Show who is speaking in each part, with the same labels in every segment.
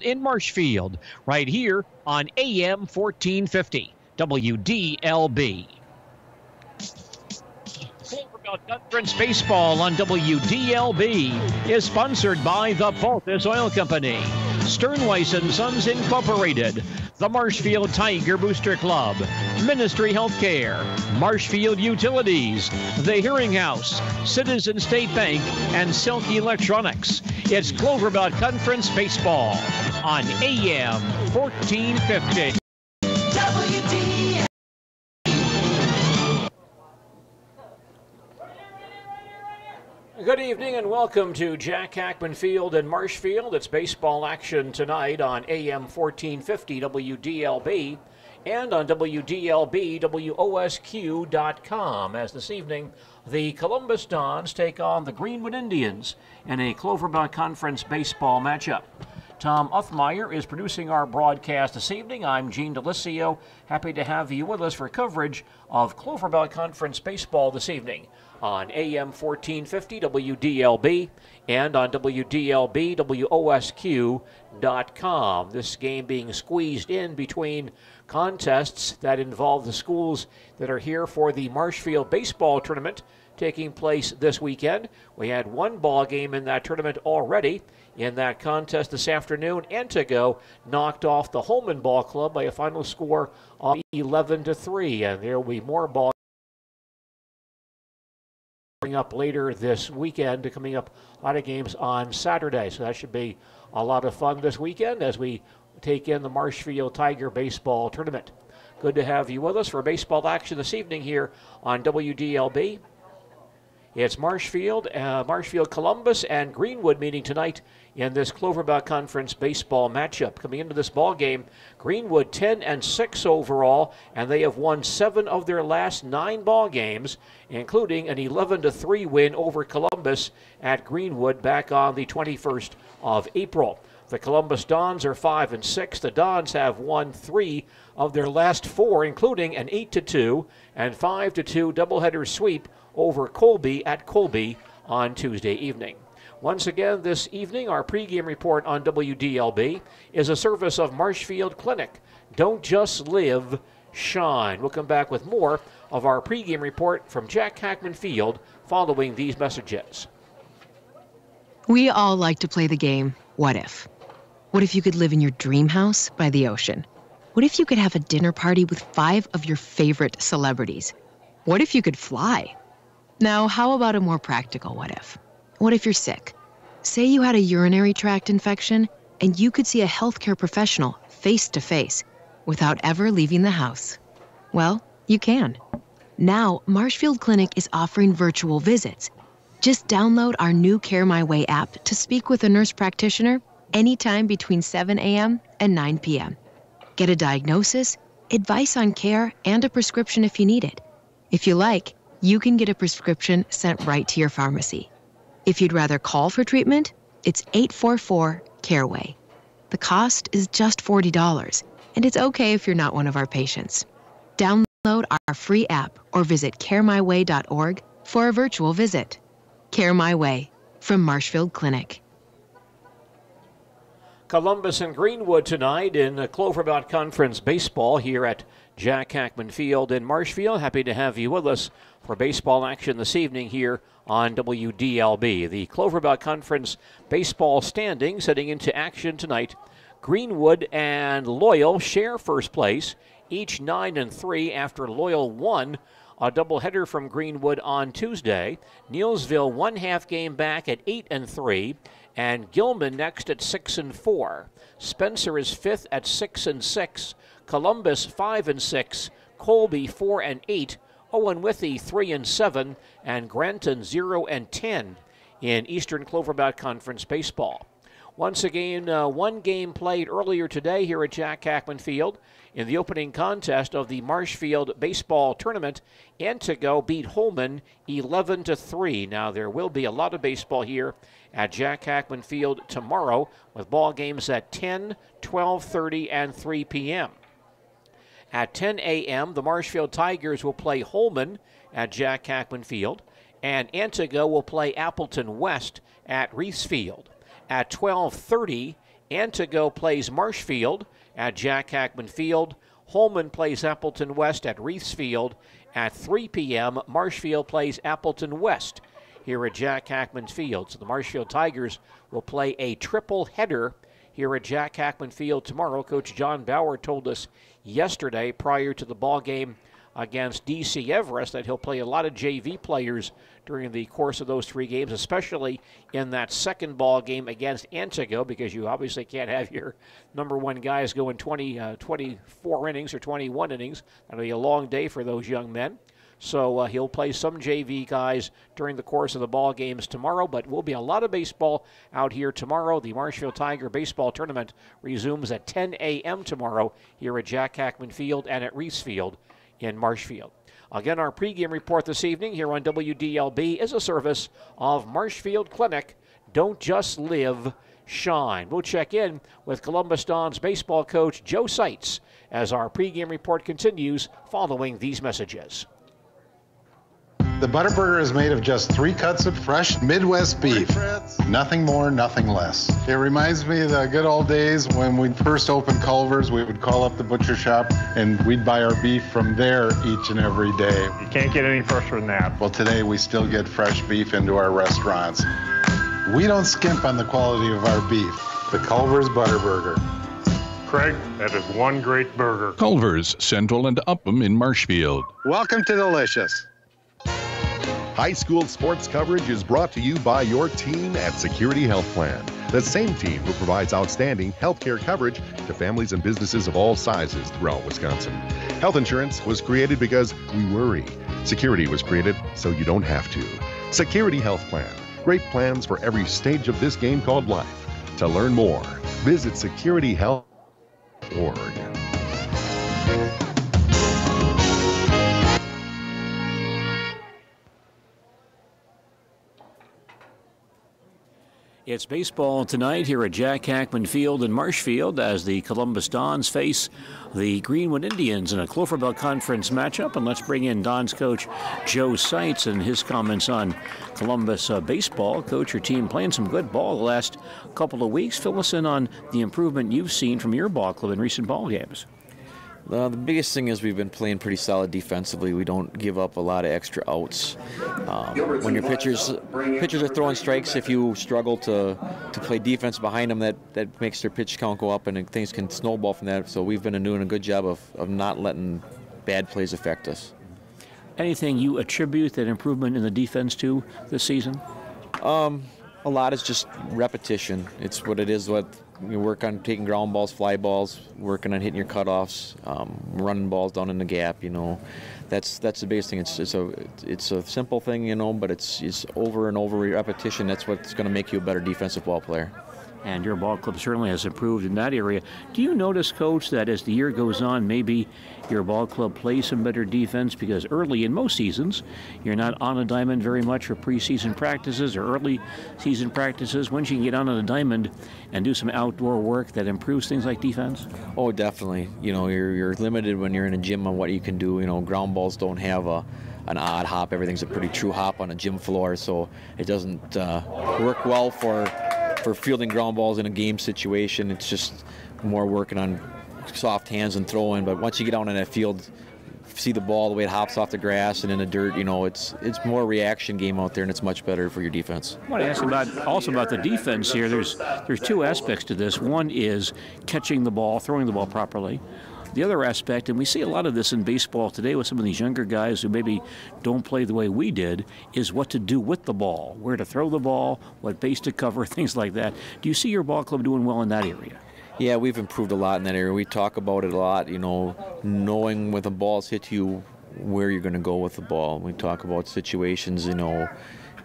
Speaker 1: in Marshfield, right here on AM 1450, WDLB. Cloverfield Conference Baseball on WDLB is sponsored by the Baltus Oil Company, Sternweiss & Sons Incorporated, the Marshfield Tiger Booster Club, Ministry Healthcare, Marshfield Utilities, The Hearing House, Citizen State Bank, and Silk Electronics. It's Cloverfield Conference Baseball on AM 1450.
Speaker 2: Good evening and welcome to Jack Hackman Field in Marshfield. It's baseball action tonight on AM 1450 WDLB and on WDLB WOSQ.com, as this evening the Columbus Dons take on the Greenwood Indians in a Cloverfield Conference baseball matchup. Tom Uthmeyer is producing our broadcast this evening. I'm Gene Delisio. Happy to have you with us for coverage of Cloverfield Conference baseball this evening on AM 1450 WDLB and on WDLB WOSQ.com. This game being squeezed in between contests that involve the schools that are here for the Marshfield baseball tournament taking place this weekend. We had one ball game in that tournament already. In that contest this afternoon, Antigo knocked off the Holman Ball Club by a final score of 11-3, and there will be more ball coming up later this weekend, coming up a lot of games on Saturday, so that should be a lot of fun this weekend as we take in the Marshfield Tiger Baseball Tournament. Good to have you with us for baseball action this evening here on WDLB. It's Marshfield, Columbus, and Greenwood meeting tonight in this Cloverfield Conference baseball matchup. Coming into this ball game, Greenwood 10-6 overall, and they have won 7 of their last 9 ball games, including an 11-3 win over Columbus at Greenwood back on the 21st of April. The Columbus Dons are 5-6. The Dons have won 3 of their last 4, including an 8-2 and 5-2 doubleheader sweep over Colby at Colby on Tuesday evening. Once again this evening, our pregame report on WDLB is a service of Marshfield Clinic. Don't just live, shine. We'll come back with more of our pregame report from Jack Hackman Field following these messages.
Speaker 3: We all like to play the game, what if? What if you could live in your dream house by the ocean? What if you could have a dinner party with 5 of your favorite celebrities? What if you could fly? Now, how about a more practical what if? What if you're sick? Say you had a urinary tract infection and you could see a healthcare professional face to face without ever leaving the house. Well, you can. Now, Marshfield Clinic is offering virtual visits. Just download our new Care My Way app to speak with a nurse practitioner anytime between 7 a.m. and 9 p.m. Get a diagnosis, advice on care, and a prescription if you need it. If you like, you can get a prescription sent right to your pharmacy. If you'd rather call for treatment, it's 844-CAREWAY. The cost is just $40, and it's okay if you're not one of our patients. Download our free app or visit caremyway.org for a virtual visit. Care My Way from Marshfield Clinic.
Speaker 2: Columbus and Greenwood tonight in Cloverfield Conference baseball here at Jack Hackman Field in Marshfield. Happy to have you with us for baseball action this evening here on WDLB. The Cloverfield Conference baseball standings heading into action tonight. Greenwood and Loyal share first place, each 9-3 after Loyal won a doubleheader from Greenwood on Tuesday. Neelsville 1 half game back at 8-3. And Gilman next at 6-4. Spencer is 5th at 6-6. Columbus 5-6. Colby 4-8. Owen Withy 3-7. And Granton 0-10 in Eastern Cloverfield Conference baseball. Once again, one game played earlier today here at Jack Hackman Field. In the opening contest of the Marshfield baseball tournament, Antigo beat Holman 11-3. Now, there will be a lot of baseball here at Jack Hackman Field tomorrow with ball games at 10, 12:30, and 3 p.m. At 10 a.m., the Marshfield Tigers will play Holman at Jack Hackman Field, and Antigo will play Appleton West at Reese Field. At 12:30, Antigo plays Marshfield at Jack Hackman Field. Holman plays Appleton West at Reiths Field. At 3 p.m., Marshfield plays Appleton West here at Jack Hackman Field. So the Marshfield Tigers will play a triple header here at Jack Hackman Field tomorrow. Coach John Bauer told us yesterday prior to the ball game against DC Everest that he'll play a lot of JV players during the course of those 3 games, especially in that second ball game against Antigo, because you obviously can't have your number 1 guys going 24 innings or 21 innings. That'll be a long day for those young men. So he'll play some JV guys during the course of the ball games tomorrow, but will be a lot of baseball out here tomorrow. The Marshfield Tiger Baseball Tournament resumes at 10 a.m. tomorrow here at Jack Hackman Field and at Reiths Field in Marshfield. Again, our pregame report this evening here on WDLB is a service of Marshfield Clinic. Don't just live, shine. We'll check in with Columbus Dons baseball coach Joe Seitz as our pregame report continues following these messages.
Speaker 4: The Butterburger is made of just 3 cuts of fresh Midwest beef. Nothing more, nothing less. It reminds me of the good old days when we first opened Culver's. We would call up the butcher shop and we'd buy our beef from there each and every day.
Speaker 5: You can't get any fresher than that.
Speaker 4: Well, today we still get fresh beef into our restaurants. We don't skimp on the quality of our beef. The Culver's Butterburger.
Speaker 5: Craig, that is one great burger.
Speaker 6: Culver's, Central and Upham in Marshfield.
Speaker 4: Welcome to Delicious.
Speaker 7: High school sports coverage is brought to you by your team at Security Health Plan, the same team who provides outstanding healthcare coverage to families and businesses of all sizes throughout Wisconsin. Health insurance was created because we worry. Security was created so you don't have to. Security Health Plan. Great plans for every stage of this game called life. To learn more, visit securityhealth.org.
Speaker 2: It's baseball tonight here at Jack Hackman Field in Marshfield as the Columbus Dons face the Greenwood Indians in a Clover Belt Conference matchup. And let's bring in Dons coach Joe Seitz and his comments on Columbus baseball. Coach, your team playing some good ball the last couple of weeks. Fill us in on the improvement you've seen from your ball club in recent ball games.
Speaker 8: The biggest thing is we've been playing pretty solid defensively. We don't give up a lot of extra outs. When your pitchers are throwing strikes, if you struggle to play defense behind them, that makes their pitch count go up, and things can snowball from that. So we've been doing a good job of not letting bad plays affect us.
Speaker 2: Anything you attribute that improvement in the defense to this season?
Speaker 8: A lot is just repetition. It's what it is. What you work on taking ground balls, fly balls, working on hitting your cutoffs, running balls down in the gap. That's the biggest thing. It's a simple thing, but it's over and over repetition. That's what's going to make you a better defensive ball player.
Speaker 2: And your ball club certainly has improved in that area. Do you notice, Coach, that as the year goes on, maybe your ball club plays some better defense? Because early in most seasons, you're not on a diamond very much for preseason practices or early season practices. Once you can get on a diamond and do some outdoor work that improves things like defense?
Speaker 8: Oh, definitely. You're limited when you're in a gym on what you can do. Ground balls don't have an odd hop. Everything's a pretty true hop on a gym floor, so it doesn't work well for fielding ground balls in a game situation. It's just more working on soft hands and throwing. But once you get out on that field, see the ball, the way it hops off the grass and in the dirt, it's more reaction game out there, and it's much better for your defense.
Speaker 2: I want to ask about the defense here. There's 2 aspects to this. One is catching the ball, throwing the ball properly. The other aspect, and we see a lot of this in baseball today with some of these younger guys who maybe don't play the way we did, is what to do with the ball, where to throw the ball, what base to cover, things like that. Do you see your ball club doing well in that area?
Speaker 8: Yeah, we've improved a lot in that area. We talk about it a lot, knowing when the ball's hit you, where you're going to go with the ball. We talk about situations,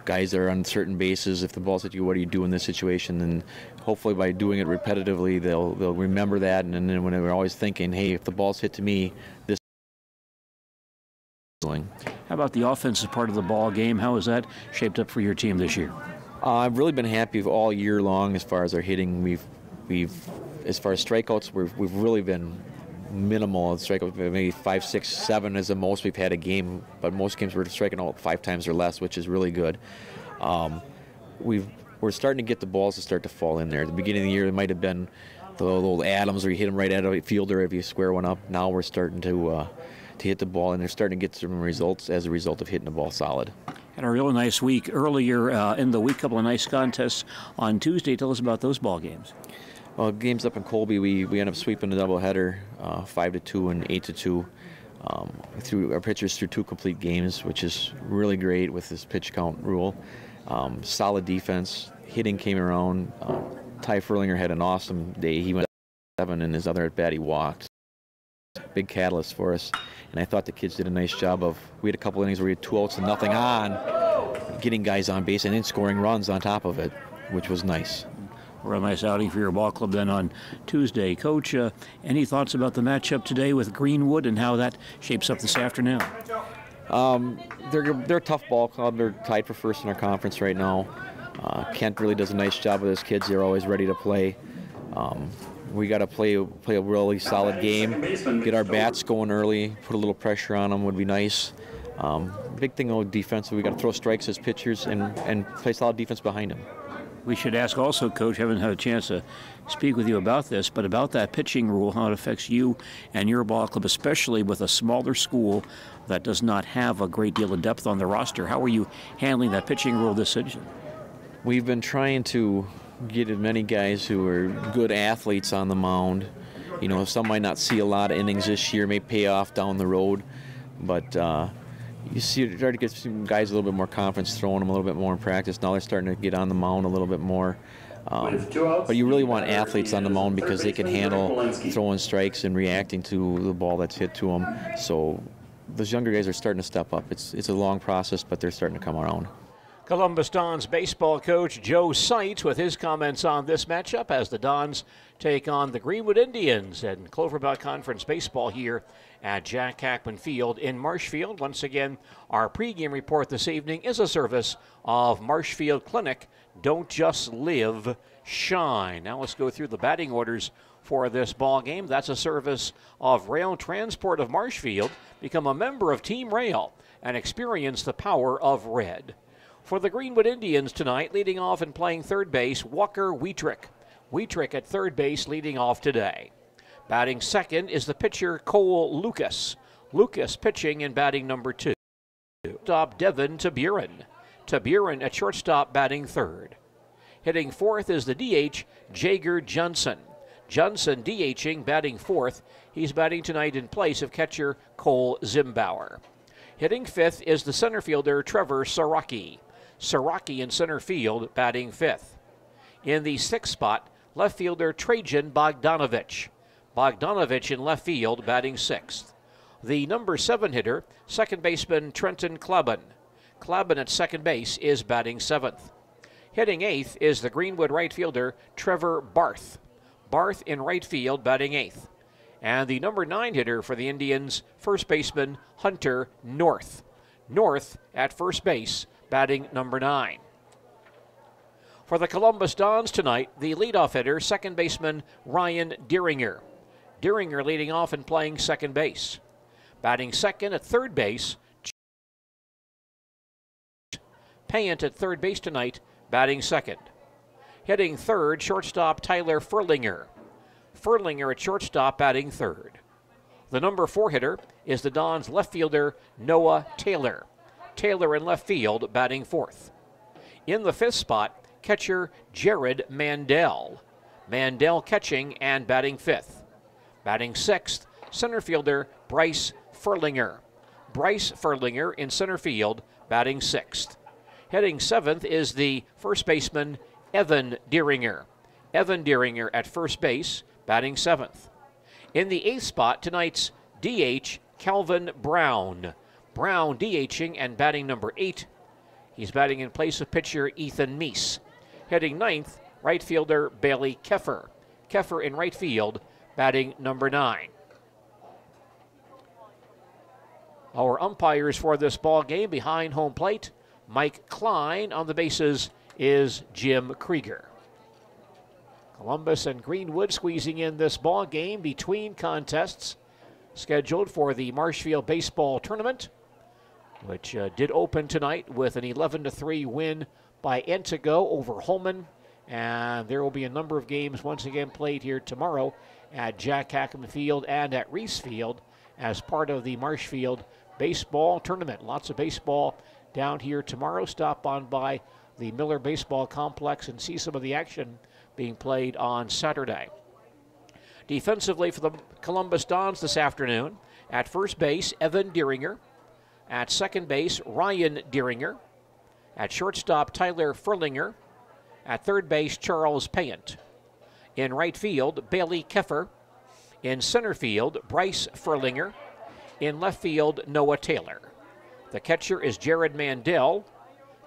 Speaker 8: guys that are on certain bases. If the ball's hit you, what do you do in this situation? And hopefully by doing it repetitively, they'll remember that. And then when they're always thinking, hey, if the ball's hit to me, this.
Speaker 2: How about the offensive part of the ball game? How has that shaped up for your team this year?
Speaker 8: I've really been happy all year long as far as our hitting. We've as far as strikeouts, we've really been minimal. Strikeouts, maybe 5, 6, 7 is the most we've had a game, but most games we're striking out 5 times or less, which is really good. We're we're starting to get the balls to start to fall in there. At the beginning of the year, it might have been the old Adams where you hit them right at a fielder if you square one up. Now we're starting to hit the ball, and they're starting to get some results as a result of hitting the ball solid.
Speaker 2: Had a really nice week earlier in the week, couple of nice contests on Tuesday. Tell us about those ball games.
Speaker 8: Well, games up in Colby, we ended up sweeping the doubleheader, 5-2 and 8-2. Our pitchers threw 2 complete games, which is really great with this pitch count rule. Solid defense. Hitting came around. Ty Furlinger had an awesome day. He went 7, and his other at bat he walked. Big catalyst for us. And I thought the kids did a nice job of, we had a couple innings where we had 2 outs and nothing on, getting guys on base and then scoring runs on top of it, which was nice.
Speaker 2: Real nice outing for your ball club then on Tuesday. Coach, any thoughts about the matchup today with Greenwood and how that shapes up this afternoon?
Speaker 8: They're a tough ball club. They're tied for first in our conference right now. Kent really does a nice job with his kids. They're always ready to play. We got to play a really solid game, get our bats going early, put a little pressure on them would be nice. Big thing though, defensive, we got to throw strikes as pitchers and play solid defense behind them.
Speaker 2: We should ask also, Coach, haven't had a chance to speak with you about this, but about that pitching rule, how it affects you and your ball club, especially with a smaller school that does not have a great deal of depth on the roster. How are you handling that pitching rule this season?
Speaker 8: We've been trying to get as many guys who are good athletes on the mound. You know, some might not see a lot of innings this year, may pay off down the road, but you try to get some guys a little bit more confidence, throwing them a little bit more in practice. Now they're starting to get on the mound a little bit more. But you really want athletes on the mound because they can handle throwing strikes and reacting to the ball that's hit to them. So those younger guys are starting to step up. It's a long process, but they're starting to come around.
Speaker 2: Columbus Dons baseball coach Joe Seitz with his comments on this matchup as the Dons take on the Greenwood Indians in Clover Belt Conference baseball here at Jack Hackman Field in Marshfield. Once again, our pregame report this evening is a service of Marshfield Clinic. Don't just live, shine. Now let's go through the batting orders for this ball game. That's a service of Rail Transport of Marshfield. Become a member of Team Rail and experience the power of red. For the Greenwood Indians tonight, leading off and playing third base, Walker Wietrich. Wietrich at third base leading off today. Batting second is the pitcher Cole Lucas. Lucas pitching and batting number 2. Shortstop Devin Taburin. Taburin at shortstop batting third. Hitting fourth is the DH Jager Johnson. Johnson DHing, batting fourth. He's batting tonight in place of catcher Cole Zimbauer. Hitting fifth is the center fielder Trevor Saraki. Saraki in center field, batting fifth. In the sixth spot, left fielder Trajan Bogdanovich. Bogdanovich in left field, batting sixth. The number 7 hitter, second baseman Trenton Klabin. Klabin at second base is batting seventh. Hitting eighth is the Greenwood right fielder Trevor Barth. Barth in right field, batting eighth. And the number 9 hitter for the Indians, first baseman Hunter North. North at first base, batting number 9. For the Columbus Dons tonight, the leadoff hitter, second baseman Ryan Deeringer. Deeringer leading off and playing second base. Batting second at third base, Payant at third base tonight, batting second. Hitting third, shortstop Tyler Furlinger. Furlinger at shortstop, batting third. The number 4 hitter is the Dons left fielder Noah Taylor. Taylor in left field, batting fourth. In the fifth spot, catcher Jared Mandel. Mandel catching and batting fifth. Batting sixth, center fielder Bryce Furlinger. Bryce Furlinger in center field, batting sixth. Hitting seventh is the first baseman Evan Deeringer. Evan Deeringer at first base, batting seventh. In the eighth spot, tonight's DH Calvin Brown. Brown DHing and batting number 8. He's batting in place of pitcher Ethan Meese. Hitting ninth, right fielder Bailey Keffer. Keffer in right field, batting number 9. Our umpires for this ball game behind home plate, Mike Klein. On the bases is Jim Krieger. Columbus and Greenwood squeezing in this ball game between contests scheduled for the Marshfield Baseball Tournament, which did open tonight with an 11-3 win by Entigo over Holman. And there will be a number of games once again played here tomorrow at Jack Hackman Field and at Reese Field as part of the Marshfield baseball tournament. Lots of baseball down here tomorrow. Stop on by the Miller Baseball Complex and see some of the action being played on Saturday. Defensively for the Columbus Dons this afternoon, at first base, Evan Deeringer. At second base, Ryan Deeringer. At shortstop, Tyler Furlinger. At third base, Charles Payant. In right field, Bailey Keffer. In center field, Bryce Furlinger. In left field, Noah Taylor. The catcher is Jared Mandel.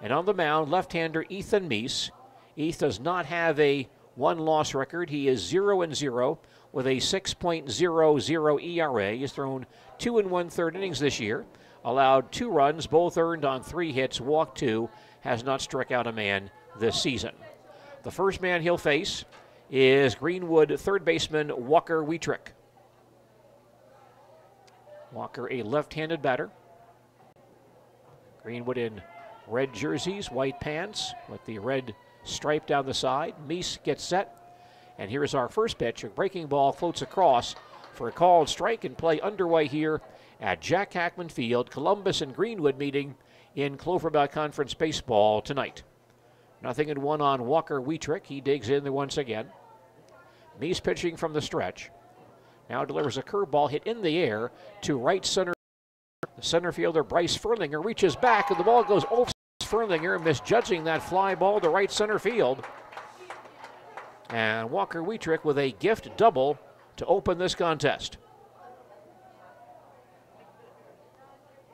Speaker 2: And on the mound, left-hander Ethan Meese. Eth does not have a one-loss record. He is 0-0 with a 6.00 ERA. He's thrown 2 1/3 innings this year. Allowed 2 runs, both earned on 3 hits, walked 2. Has not struck out a man this season. The first man he'll face is Greenwood third baseman Walker Wietrich. Walker, a left-handed batter. Greenwood in red jerseys, white pants with the red stripe down the side. Meese gets set, and here's our first pitch. A breaking ball floats across for a called strike, and play underway here at Jack Hackman Field. Columbus and Greenwood meeting in Clover Belt Conference baseball tonight. 0-1 on Walker Wietrich. He digs in there once again. Meese pitching from the stretch. Now delivers a curveball hit in the air to right center. The center fielder Bryce Furlinger reaches back, and the ball goes over Furlinger, misjudging that fly ball to right center field. And Walker Wietrich with a gift double to open this contest.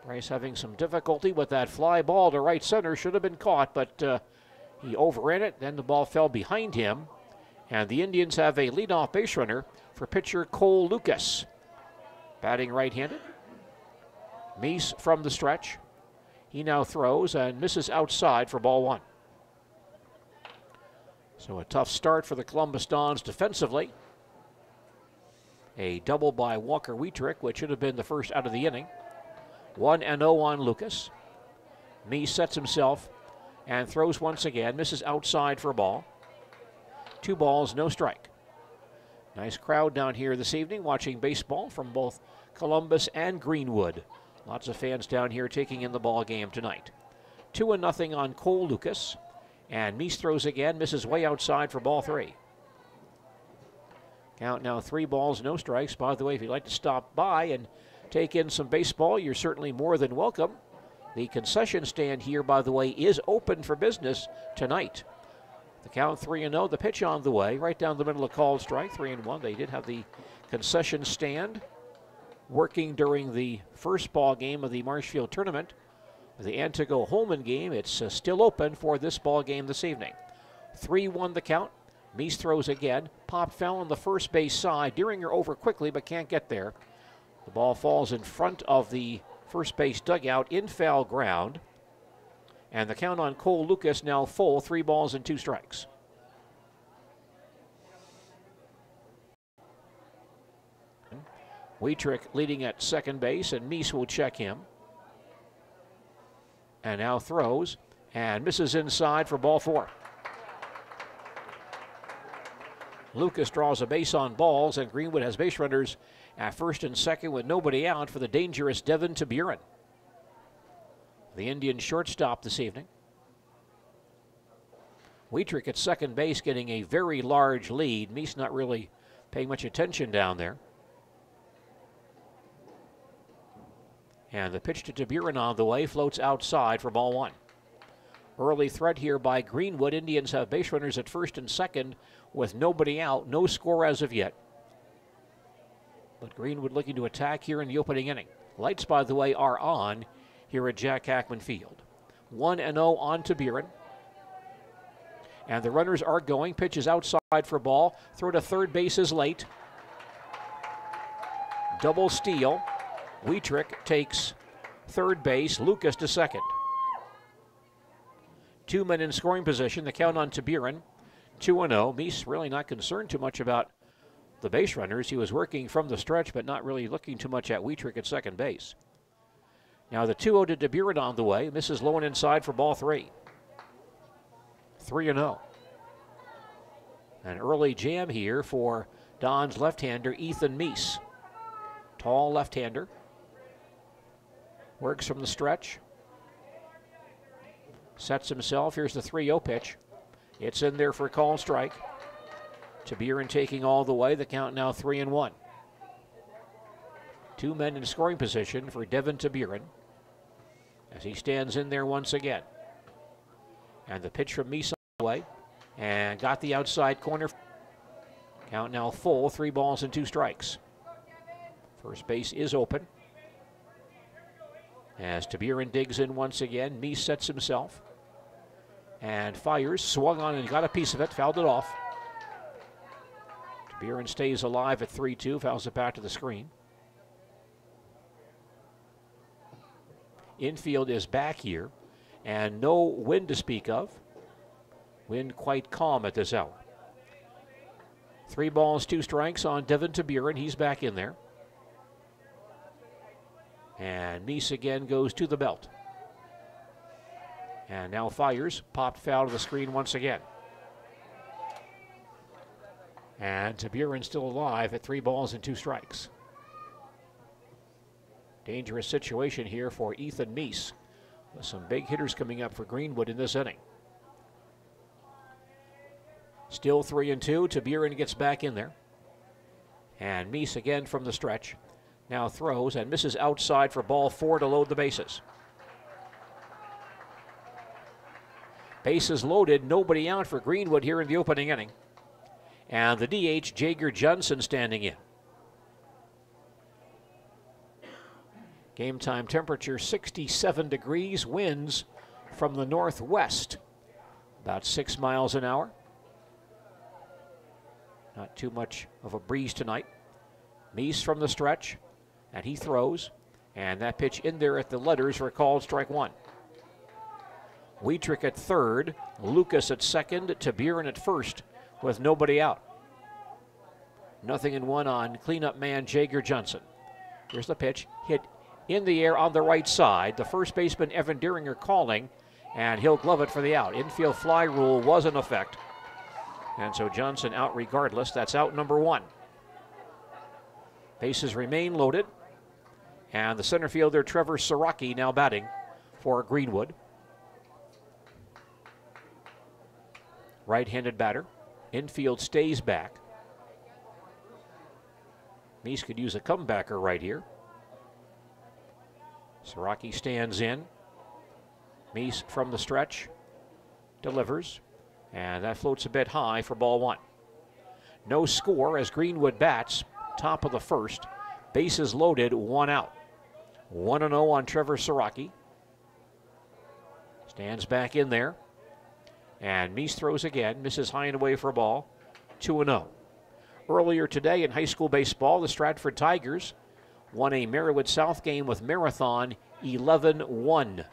Speaker 2: Bryce having some difficulty with that fly ball to right center. Should have been caught, but he overran it. Then the ball fell behind him. And the Indians have a leadoff base runner for pitcher Cole Lucas. Batting right-handed. Meese from the stretch. He now throws and misses outside for ball 1. So a tough start for the Columbus Dons defensively. A double by Walker Wietrich, which should have been the first out of the inning. 1-0 on Lucas. Meese sets himself and throws once again. Misses outside for a ball. 2 balls, no strike. Nice crowd down here this evening watching baseball from both Columbus and Greenwood. Lots of fans down here taking in the ball game tonight. 2-0 on Cole Lucas. And Meese throws again, misses way outside for ball 3. Count now 3 balls, no strikes. By the way, if you'd like to stop by and take in some baseball, you're certainly more than welcome. The concession stand here, by the way, is open for business tonight. The count 3-0, the pitch on the way, right down the middle of called strike, 3-1. They did have the concession stand working during the first ball game of the Marshfield tournament. The Antigo Holman game, it's still open for this ball game this evening. 3-1 the count. Meese throws again. Pop foul on the first base side. Deeringer over quickly, but can't get there. The ball falls in front of the first base dugout in foul ground. And the count on Cole Lucas now full, 3 balls and 2 strikes. Wietrich leading at second base, and Meese will check him. And now throws and misses inside for ball 4. Lucas draws a base on balls, and Greenwood has base runners at first and second with nobody out for the dangerous Devin Taburin, the Indian shortstop this evening. Wietrich at second base getting a very large lead. Meese not really paying much attention down there. And the pitch to Taburin on the way floats outside for ball 1. Early threat here by Greenwood. Indians have base runners at first and second with nobody out. No score as of yet. But Greenwood looking to attack here in the opening inning. Lights, by the way, are on here at Jack Hackman Field. 1-0 on Taburin. And the runners are going. Pitch is outside for ball. Throw to third base is late. Double steal. Wietrich takes third base. Lucas to second. 2 men in scoring position. The count on Taburin, 2-0. Meese really not concerned too much about the base runners. He was working from the stretch, but not really looking too much at Wietrich at second base. Now the 2-0 to Taburin on the way. Misses low and inside for ball 3. 3-0. An early jam here for Don's left-hander, Ethan Meese. Tall left-hander. Works from the stretch. Sets himself. Here's the 3-0 pitch. It's in there for a call strike. Taburin taking all the way. The count now 3-1. 2 men in scoring position for Devin Taburin as he stands in there once again. And the pitch from Meese on the way. And got the outside corner. Count now full, 3 balls and 2 strikes. First base is open. As Taburin digs in once again, Meese sets himself and fires, swung on and got a piece of it, fouled it off. Taburin stays alive at 3-2, fouls it back to the screen. Infield is back here, and no wind to speak of. Wind quite calm at this hour. 3 balls, 2 strikes on Devin Taburin. He's back in there. And Meese again goes to the belt. And now fires, popped foul to the screen once again. And Taburin still alive at 3 balls and 2 strikes. Dangerous situation here for Ethan Meese, with some big hitters coming up for Greenwood in this inning. Still 3-2. Taburin gets back in there. And Meese again from the stretch. Now throws and misses outside for ball 4 to load the bases. Bases loaded, nobody out for Greenwood here in the opening inning. And the DH, Jager Johnson, standing in. Game time temperature 67 degrees, winds from the northwest, about 6 miles an hour. Not too much of a breeze tonight. Meese from the stretch, and he throws, and that pitch in there at the letters for a called strike 1. Wietrich at third, Lucas at second, Taburin at first with nobody out. 0-1 on cleanup man Jager Johnson. Here's the pitch, hit in the air on the right side. The first baseman Evan Deeringer calling, and he'll glove it for the out. Infield fly rule was in effect, and so Johnson out regardless. That's out number 1. Bases remain loaded, and the center fielder Trevor Siraki now batting for Greenwood. Right-handed batter. Infield stays back. Meese could use a comebacker right here. Siraki stands in. Meese from the stretch delivers, and that floats a bit high for ball 1. No score as Greenwood bats, top of the first. Bases loaded, 1 out. 1-0 on Trevor Siraki. Stands back in there. And Meese throws again, misses high and away for a ball, 2-0. Earlier today in high school baseball, the Stratford Tigers won a Marywood South game with Marathon 11-1.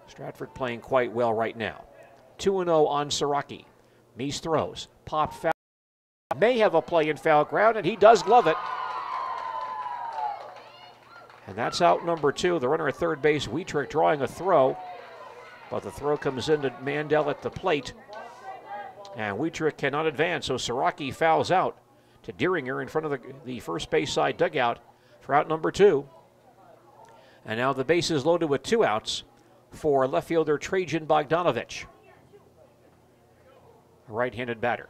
Speaker 2: Stratford playing quite well right now. 2-0 on Siraki. Meese throws, popped foul. May have a play in foul ground, and he does glove it. And that's out number 2. The runner at third base, Wietrich, drawing a throw. But the throw comes into Mandel at the plate. And Wietrich cannot advance, so Siraki fouls out to Deeringer in front of the first base side dugout for out number 2. And now the base is loaded with 2 outs for left fielder Trajan Bogdanovich, a right-handed batter.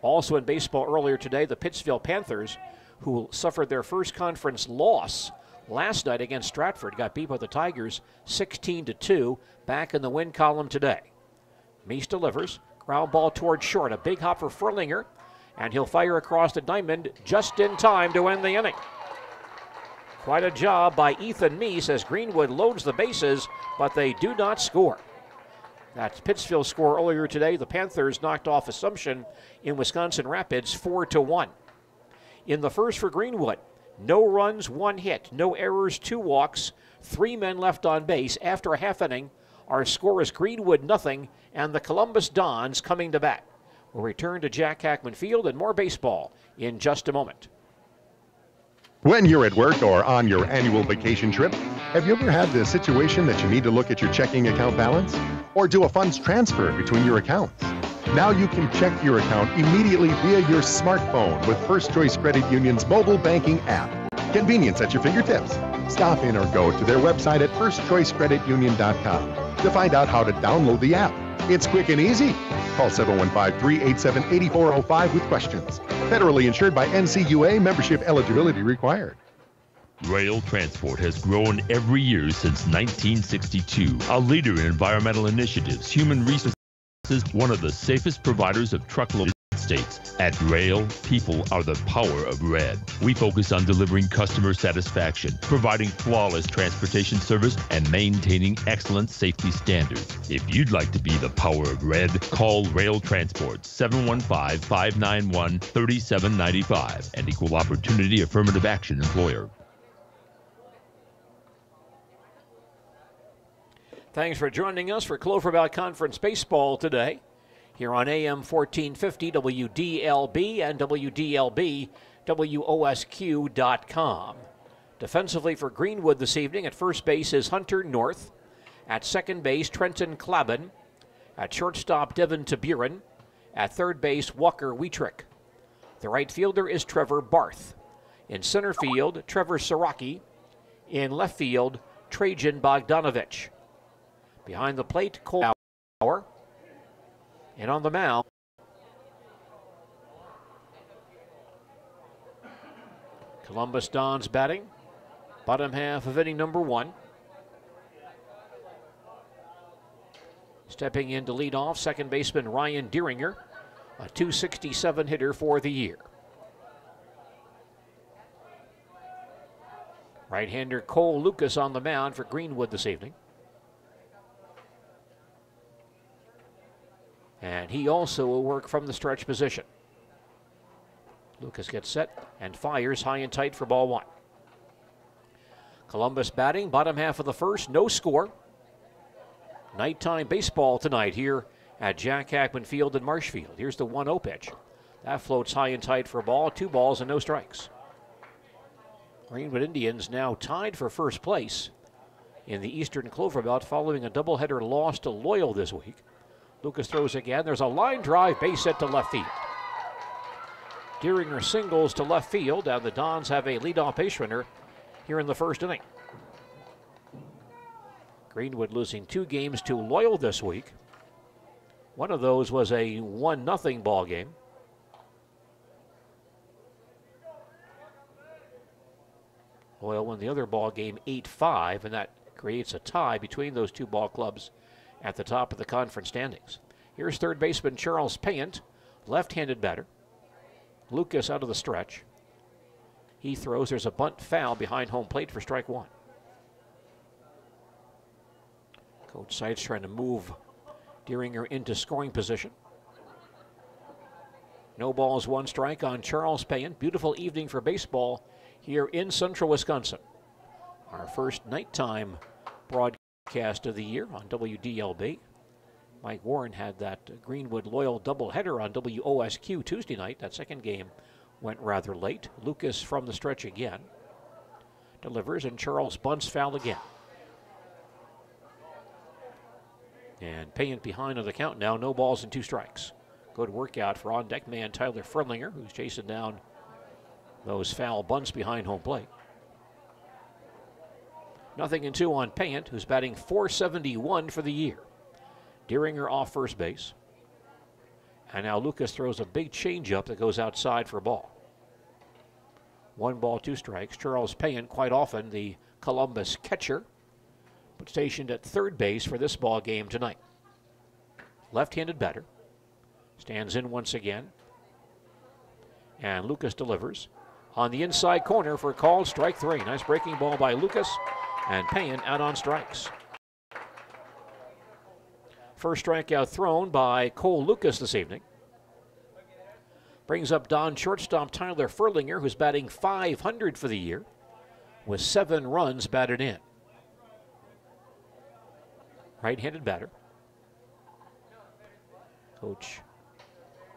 Speaker 2: Also in baseball earlier today, the Pittsfield Panthers, who suffered their first conference loss last night against Stratford, got beat by the Tigers 16-2, back in the win column today. Meese delivers, ground ball toward short, a big hop for Furlinger, and he'll fire across the diamond just in time to end the inning. Quite a job by Ethan Meese as Greenwood loads the bases, but they do not score. That's Pittsfield's score earlier today. The Panthers knocked off Assumption in Wisconsin Rapids 4-1. In the first for Greenwood, no runs, 1 hit, no errors, 2 walks, 3 men left on base. After a half inning, our score is Greenwood 0, and the Columbus Dons coming to bat. We'll return to Jack Hackman Field and more baseball in just a moment.
Speaker 7: When you're at work or on your annual vacation trip, Have you ever had the situation that you need to look at your checking account balance or do a funds transfer between your accounts? Now you can check your account immediately via your smartphone with First Choice Credit Union's mobile banking app. Convenience at your fingertips. Stop in or go to their website at firstchoicecreditunion.com to find out how to download the app. It's quick and easy. Call 715-387-8405 with questions. Federally insured by NCUA. Membership eligibility required.
Speaker 9: Rail transport has grown every year since 1962. A leader in environmental initiatives, human resources, one of the safest providers of truckload states. At Rail, people are the power of red. We focus on delivering customer satisfaction, providing flawless transportation service, and maintaining excellent safety standards. If you'd like to be the power of red, call Rail Transport 715-591-3795, an equal opportunity affirmative action employer.
Speaker 2: Thanks for joining us for Clover Valley Conference Baseball today, here on AM 1450 WDLB and WDLB WOSQ.com. Defensively for Greenwood this evening, at first base is Hunter North. At second base, Trenton Klaben. At shortstop, Devin Taburin. At third base, Walker Wietrick. The right fielder is Trevor Barth. In center field, Trevor Siraki. In left field, Trajan Bogdanovich. Behind the plate, Cole Bauer. And on the mound, Columbus Dons batting. Bottom half of inning number 1. Stepping in to lead off, second baseman Ryan Deeringer, a .267 hitter for the year. Right-hander Cole Lucas on the mound for Greenwood this evening. And he also will work from the stretch position. Lucas gets set and fires high and tight for ball 1. Columbus batting, bottom half of the first, no score. Nighttime baseball tonight here at Jack Hackman Field in Marshfield. Here's the 1-0 pitch. That floats high and tight for a ball, 2 balls and no strikes. Greenwood Indians now tied for first place in the Eastern Clover Belt following a doubleheader loss to Loyal this week. Lucas throws again. There's a line drive, base hit to left field. Deeringer singles to left field, and the Dons have a leadoff base runner here in the first inning. Greenwood losing 2 games to Loyal this week. One of those was a 1-0 ball game. Loyal won the other ball game 8-5, and that creates a tie between those 2 ball clubs at the top of the conference standings. Here's third baseman Charles Payant, left-handed batter. Lucas out of the stretch. He throws. There's a bunt foul behind home plate for strike 1. Coach Seitz trying to move Deeringer into scoring position. No balls, 1 strike on Charles Payant. Beautiful evening for baseball here in central Wisconsin. Our first nighttime broadcast of the year on WDLB. Mike Warren had that Greenwood Loyal doubleheader on WOSQ Tuesday night. That second game went rather late. Lucas from the stretch again. Delivers, and Charles bunts foul again. And Payant behind on the count now. No balls and 2 strikes. Good workout for on-deck man Tyler Ferlinger, who's chasing down those foul bunts behind home plate. 0-2 on Payant, who's batting .471 for the year. Deeringer off first base. And now Lucas throws a big changeup that goes outside for a ball. 1 ball, 2 strikes. Charles Payant, quite often the Columbus catcher, but stationed at third base for this ball game tonight. Left-handed batter. Stands in once again. And Lucas delivers on the inside corner for a called strike 3. Nice breaking ball by Lucas, and Payant out on strikes. First strikeout thrown by Cole Lucas this evening. Brings up Don shortstop Tyler Ferlinger, who's batting .500 for the year, with 7 runs batted in. Right-handed batter. Coach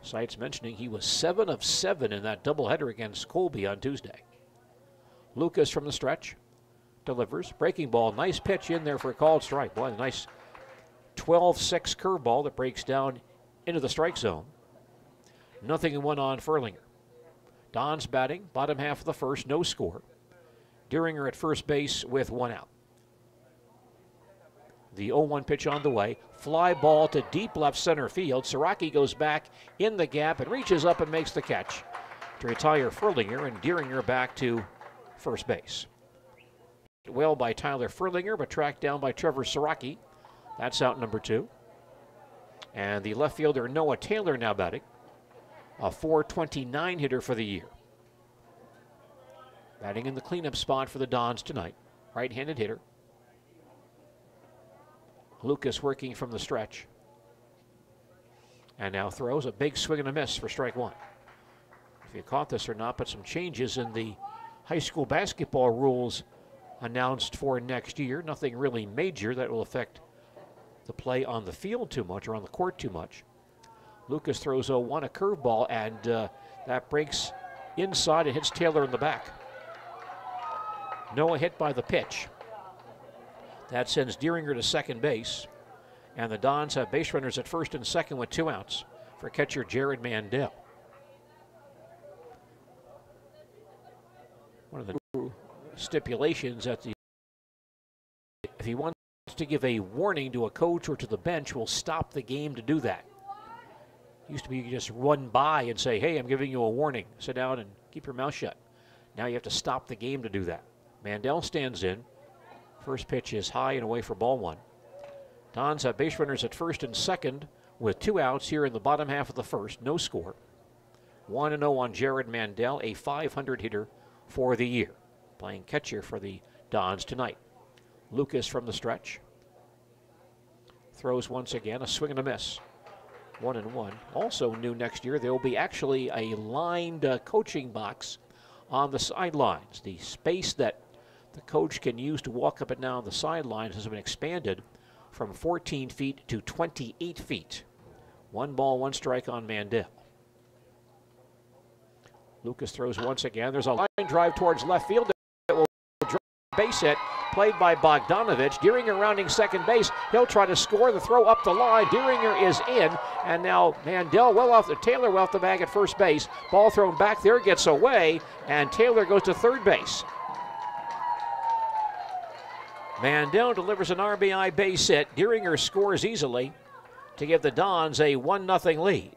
Speaker 2: Seitz mentioning he was 7 of 7 in that doubleheader against Colby on Tuesday. Lucas from the stretch. delivers. Breaking ball, nice pitch in there for a called strike. Boy, a nice 12-6 curveball that breaks down into the strike zone. 0-1 on Furlinger. Don's batting, bottom half of the first, no score. Duringer at first base with 1 out. The 0-1 pitch on the way. Fly ball to deep left center field. Siraki goes back in the gap and reaches up and makes the catch to retire Furlinger, and Duringer back to first base. Well by Tyler Furlinger, but tracked down by Trevor Siraki. That's out number 2. And the left fielder Noah Taylor now batting. A .429 hitter for the year. Batting in the cleanup spot for the Dons tonight. Right-handed hitter. Lucas working from the stretch. And now throws a big swing and a miss for strike 1. If you caught this or not, but some changes in the high school basketball rules announced for next year. Nothing really major that will affect the play on the field too much or on the court too much. Lucas throws 0-1, a curveball, and that breaks inside and hits Taylor in the back. Noah hit by the pitch. That sends Duringer to second base, and the Dons have base runners at first and second with 2 outs for catcher Jared Mandel. One of the stipulations that if he wants to give a warning to a coach or to the bench, will stop the game to do that. Used to be you could just run by and say, hey, I'm giving you a warning. Sit down and keep your mouth shut. Now you have to stop the game to do that. Mandel stands in. First pitch is high and away for ball 1. Dons have base runners at first and second with 2 outs here in the bottom half of the first. No score. 1-0 on Jared Mandel, a .500 hitter for the year. Playing catcher for the Dons tonight. Lucas from the stretch. Throws once again, a swing and a miss. 1-1. Also new next year, there will be actually a lined coaching box on the sidelines. The space that the coach can use to walk up and down the sidelines has been expanded from 14 feet to 28 feet. 1 ball, 1 strike on Mandel. Lucas throws once again. There's a line drive towards left field that will draw a base hit. Played by Bogdanovich. Duringer rounding second base. He'll try to score the throw up the line. Duringer is in, and now Mandel Taylor well off the bag at first base. Ball thrown back there, gets away, and Taylor goes to third base. Mandel delivers an RBI base hit. Duringer scores easily to give the Dons a 1-0 lead.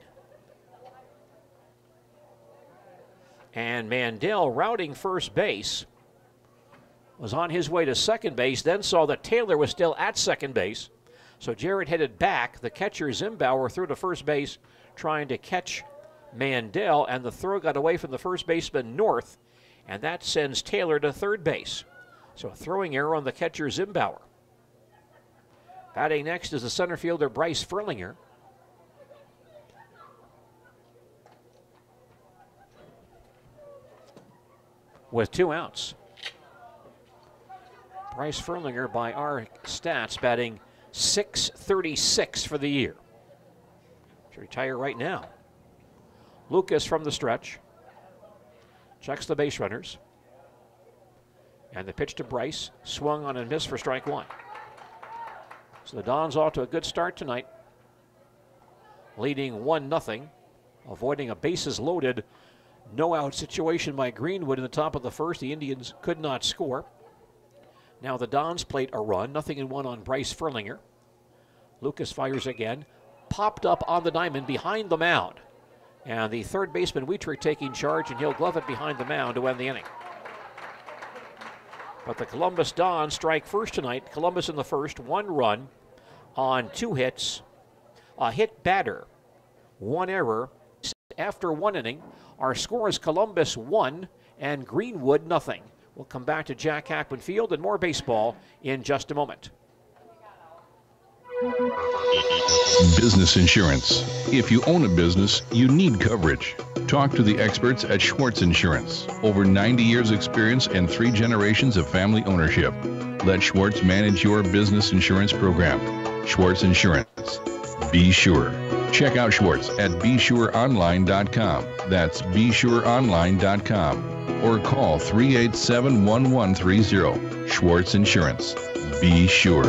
Speaker 2: And Mandel routing first base. Was on his way to second base, then saw that Taylor was still at second base. So Jared headed back. The catcher, Zimbauer, threw to first base trying to catch Mandel, and the throw got away from the first baseman North, and that sends Taylor to third base. So a throwing error on the catcher, Zimbauer. Batting next is the center fielder, Bryce Furlinger. With 2 outs. Bryce Furlinger, by our stats, batting .636 for the year. Should retire right now. Lucas from the stretch. Checks the base runners. And the pitch to Bryce. Swung on and missed for strike 1. So the Dons off to a good start tonight. Leading 1-0. Avoiding a bases loaded, no out situation by Greenwood in the top of the first. The Indians could not score. Now the Dons played a run, 0-1 on Bryce Furlinger. Lucas fires again, popped up on the diamond behind the mound. And the third baseman, Wietrich, taking charge, and he'll glove it behind the mound to end the inning. But the Columbus Dons strike first tonight. Columbus in the first, 1 run on 2 hits. A hit batter, 1 error. After 1 inning, our score is Columbus 1 and Greenwood 0. We'll come back to Jack Hackman Field and more baseball in just a moment.
Speaker 6: Business insurance. If you own a business, you need coverage. Talk to the experts at Schwartz Insurance. Over 90 years experience and 3 generations of family ownership. Let Schwartz manage your business insurance program. Schwartz Insurance. Be sure. Check out Schwartz at BeSureOnline.com. That's BeSureOnline.com. Or call 387-1130. Schwartz Insurance. Be sure.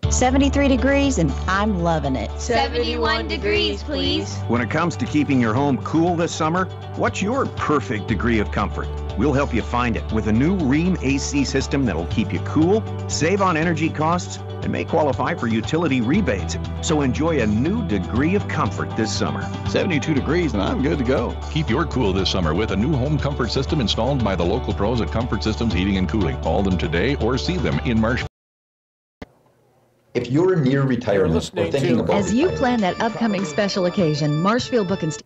Speaker 10: 73 degrees and I'm loving it.
Speaker 11: 71 degrees, please.
Speaker 12: When it comes to keeping your home cool this summer, what's your perfect degree of comfort? We'll help you find it with a new Rheem AC system that'll keep you cool, save on energy costs, and may qualify for utility rebates. So enjoy a new degree of comfort this summer.
Speaker 13: 72 degrees and I'm good to go.
Speaker 6: Keep your cool this summer with a new home comfort system installed by the local pros at Comfort Systems Heating and Cooling. Call them today or see them in Marshfield.
Speaker 14: If you're near retirement or thinking about
Speaker 10: as you plan that upcoming special occasion, Marshfield Book and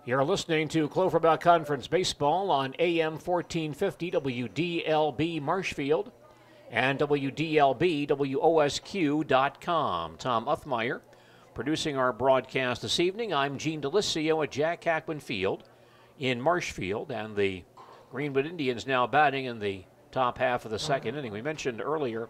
Speaker 2: You're listening to Clover Belt Conference Baseball on AM 1450 WDLB Marshfield and WDLB WOSQ.com. Tom Uthmeyer producing our broadcast this evening. I'm Gene Delisio at Jack Hackman Field in Marshfield, and the Greenwood Indians now batting in the top half of the second inning. We mentioned earlier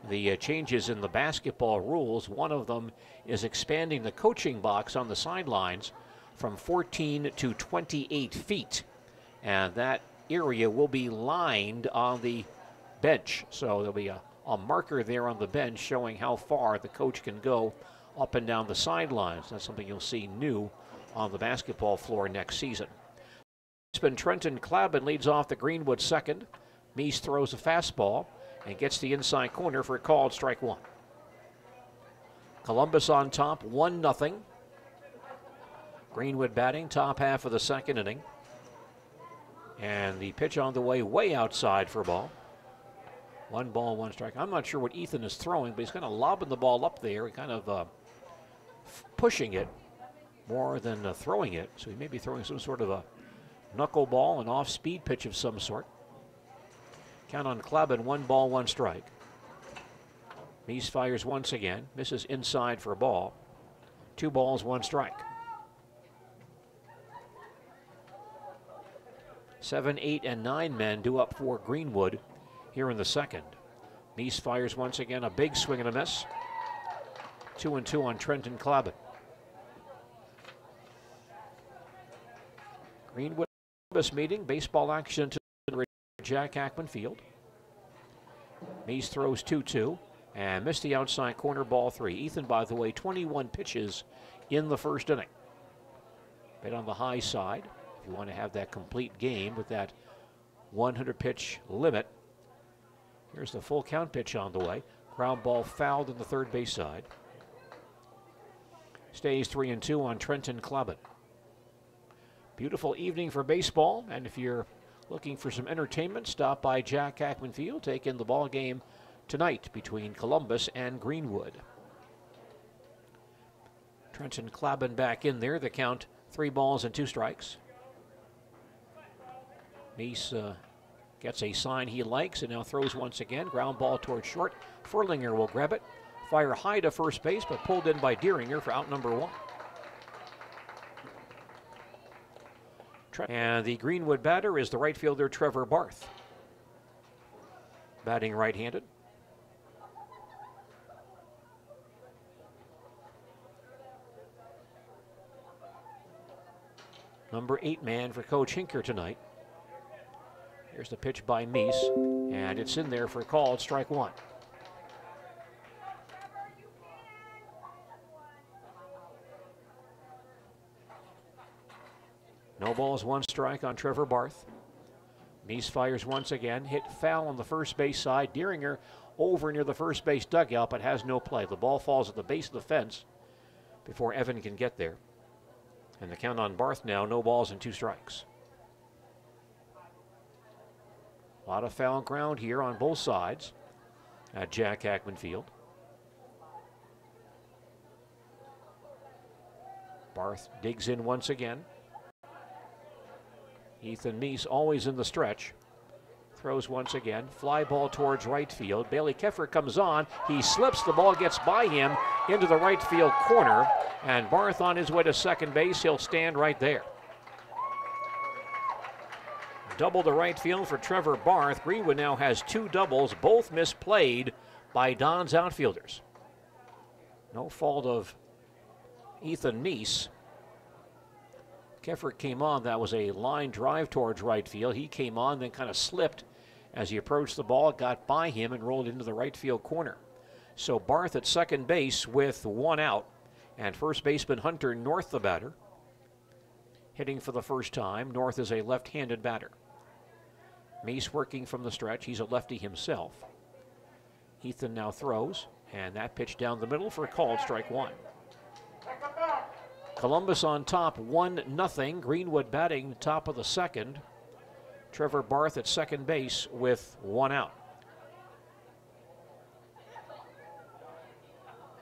Speaker 2: the changes in the basketball rules. One of them is expanding the coaching box on the sidelines from 14 to 28 feet. And that area will be lined on the bench. So there'll be a marker there on the bench showing how far the coach can go up and down the sidelines. That's something you'll see new on the basketball floor next season. Trenton Clabin leads off the Greenwood second. Meese throws a fastball and gets the inside corner for a called strike one. Columbus on top, 1-0. Greenwood batting, top half of the second inning. And the pitch on the way outside for a ball. 1 ball, 1 strike. I'm not sure what Ethan is throwing, but he's kind of lobbing the ball up there, kind of pushing it more than throwing it. So he may be throwing some sort of a knuckleball, an off-speed pitch of some sort. Count on Clabin, 1 ball, 1 strike. Meese fires once again, misses inside for a ball. 2 balls, 1 strike. 7, 8, and 9 men due up for Greenwood here in the second. Meese fires once again, a big swing and a miss. 2-2 on Trenton Clabin. Greenwood meeting, baseball action to Jack Hackman Field. Meese throws 2-2 and missed the outside corner, ball 3. Ethan, by the way, 21 pitches in the first inning. Bit on the high side if you want to have that complete game with that 100 pitch limit. Here's the full count pitch on the way. Ground ball fouled in the third base side. Stays 3-2 on Trenton Clabin. Beautiful evening for baseball, and if you're looking for some entertainment, stop by Jack Hackman Field. Take in the ball game tonight between Columbus and Greenwood. Trenton Clabin back in there. The count 3 balls and 2 strikes. Meese gets a sign he likes and now throws once again. Ground ball towards short. Furlinger will grab it. Fire high to first base, but pulled in by Deeringer for out number 1. And the Greenwood batter is the right fielder Trevor Barth. Batting right-handed. Number 8 man for Coach Hinker tonight. Here's the pitch by Meese, and it's in there for a call at strike 1. No balls, 1 strike on Trevor Barth. Meese fires once again, hit foul on the first base side. Deeringer over near the first base dugout, but has no play. The ball falls at the base of the fence before Evan can get there. And the count on Barth now, no balls and 2 strikes. A lot of foul ground here on both sides at Jack Hackman Field. Barth digs in once again. Ethan Meese always in the stretch. Throws once again. Fly ball towards right field. Bailey Keffer comes on. He slips. The ball gets by him into the right field corner. And Barth on his way to second base. He'll stand right there. Double to right field for Trevor Barth. Greenwood now has 2 doubles, both misplayed by Don's outfielders. No fault of Ethan Meese. Keffert came on. That was a line drive towards right field. He came on, then kind of slipped as he approached the ball, got by him, and rolled into the right field corner. So Barth at second base with one out, and first baseman Hunter North the batter. Hitting for the first time. North is a left-handed batter. Meese working from the stretch. He's a lefty himself. Ethan now throws, and that pitch down the middle for a called strike one. Columbus on top, 1-0. Greenwood batting top of the second. Trevor Barth at second base with one out.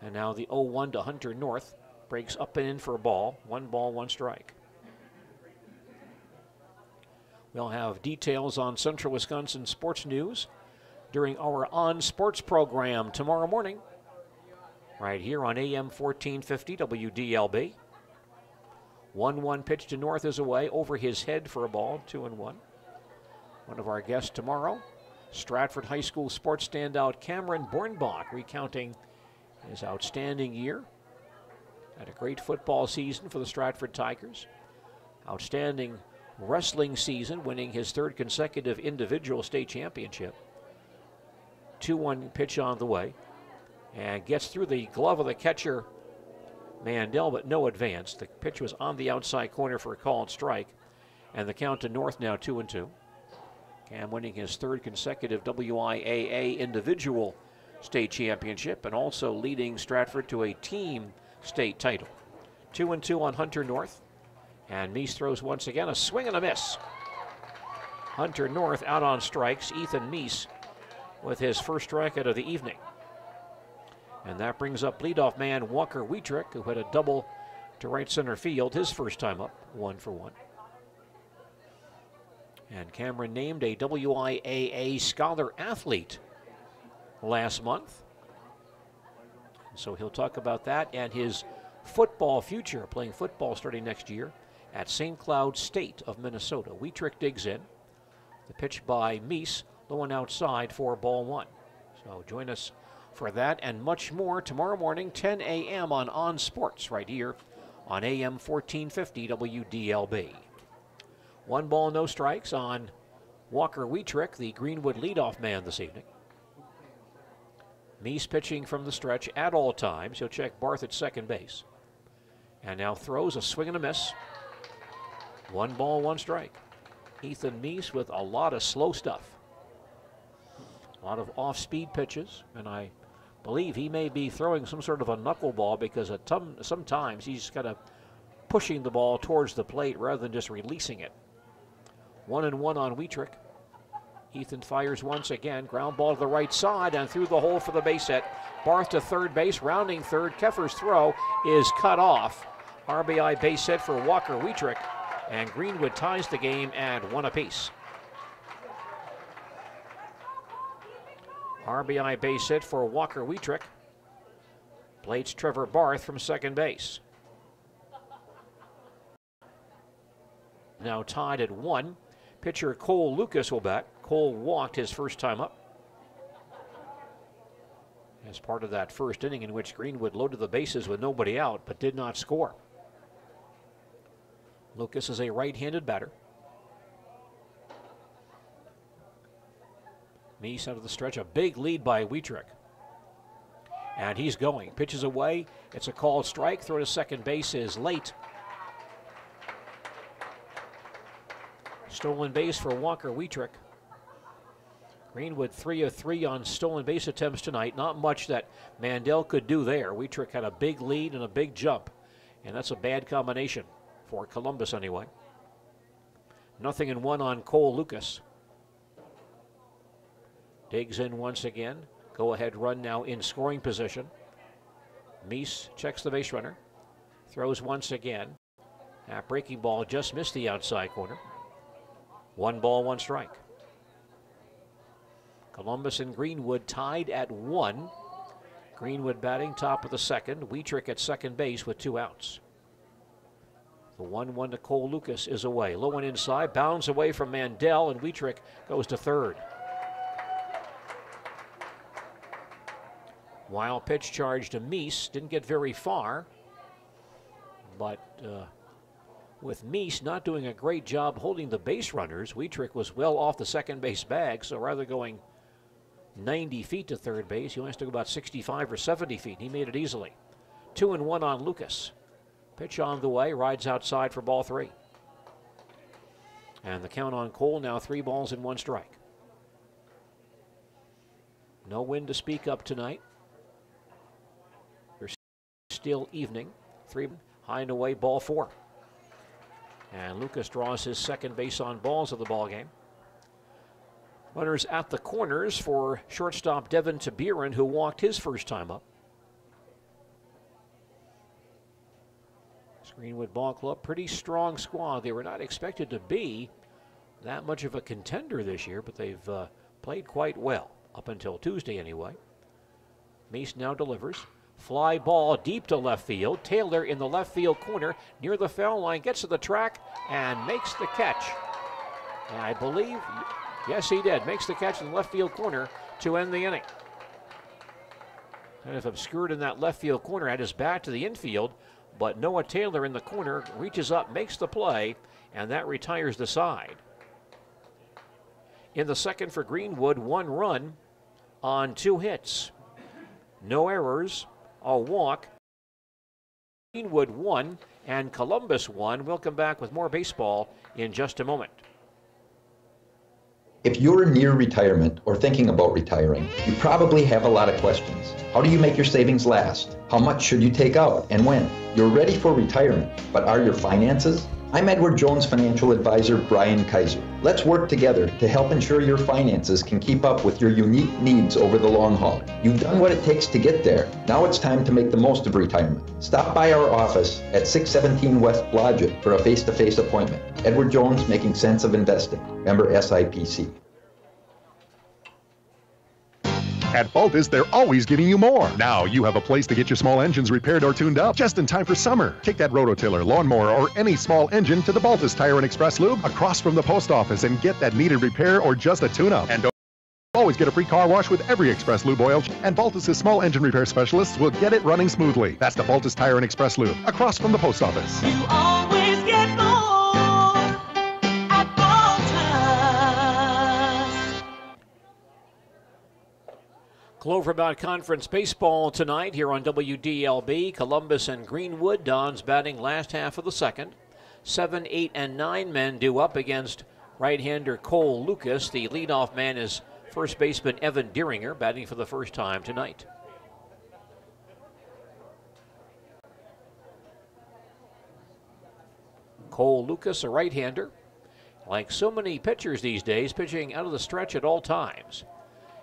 Speaker 2: And now the 0-1 to Hunter North. Breaks up and in for a ball. 1 ball, 1 strike. We'll have details on Central Wisconsin sports news during our On Sports program tomorrow morning, right here on AM 1450 WDLB. 1-1 pitch to North is away, over his head for a ball, 2-1. One of our guests tomorrow, Stratford High School sports standout Cameron Bornbach, recounting his outstanding year. Had a great football season for the Stratford Tigers. Outstanding wrestling season, winning his third consecutive individual state championship. 2-1 pitch on the way, and gets through the glove of the catcher Mandel, but no advance. The pitch was on the outside corner for a called strike, and the count to North now 2-2. Cam winning his third consecutive WIAA individual state championship, and also leading Stratford to a team state title. 2-2 on Hunter North. And Meese throws once again, a swing and a miss. Hunter North out on strikes. Ethan Meese with his first strikeout of the evening. And that brings up leadoff man Walker Wietrick, who had a double to right center field his first time up, 1 for 1. And Cameron named a WIAA Scholar Athlete last month. So he'll talk about that and his football future, playing football starting next year at St. Cloud State of Minnesota. Wietrick digs in. The pitch by Meese, low and outside for ball 1. So join us for that and much more tomorrow morning, 10 a.m. on Sports, right here on AM 1450 WDLB. 1 ball, no strikes on Walker Wietrick, the Greenwood leadoff man this evening. Meese pitching from the stretch at all times. He'll check Barth at second base. And now throws a swing and a miss. 1 ball, 1 strike. Ethan Meese with a lot of slow stuff. A lot of off-speed pitches, and I believe he may be throwing some sort of a knuckleball because sometimes he's kind of pushing the ball towards the plate rather than just releasing it. 1-1 on Wietrick. Ethan fires once again. Ground ball to the right side and through the hole for the base hit. Barth to third base, rounding third. Keffer's throw is cut off. RBI base hit for Walker Wietrick, and Greenwood ties the game at 1 apiece. RBI base hit for Walker Wietrick. Plates Trevor Barth from second base. Now tied at 1. Pitcher Cole Lucas will bat. Cole walked his first time up as part of that first inning in which Greenwood loaded the bases with nobody out but did not score. Lucas is a right-handed batter. Meese out of the stretch, a big lead by Wietrick. And he's going. Pitches away. It's a called strike. Throw to second base is late. Stolen base for Walker Wietrick. Greenwood 3 of 3 on stolen base attempts tonight. Not much that Mandel could do there. Wietrick had a big lead and a big jump, and that's a bad combination for Columbus anyway. 0-1 on Cole Lucas. Digs in once again. Go ahead run now in scoring position. Meese checks the base runner. Throws once again. That breaking ball just missed the outside corner. 1 ball, 1 strike. Columbus and Greenwood tied at 1. Greenwood batting top of the second. Wietrick at second base with 2 outs. The 1-1 to Cole Lucas is away. Low and inside, bounds away from Mandel, and Wietrick goes to third. Wild pitch charge to Meese. Didn't get very far. But with Meese not doing a great job holding the base runners, Wietrich was well off the second base bag. So rather going 90 feet to third base, he wants to go about 65 or 70 feet. He made it easily. 2-1 on Lucas. Pitch on the way, rides outside for ball 3. And the count on Cole now 3 balls and 1 strike. No wind to speak of tonight. There's still evening. 3 high and away, ball 4. And Lucas draws his second base on balls of the ball game. Runners at the corners for shortstop Devin Tabirin, who walked his first time up. Greenwood Ball Club, pretty strong squad. They were not expected to be that much of a contender this year, but they've played quite well, up until Tuesday anyway. Meese now delivers. Fly ball deep to left field. Taylor in the left field corner near the foul line, gets to the track and makes the catch. And I believe, yes he did, makes the catch in the left field corner to end the inning. Kind of obscured in that left field corner, had his back to the infield, but Noah Taylor in the corner reaches up, makes the play, and that retires the side. In the second for Greenwood, 1 run on 2 hits. No errors, a walk. Greenwood 1 and Columbus 1. We'll come back with more baseball in just a moment.
Speaker 14: If you're near retirement or thinking about retiring, you probably have a lot of questions. How do you make your savings last? How much should you take out and when? You're ready for retirement, but are your finances? I'm Edward Jones financial advisor Brian Kaiser. Let's work together to help ensure your finances can keep up with your unique needs over the long haul. You've done what it takes to get there. Now it's time to make the most of retirement. Stop by our office at 617 West Blodgett for a face-to-face appointment. Edward Jones, Making Sense of Investing. Member SIPC.
Speaker 7: At Baltus, they're always giving you more. Now you have a place to get your small engines repaired or tuned up just in time for summer. Take that rototiller, lawnmower, or any small engine to the Baltus Tire and Express Lube across from the post office and get that needed repair or just a tune-up. And don't always get a free car wash with every Express Lube oil. And Baltus' small engine repair specialists will get it running smoothly. That's the Baltus Tire and Express Lube across from the post office.
Speaker 15: You always get more at Baltus.
Speaker 2: Cloverbout Conference Baseball tonight here on WDLB. Columbus and Greenwood. Don's batting last half of the second. 7, 8, and 9 men due up against right-hander Cole Lucas. The leadoff man is first baseman Evan Deeringer, batting for the first time tonight. Cole Lucas, a right-hander. Like so many pitchers these days, pitching out of the stretch at all times.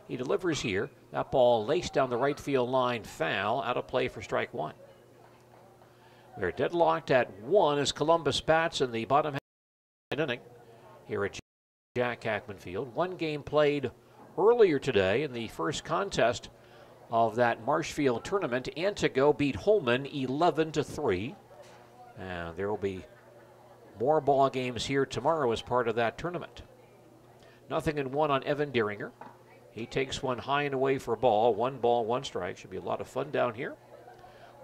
Speaker 2: He delivers here. That ball laced down the right field line, foul, out of play for strike 1. We're deadlocked at 1 as Columbus bats in the bottom half of the inning here at Jack Hackman Field. 1 game played earlier today in the first contest of that Marshfield tournament. Antigo beat Holman 11-3. And there will be more ball games here tomorrow as part of that tournament. 0-1 on Evan Deeringer. He takes one high and away for a ball. 1 ball, 1 strike. Should be a lot of fun down here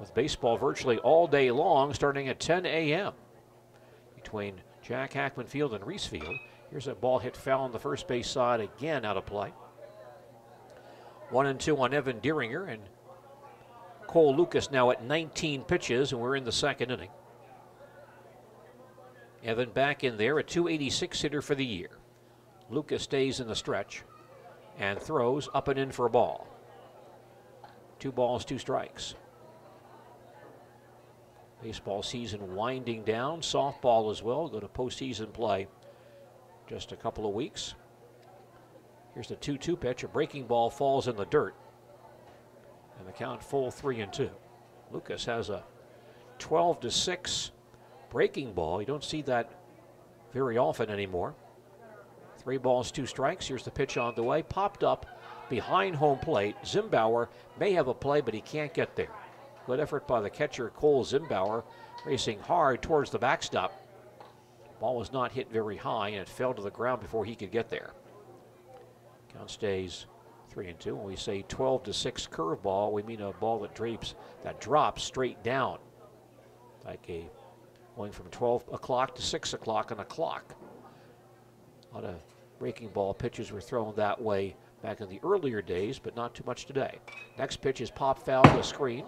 Speaker 2: with baseball virtually all day long, starting at 10 a.m. between Jack Hackman Field and Reese Field. Here's a ball hit foul on the first base side, again out of play. 1-2 on Evan Deeringer, and Cole Lucas now at 19 pitches, and we're in the second inning. Evan back in there, a .286 hitter for the year. Lucas stays in the stretch and throws up and in for a ball. 2 balls, 2 strikes. Baseball season winding down, softball as well. Go to postseason play just a couple of weeks. Here's the 2-2 pitch. A breaking ball falls in the dirt. And the count full 3-2. Lucas has a 12-6 breaking ball. You don't see that very often anymore. 3 balls, 2 strikes. Here's the pitch on the way. Popped up behind home plate. Zimbauer may have a play, but he can't get there. Good effort by the catcher, Cole Zimbauer, racing hard towards the backstop. Ball was not hit very high, and it fell to the ground before he could get there. Count stays 3-2. When we say 12-6 curveball, we mean a ball that drops straight down, like going from 12 o'clock to 6 o'clock on a clock. A lot of breaking ball pitches were thrown that way back in the earlier days, but not too much today. Next pitch is pop foul to the screen.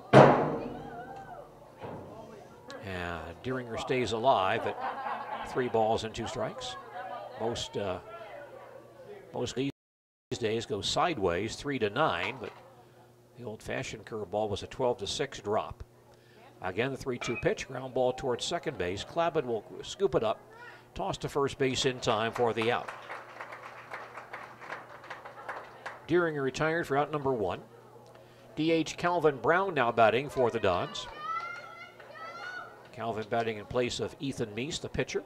Speaker 2: And Dieringer stays alive at 3 balls and 2 strikes. Most these days go sideways, 3-9, but the old-fashioned curveball was a 12-6 drop. Again, the 3-2 pitch, ground ball towards second base. Clavin will scoop it up, toss to first base in time for the out. Dieringer retired for out number 1. DH Calvin Brown now batting for the Dons. Calvin batting in place of Ethan Meese, the pitcher.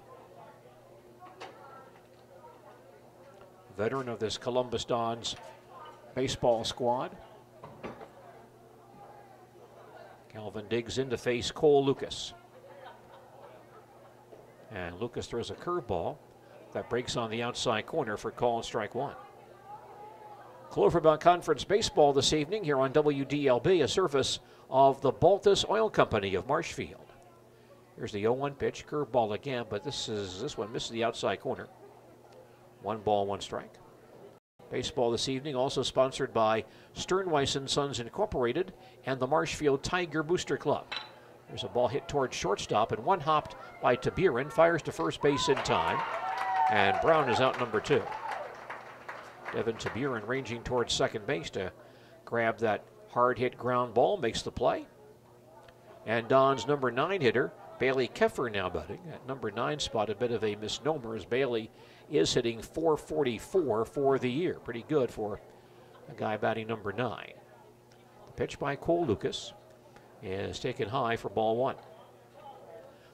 Speaker 2: Veteran of this Columbus Dons baseball squad. Calvin digs in to face Cole Lucas. And Lucas throws a curveball that breaks on the outside corner for call and strike 1. Clover Belt Conference Baseball this evening here on WDLB, a service of the Baltus Oil Company of Marshfield. Here's the 0-1 pitch, curveball again, but this one misses the outside corner. 1 ball, 1 strike. Baseball this evening also sponsored by Sternweiss & Sons Incorporated and the Marshfield Tiger Booster Club. There's a ball hit towards shortstop and one hopped by Tabirin, fires to first base in time, and Brown is out number 2. Devin Tabirin ranging towards second base to grab that hard hit ground ball, makes the play. And Don's number 9 hitter, Bailey Keffer, now batting. At number 9 spot, a bit of a misnomer as Bailey is hitting .444 for the year. Pretty good for a guy batting number 9. The pitch by Cole Lucas is taken high for ball 1.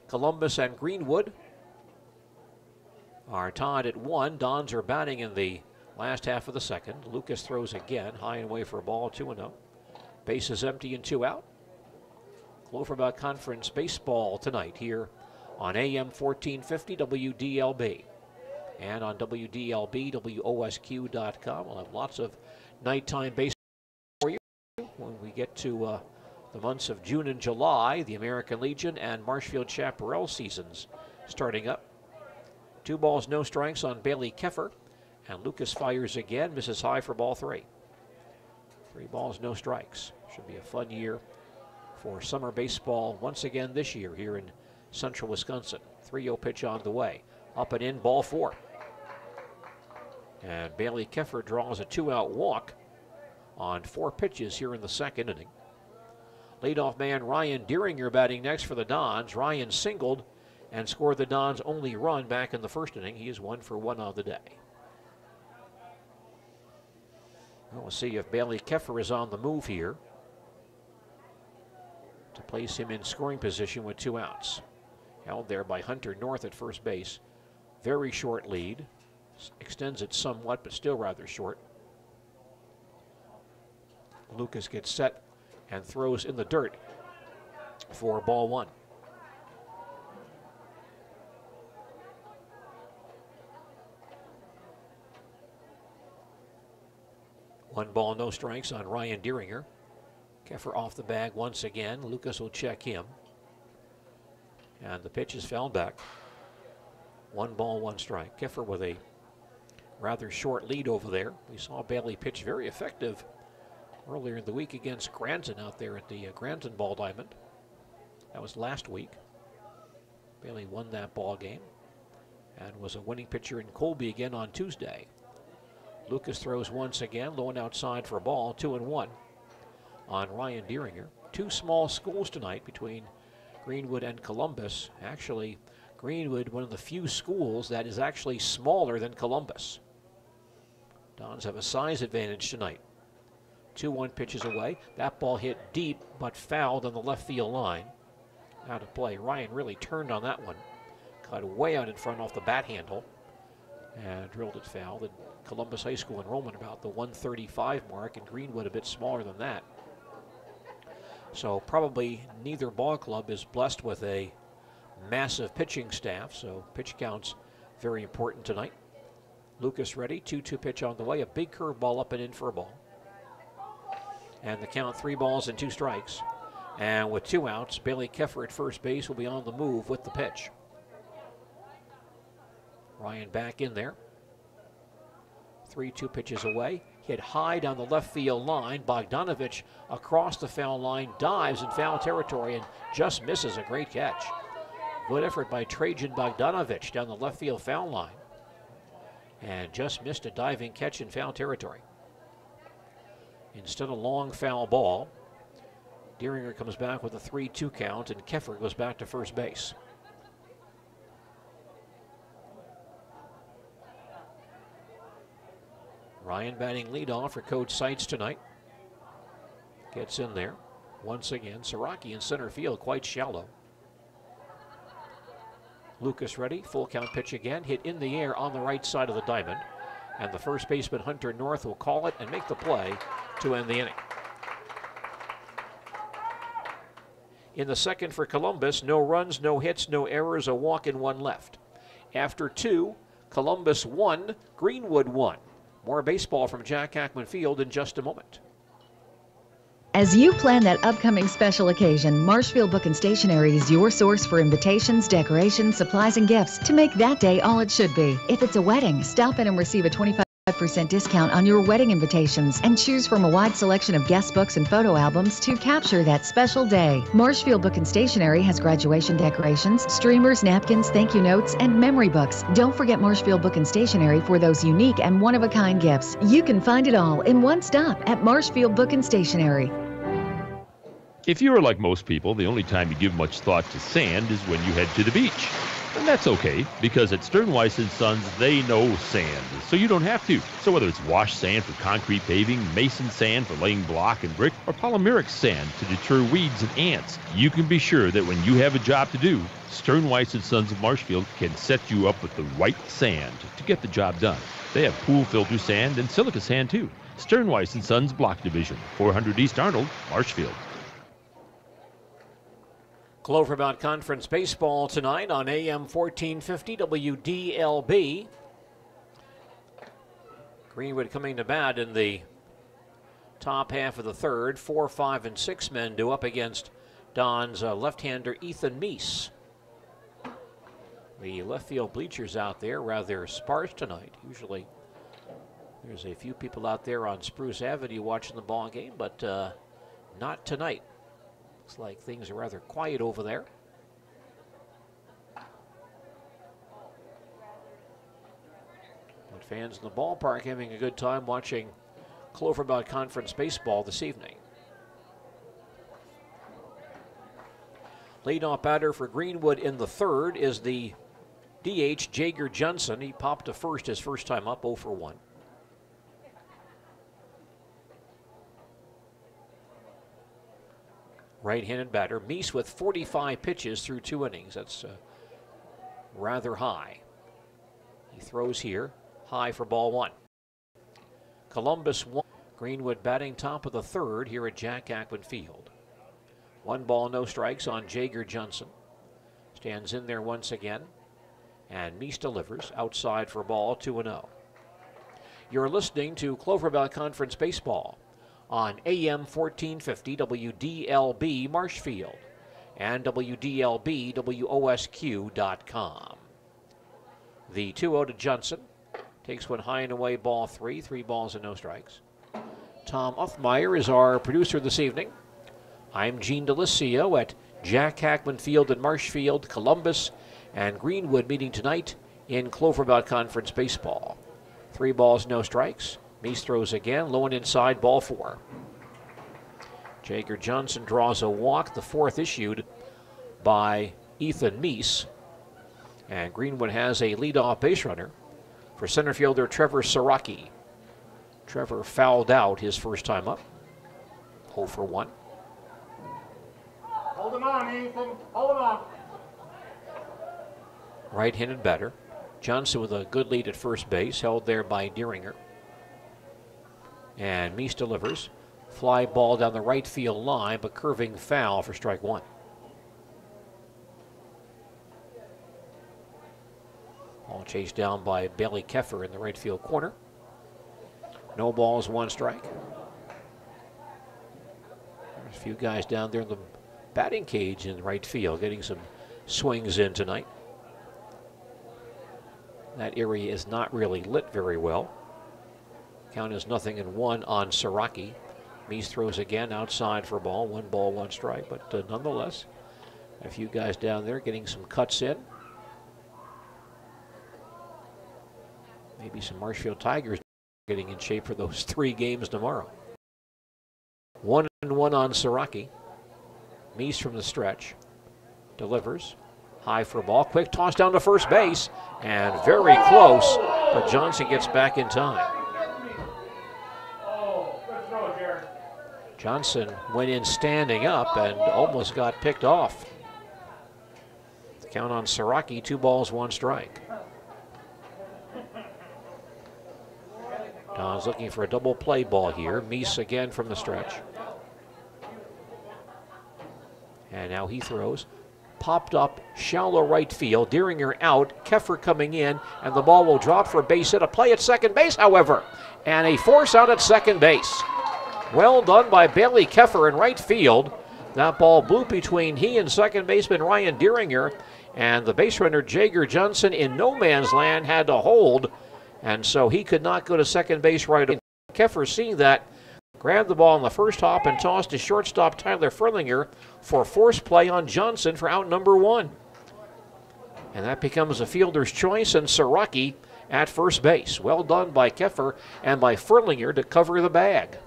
Speaker 2: Columbus and Greenwood are tied at 1. Dons are batting in the last half of the second. Lucas throws again, high and away for a ball, 2-0. Base is empty and 2 out. Clover Belt Conference Baseball tonight here on AM 1450 WDLB and on WDLB, WOSQ.com. We'll have lots of nighttime baseball for you when we get to the months of June and July, the American Legion and Marshfield Chaparral seasons starting up. 2 balls, no strikes on Bailey Keffer, and Lucas fires again, misses high for ball 3. 3 balls, no strikes. Should be a fun year for summer baseball once again this year here in central Wisconsin. 3-0 pitch on the way. Up and in, ball 4. And Bailey Keffer draws a 2-out walk on 4 pitches here in the second inning. Leadoff man Ryan Dieringer batting next for the Dons. Ryan singled and scored the Dons' only run back in the first inning. He is 1 for 1 on the day. We'll see if Bailey Keffer is on the move here to place him in scoring position with 2 outs. Held there by Hunter North at first base. Very short lead. Extends it somewhat, but still rather short. Lucas gets set and throws in the dirt for ball 1. One ball, no strikes on Ryan Dieringer. Keffer off the bag once again. Lucas will check him. And the pitch is fouled back. 1 ball, 1 strike. Keffer with a rather short lead over there. We saw Bailey pitch very effective earlier in the week against Granton out there at the Granton Ball Diamond. That was last week. Bailey won that ball game and was a winning pitcher in Colby again on Tuesday. Lucas throws once again, low and outside for a ball, 2-1 on Ryan Dieringer. 2 small schools tonight between Greenwood and Columbus. Actually, Greenwood, one of the few schools that is actually smaller than Columbus. Dons have a size advantage tonight. 2-1 pitches away. That ball hit deep but fouled on the left field line. Out of play. Ryan really turned on that one. Cut way out in front off the bat handle and drilled it foul. The Columbus High School enrollment about the 135 mark, and Greenwood a bit smaller than that. So probably neither ball club is blessed with a massive pitching staff, so pitch counts very important tonight. Lucas ready, 2-2 pitch on the way, a big curveball up and in for a ball. And the count 3 balls and 2 strikes. And with 2 outs, Bailey Keffer at first base will be on the move with the pitch. Ryan back in there. 3-2 pitches away. Hit high down the left field line. Bogdanovich across the foul line, dives in foul territory and just misses a great catch. Good effort by Trajan Bogdanovich down the left field foul line. And just missed a diving catch in foul territory. Instead, a long foul ball. Deeringer comes back with a 3-2 count, and Keffer goes back to first base. Ryan batting leadoff for Coach Seitz tonight. Gets in there. Once again, Siraki in center field, quite shallow. Lucas ready, full count pitch again, hit in the air on the right side of the diamond. And the first baseman, Hunter North, will call it and make the play to end the inning. In the second for Columbus, no runs, no hits, no errors, a walk and 1 left. After 2, Columbus 1, Greenwood 1. More baseball from Jack Hackman Field in just a moment.
Speaker 10: As you plan that upcoming special occasion, Marshfield Book and Stationery is your source for invitations, decorations, supplies, and gifts to make that day all it should be. If it's a wedding, stop in and receive a 25% discount on your wedding invitations and choose from a wide selection of guest books and photo albums to capture that special day. Marshfield Book and Stationery has graduation decorations, streamers, napkins, thank you notes, and memory books. Don't forget Marshfield Book and Stationery for those unique and one-of-a-kind gifts. You can find it all in one stop at Marshfield Book and Stationery.
Speaker 9: If you are like most people, the only time you give much thought to sand is when you head to the beach. And that's okay, because at Stern Weiss & Sons, they know sand, so you don't have to. So whether it's wash sand for concrete paving, mason sand for laying block and brick, or polymeric sand to deter weeds and ants, you can be sure that when you have a job to do, Stern Weiss & Sons of Marshfield can set you up with the right sand to get the job done. They have pool filter sand and silica sand too. Stern Weiss & Sons Block Division, 400 East Arnold, Marshfield.
Speaker 2: Clovermount Conference Baseball tonight on AM 1450 WDLB. Greenwood coming to bat in the top half of the third. 4, 5, and 6 men due up against Don's left-hander Ethan Meese. The left field bleachers out there rather sparse tonight. Usually there's a few people out there on Spruce Avenue watching the ball game, but not tonight. Looks like things are rather quiet over there. But fans in the ballpark having a good time watching Clovermount Conference baseball this evening. Leadoff batter for Greenwood in the third is the DH Jager Johnson. He popped to first his first time up, 0 for 1. Right-handed batter. Meese with 45 pitches through 2 innings. That's rather high. He throws here. High for ball 1. Columbus 1. Greenwood batting top of the third here at Jack Hackman Field. 1 ball, no strikes on Jager Johnson. Stands in there once again. And Meese delivers. Outside for ball, 2-0. You're listening to Clovermount Conference Baseball on AM 1450 WDLB Marshfield and WDLB WOSQ.com. The 2-0 to Johnson. Takes one high and away, ball 3. 3 balls and no strikes. Tom Uthmeyer is our producer this evening. I'm Gene DeLisio at Jack Hackman Field in Marshfield. Columbus and Greenwood meeting tonight in Clovermount Conference Baseball. 3 balls, no strikes. Meese throws again, low and inside, ball 4. Jager Johnson draws a walk, the 4th issued by Ethan Meese. And Greenwood has a leadoff base runner for center fielder Trevor Siraki. Trevor fouled out his first time up, 0 for 1.
Speaker 15: Hold him on, Ethan. Hold him on.
Speaker 2: Right-handed batter. Johnson with a good lead at first base, held there by Deeringer. And Meese delivers. Fly ball down the right field line, but curving foul for strike 1. Ball chased down by Bailey Keffer in the right field corner. No balls, 1 strike. A few guys down there in the batting cage in right field getting some swings in tonight. That area is not really lit very well. Count is 0-1 on Siraki. Meese throws again outside for a ball. 1 ball, 1 strike. But nonetheless, a few guys down there getting some cuts in. Maybe some Marshfield Tigers getting in shape for those 3 games tomorrow. 1-1 on Siraki. Meese from the stretch. Delivers. High for a ball. Quick toss down to first base. And very close. But Johnson gets back in time. Johnson went in standing up and almost got picked off. The count on Siraki, 2 balls, 1 strike. Don's looking for a double play ball here. Meese again from the stretch. And now he throws. Popped up, shallow right field. Dieringer out, Keffer coming in, and the ball will drop for a base hit. A play at second base, however, and a force out at second base. Well done by Bailey Keffer in right field. That ball blew between he and second baseman Ryan Dieringer, and the base runner Jager Johnson in no man's land had to hold, and so he could not go to second base right away. Keffer, seeing that, grabbed the ball on the first hop and tossed to shortstop Tyler Furlinger for force play on Johnson for out number 1. And that becomes a fielder's choice, and Siraki at first base. Well done by Keffer and by Furlinger to cover the bag.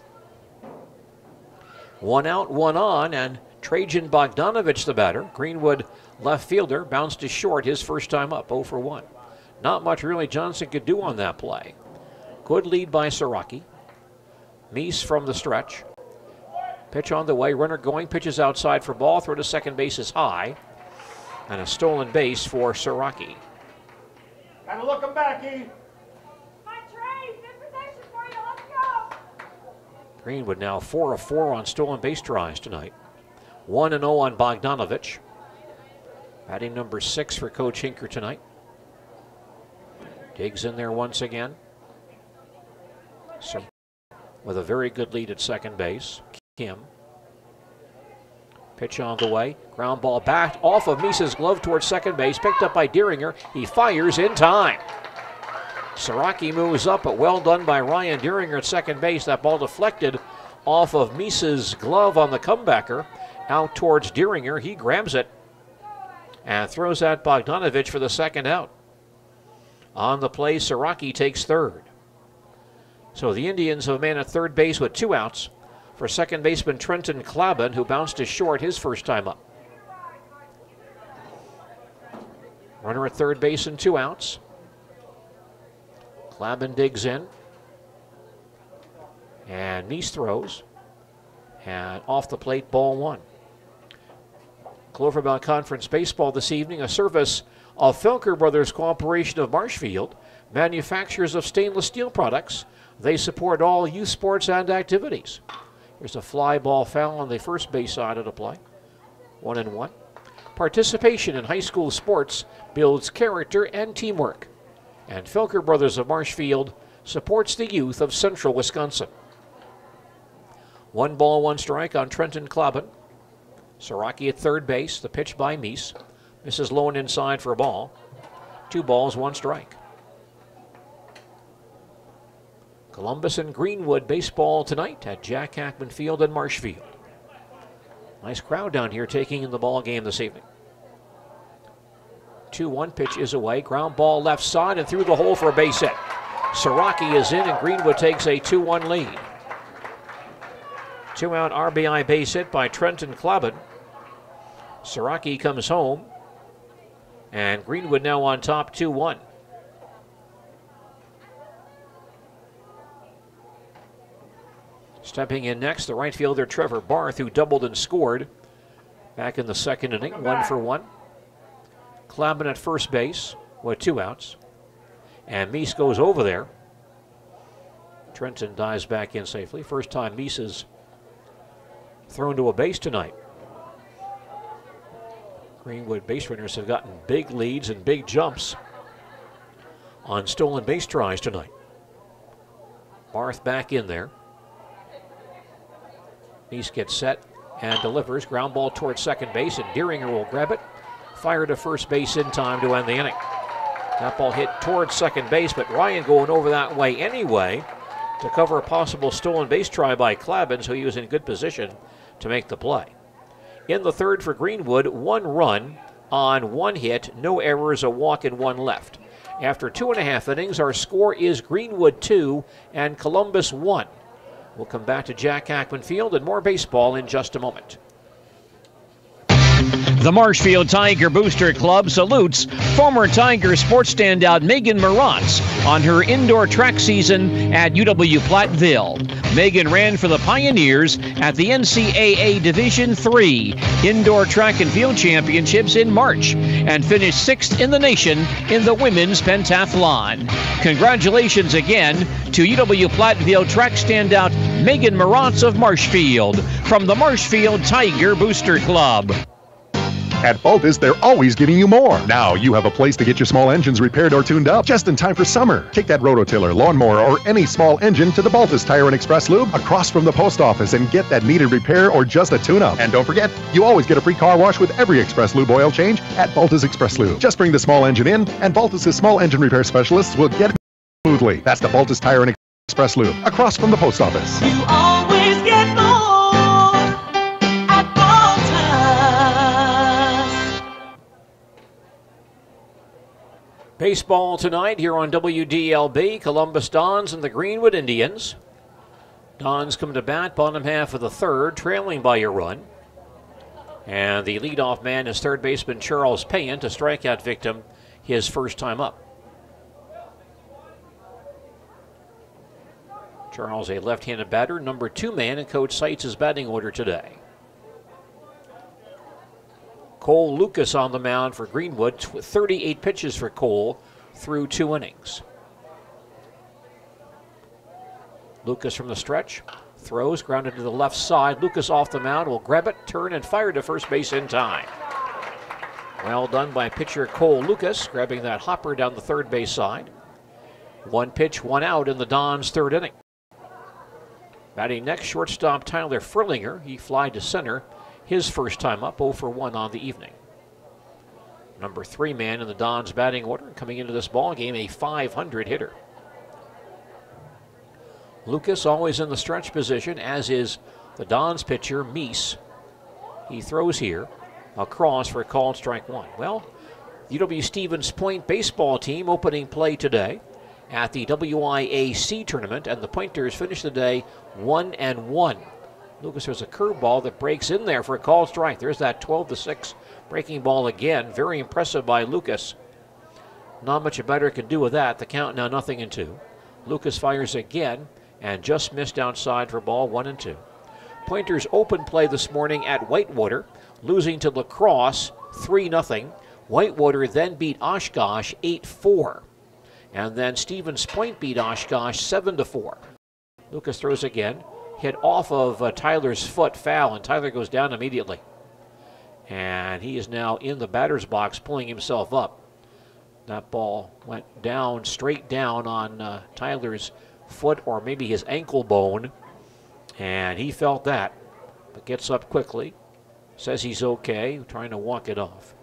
Speaker 2: 1 out, 1 on, and Trajan Bogdanovich the batter. Greenwood left fielder bounced to short his first time up, 0 for 1. Not much really Johnson could do on that play. Good lead by Siraki. Meese from the stretch. Pitch on the way, runner going, pitches outside for ball, throw to second base is high. And a stolen base for Siraki.
Speaker 15: Gotta look him back, E.
Speaker 2: Greenwood now 4 of 4 on stolen base tries tonight. 1-0 on Bogdanovich. Batting number 6 for Coach Hinker tonight. Digs in there once again. So, with a very good lead at second base. Kim. Pitch on the way. Ground ball back off of Meese's glove towards second base. Picked up by Dieringer. He fires in time. Siraki moves up, but well done by Ryan Dieringer at second base. That ball deflected off of Meese's glove on the comebacker. Out towards Dieringer. He grabs it and throws at Bogdanovich for the second out. On the play, Siraki takes third. So the Indians have a man at third base with 2 outs for second baseman Trenton Klaben, who bounced to short his first time up. Runner at third base and 2 outs. Klaben digs in. And Meese throws. And off the plate, ball 1. Cloverbelt Conference Baseball this evening, a service of Felker Brothers Corporation of Marshfield, manufacturers of stainless steel products. They support all youth sports and activities. Here's a fly ball foul on the first base side of the play. 1-1. Participation in high school sports builds character and teamwork. And Felker Brothers of Marshfield supports the youth of central Wisconsin. 1 ball, 1 strike on Trenton Klaben. Siraki at third base. The pitch by Meese. Misses low and inside for a ball. 2 balls, 1 strike. Columbus and Greenwood baseball tonight at Jack Hackman Field in Marshfield. Nice crowd down here taking in the ball game this evening. 2-1 pitch is away. Ground ball left side and through the hole for a base hit. Siraki is in and Greenwood takes a 2-1 lead. 2-out RBI base hit by Trenton Klaben. Siraki comes home. And Greenwood now on top 2-1. Stepping in next, the right fielder Trevor Barth, who doubled and scored back in the second inning, 1 for 1. Klaben at first base with 2 outs. And Meese goes over there. Trenton dives back in safely. First time Meese has thrown to a base tonight. Greenwood base runners have gotten big leads and big jumps on stolen base tries tonight. Barth back in there. Meese gets set and delivers. Ground ball towards second base, and Deeringer will grab it. Fire to first base in time to end the inning. That ball hit towards second base, but Ryan going over that way anyway to cover a possible stolen base try by Clavin, so he was in good position to make the play. In the third for Greenwood, 1 run on 1 hit, no errors, a walk, and 1 left. After 2.5 innings, our score is Greenwood 2 and Columbus 1. We'll come back to Jack Hackman Field and more baseball in just a moment.
Speaker 1: The Marshfield Tiger Booster Club salutes former Tiger sports standout Megan Moratz on her indoor track season at UW-Platteville. Megan ran for the Pioneers at the NCAA Division III Indoor Track and Field Championships in March and finished 6th in the nation in the women's pentathlon. Congratulations again to UW-Platteville track standout Megan Moratz of Marshfield from the Marshfield Tiger Booster Club.
Speaker 7: At Baltus, they're always giving you more. Now you have a place to get your small engines repaired or tuned up just in time for summer. Take that rototiller, lawnmower, or any small engine to the Baltus Tire and Express Lube across from the post office and get that needed repair or just a tune-up. And don't forget, you always get a free car wash with every Express Lube oil change at Baltus Express Lube. Just bring the small engine in, and Baltus' small engine repair specialists will get it smoothly. That's the Baltus Tire and Express Lube across from the post office.
Speaker 16: You always get more at Baltus.
Speaker 2: Baseball tonight here on WDLB, Columbus Dons and the Greenwood Indians. Dons come to bat, bottom half of the third, trailing by a run. And the leadoff man is third baseman Charles Payant, a strikeout victim, his first time up. Charles, a left-handed batter, number 2 man in Coach Seitz's batting order today. Cole Lucas on the mound for Greenwood, 38 pitches for Cole through 2 innings. Lucas from the stretch, throws, grounded to the left side. Lucas off the mound, will grab it, turn, and fire to first base in time. Well done by pitcher Cole Lucas, grabbing that hopper down the third base side. 1 pitch, 1 out in the Dons' third inning. Batting next, shortstop Tyler Furlinger. He flied to center, his first time up, 0 for 1 on the evening. Number 3 man in the Dons batting order, coming into this ball game, a .500 hitter. Lucas always in the stretch position, as is the Dons pitcher, Meese. He throws here, across for a called strike 1. Well, UW Stevens Point baseball team opening play today at the WIAC tournament, and the Pointers finish the day 1-1. Lucas, there's a curveball that breaks in there for a called strike. There's that 12-6 breaking ball again. Very impressive by Lucas. Not much a better can do with that. The count now 0-2. Lucas fires again and just missed outside for ball 1-2. Pointers open play this morning at Whitewater, losing to La Crosse 3-0. Whitewater then beat Oshkosh 8-4. And then Stevens Point beat Oshkosh 7-4. Lucas throws again. Hit off of Tyler's foot, foul, and Tyler goes down immediately. And he is now in the batter's box pulling himself up. That ball went down, straight down on Tyler's foot, or maybe his ankle bone, and he felt that, but gets up quickly, says he's okay, trying to walk it off.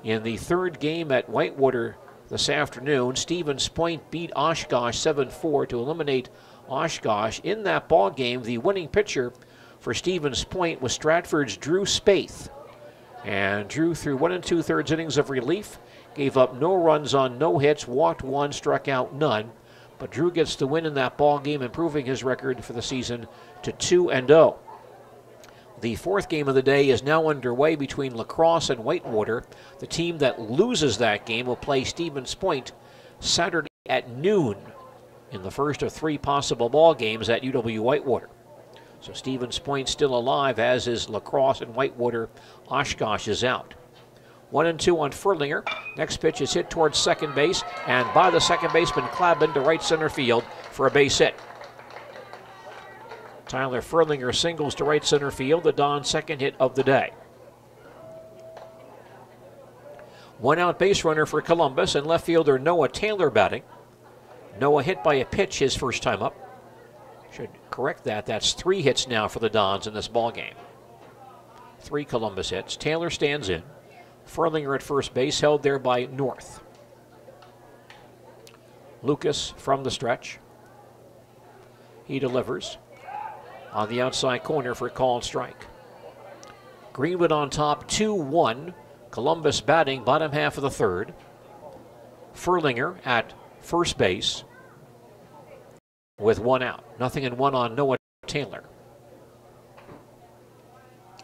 Speaker 2: In the third game at Whitewater this afternoon, Stevens Point beat Oshkosh 7-4 to eliminate Oshkosh. In that ball game, the winning pitcher for Stevens Point was Stratford's Drew Spaeth. And Drew threw 1 2/3 innings of relief, gave up no runs on no hits, walked 1, struck out none. But Drew gets the win in that ball game, improving his record for the season to 2-0. The fourth game of the day is now underway between La Crosse and Whitewater. The team that loses that game will play Stevens Point Saturday at noon in the first of 3 possible ball games at UW Whitewater. So Stevens Point still alive, as is La Crosse and Whitewater. Oshkosh is out. 1-2 on Furlinger. Next pitch is hit towards second base, and by the second baseman Clavin to right center field for a base hit. Tyler Furlinger singles to right center field, the Don's second hit of the day. 1 out base runner for Columbus, and left fielder Noah Taylor batting. Noah hit by a pitch his first time up. Should correct that. That's 3 hits now for the Dons in this ball game. 3 Columbus hits. Taylor stands in. Furlinger at first base, held there by North. Lucas from the stretch. He delivers on the outside corner for a called strike. Greenwood on top, 2-1. Columbus batting bottom half of the third. Furlinger at first base with 1 out. 0-1 on Noah Taylor.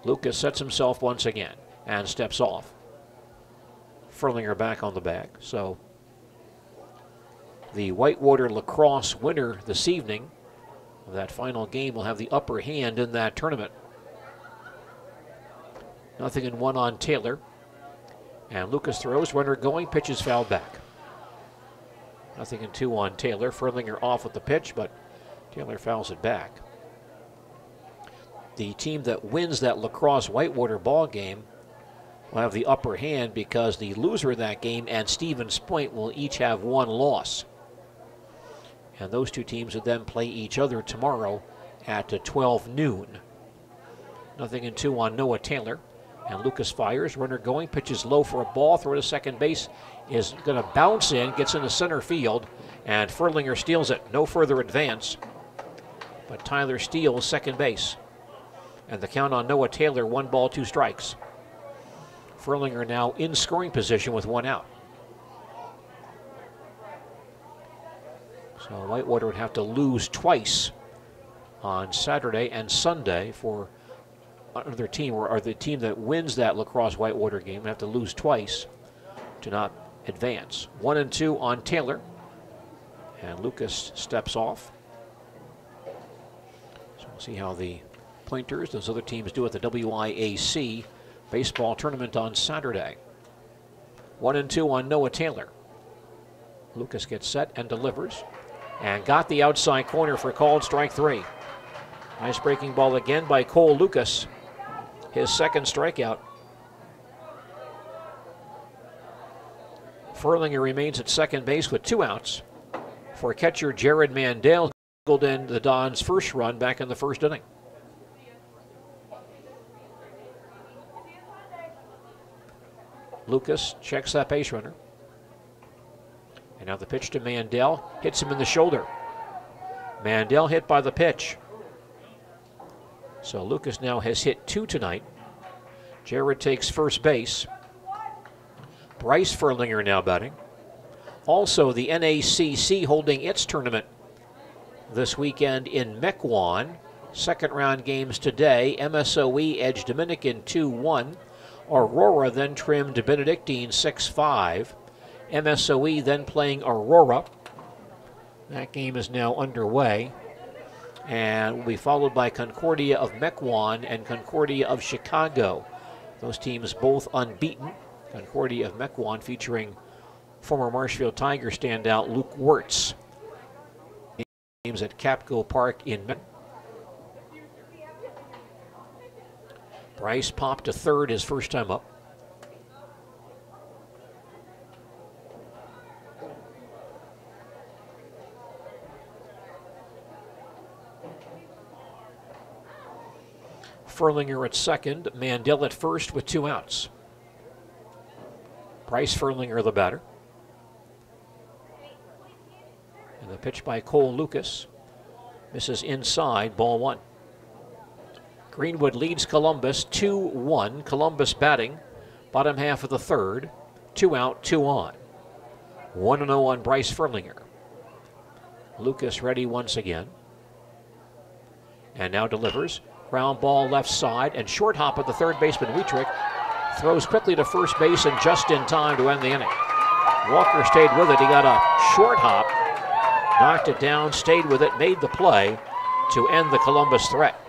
Speaker 2: Lucas sets himself once again and steps off. Furlinger back on the bag. So the Whitewater lacrosse winner this evening of that final game will have the upper hand in that tournament. 0-1 on Taylor. And Lucas throws, runner going, pitches fouled back. 0-2 on Taylor. Furlinger off with the pitch, but Taylor fouls it back. The team that wins that lacrosse Whitewater ball game will have the upper hand because the loser of that game and Stevens Point will each have 1 loss. And those 2 teams would then play each other tomorrow at 12 noon. 0-2 on Noah Taylor. And Lucas fires, runner going, pitches low for a ball, throw to second base, is going to bounce in, gets into center field, and Furlinger steals it. No further advance, but Tyler steals second base. And the count on Noah Taylor, 1 ball, 2 strikes. Furlinger now in scoring position with 1 out. So Whitewater would have to lose twice on Saturday and Sunday for another team, or the team that wins that lacrosse Whitewater game would have to lose twice to not advance. 1-2 on Taylor. And Lucas steps off. So we'll see how the Pointers, those other teams, do at the WIAC baseball tournament on Saturday. 1-2 on Noah Taylor. Lucas gets set and delivers. And got the outside corner for called strike 3. Nice breaking ball again by Cole Lucas. His second strikeout. Furlinger remains at second base with 2 outs for catcher Jared Mandel, who in the Dons' first run back in the first inning. Lucas checks that base runner. And now the pitch to Mandel, hits him in the shoulder. Mandel hit by the pitch. So Lucas now has hit 2 tonight. Jared takes first base. Bryce Furlinger now batting. Also, the NACC holding its tournament this weekend in Mequon. Second round games today. MSOE edged Dominican 2-1. Aurora then trimmed Benedictine 6-5. MSOE then playing Aurora. That game is now underway. And will be followed by Concordia of Mequon and Concordia of Chicago. Those teams both unbeaten. Concordia of Mequon featuring former Marshfield Tiger standout Luke Wirtz. Games at Capco Park in Mequon. Bryce popped to third his first time up. Furlinger at second, Mandel at first with 2 outs. Bryce Furlinger the batter. And the pitch by Cole Lucas misses inside, ball 1. Greenwood leads Columbus 2-1. Columbus batting bottom half of the third. 2 out, 2 on. 1-0 on Bryce Furlinger. Lucas ready once again. And now delivers. Ground ball left side and short hop at the third baseman Wietrich. Throws quickly to first base and just in time to end the inning. Walker stayed with it. He got a short hop, knocked it down, stayed with it, made the play to end the Columbus threat.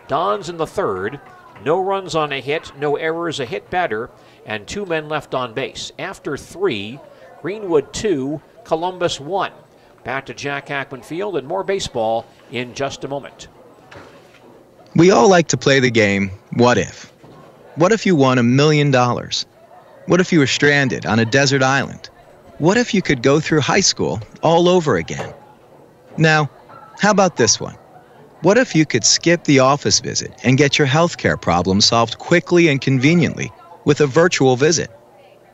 Speaker 2: Dons in the third. No runs on a hit, no errors, a hit batter, and 2 men left on base. After 3, Greenwood 2, Columbus 1. Back to Jack Hackman Field and more baseball in just a moment.
Speaker 17: We all like to play the game, what if? What if you won $1 million? What if you were stranded on a desert island? What if you could go through high school all over again? Now, how about this one? What if you could skip the office visit and get your healthcare problem solved quickly and conveniently with a virtual visit?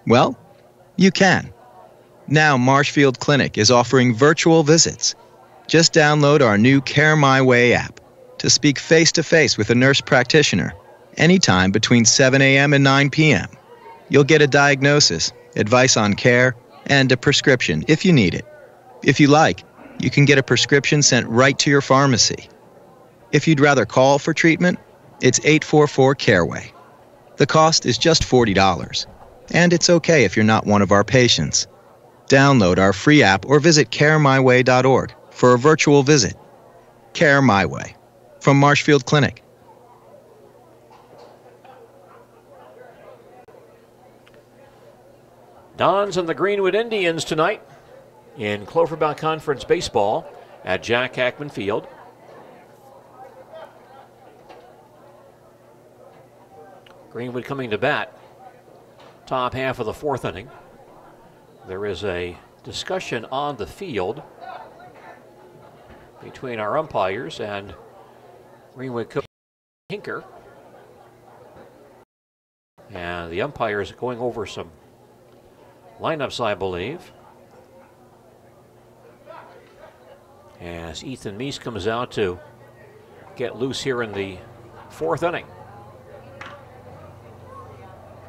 Speaker 17: Well, you can. Now Marshfield Clinic is offering virtual visits. Just download our new Care My Way app to speak face-to-face with a nurse practitioner anytime between 7 a.m. and 9 p.m. You'll get a diagnosis, advice on care, and a prescription if you need it. If you like, you can get a prescription sent right to your pharmacy. If you'd rather call for treatment, it's 844-CAREWAY. The cost is just $40, and it's okay if you're not one of our patients. Download our free app or visit caremyway.org for a virtual visit. Care My Way, from Marshfield Clinic.
Speaker 2: Dons and the Greenwood Indians tonight in Cloverbelt Conference Baseball at Jack Hackman Field. Greenwood coming to bat, top half of the fourth inning. There is a discussion on the field between our umpires and Greenwood coach Hinker. And the umpires going over some lineups, I believe. As Ethan Meese comes out to get loose here in the fourth inning.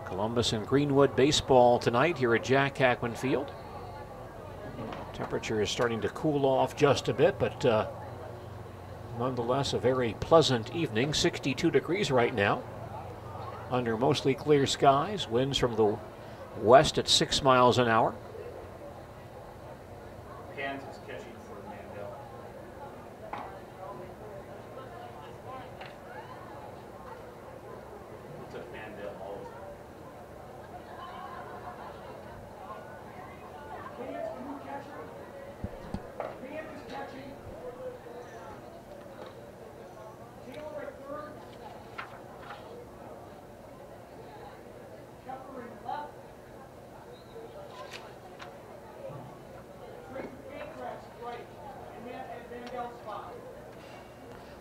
Speaker 2: Columbus and Greenwood baseball tonight here at Jack Hackman Field. Temperature is starting to cool off just a bit, but nonetheless a very pleasant evening. 62 degrees right now under mostly clear skies. Winds from the west at 6 miles an hour.
Speaker 18: Hands is catching for Mandel. It's a Mandel all.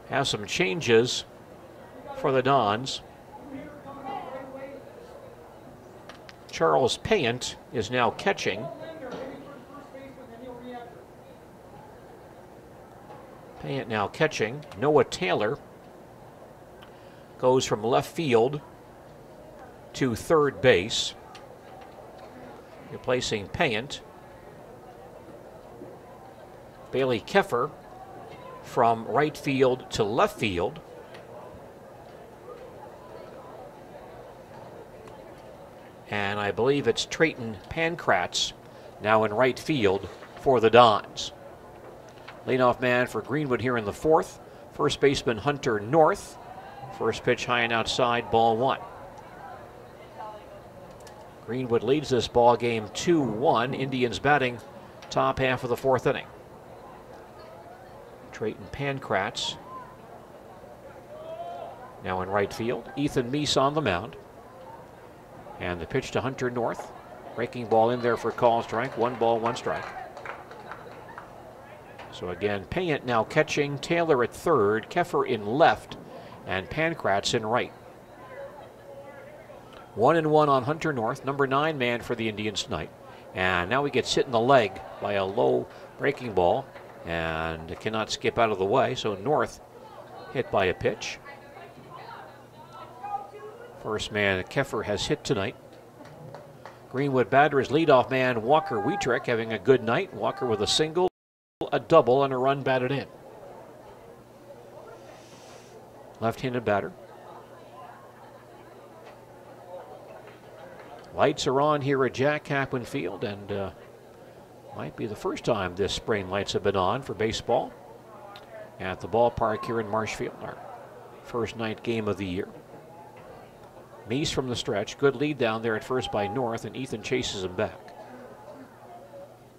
Speaker 2: Have some changes for the Dons. Charles Payant is now catching. Payant now catching. Noah Taylor goes from left field to third base, replacing Payant. Bailey Keffer from right field to left field. And I believe it's Trayton Pankratz now in right field for the Dons. Leadoff man for Greenwood here in the fourth. First baseman Hunter North. First pitch high and outside, ball one. Greenwood leads this ball game 2-1. Indians batting top half of the fourth inning. Trayton Pankratz now in right field. Ethan Meese on the mound. And the pitch to Hunter North. Breaking ball in there for a call strike. 1 ball, 1 strike. So again, Payant now catching. Taylor at third. Keffer in left. And Pankratz in right. 1-1 on Hunter North. Number 9 man for the Indians tonight. And now he gets hit in the leg by a low breaking ball. And cannot skip out of the way. So North hit by a pitch. First man Keffer has hit tonight. Greenwood batters leadoff man Walker Wietrich having a good night. Walker with a single, a double, and a run batted in. Left-handed batter. Lights are on here at Jack Hackman Field, and might be the first time this spring lights have been on for baseball at the ballpark here in Marshfield, our first night game of the year. Meese from the stretch. Good lead down there at first by North, and Ethan chases him back.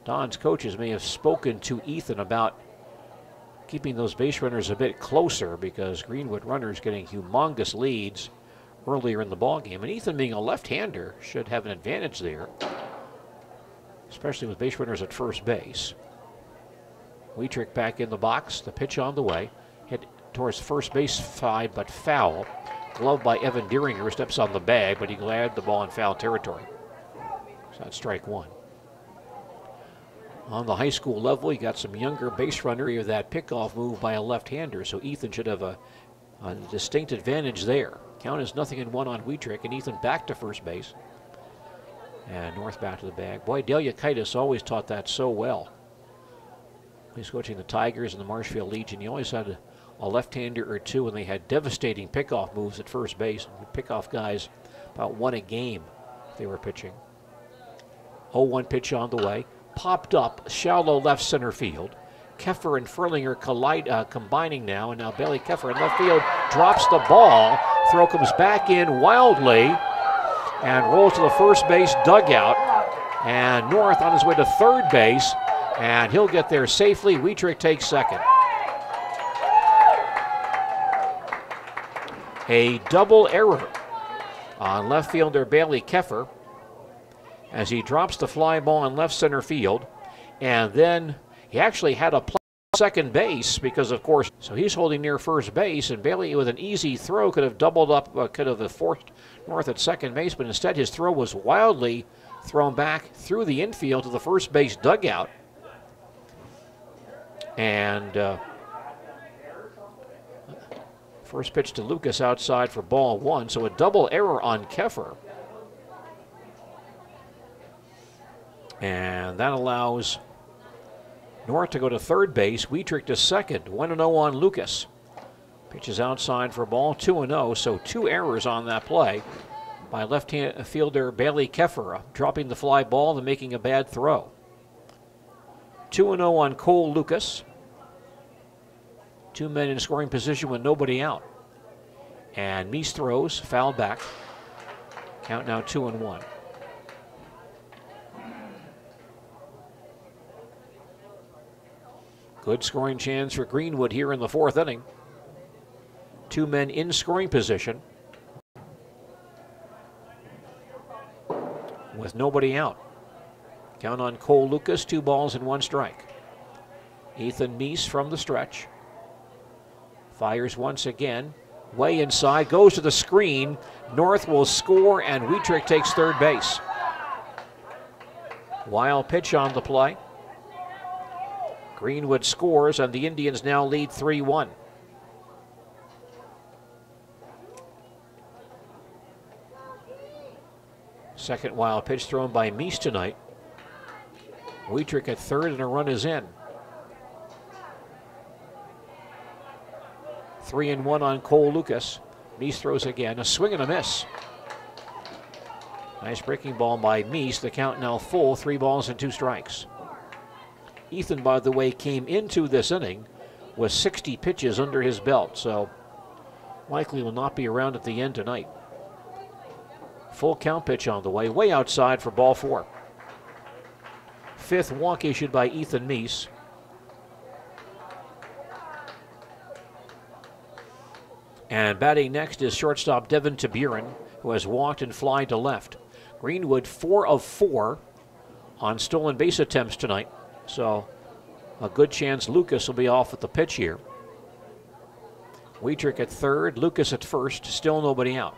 Speaker 2: Don's coaches may have spoken to Ethan about keeping those base runners a bit closer because Greenwood runners getting humongous leads earlier in the ballgame. And Ethan, being a left-hander, should have an advantage there, especially with base runners at first base. Wietrich back in the box. The pitch on the way. Hit towards first base side, but foul. Glove by Evan Deeringer, steps on the bag, but he grabbed the ball in foul territory. So that's strike one. On the high school level, you got some younger base runner of that pickoff move by a left-hander, so Ethan should have a distinct advantage there. Count is 0-1 on Wietrich, and Ethan back to first base. And North back to the bag. Boy, Deliakaitis always taught that so well. He's coaching the Tigers and the Marshfield Legion. He always had a left-hander or two, and they had devastating pickoff moves at first base. Pickoff guys about one a game if they were pitching. 0-1 pitch on the way. Popped up, shallow left center field. Keffer and Furlinger combining now, and now Bailey Keffer in left field drops the ball. Throw comes back in wildly and rolls to the first base dugout. And North on his way to third base, and he'll get there safely. Wietrich takes second. A double error on left fielder Bailey Keffer as he drops the fly ball in left center field, and then he actually had a play second base because, of course, so he's holding near first base, and Bailey with an easy throw could have doubled up, could have forced North at second base, but instead his throw was wildly thrown back through the infield to the first base dugout. And first pitch to Lucas outside for ball one, so a double error on Keffer. And that allows North to go to third base. Wietrich to second. 1-0 on Lucas. Pitches outside for ball, 2-0. So two errors on that play by left-hand fielder Bailey Keffer, dropping the fly ball and making a bad throw. 2-0 on Cole Lucas. Two men in scoring position with nobody out. And Meese throws, foul back. Count now 2-1. Good scoring chance for Greenwood here in the fourth inning. Two men in scoring position with nobody out. Count on Cole Lucas, 2 balls and 1 strike. Ethan Meese from the stretch. Fires once again. Way inside, goes to the screen. North will score, and Wietrich takes third base. Wild pitch on the play. Greenwood scores, and the Indians now lead 3-1. Second wild pitch thrown by Meese tonight. Wietrich at third, and a run is in. 3-1 on Cole Lucas. Meese throws again, a swing and a miss. Nice breaking ball by Meese. The count now full, 3 balls and 2 strikes. Ethan, by the way, came into this inning with 60 pitches under his belt, so likely will not be around at the end tonight. Full count pitch on the way, way outside for ball 4. Fifth walk issued by Ethan Meese. And batting next is shortstop Devin Taburin, who has walked and flied to left. Greenwood 4 of 4 on stolen base attempts tonight. So a good chance Lucas will be off at the pitch here. Wietrich at third, Lucas at first, still nobody out.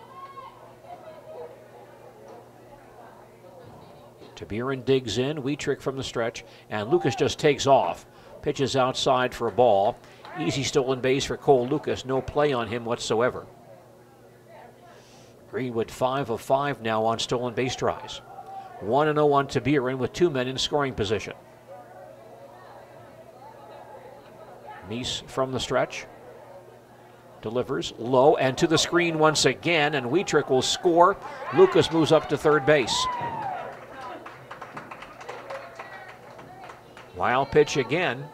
Speaker 2: Taburin digs in, Wietrich from the stretch, and Lucas just takes off. Pitches outside for a ball. Easy stolen base for Cole Lucas, no play on him whatsoever. Greenwood 5 of 5 now on stolen base tries. 1-0 on Taburin with 2 men in scoring position. Meese from the stretch. Delivers low and to the screen once again, and Wietrich will score. Lucas moves up to third base. Wild pitch again.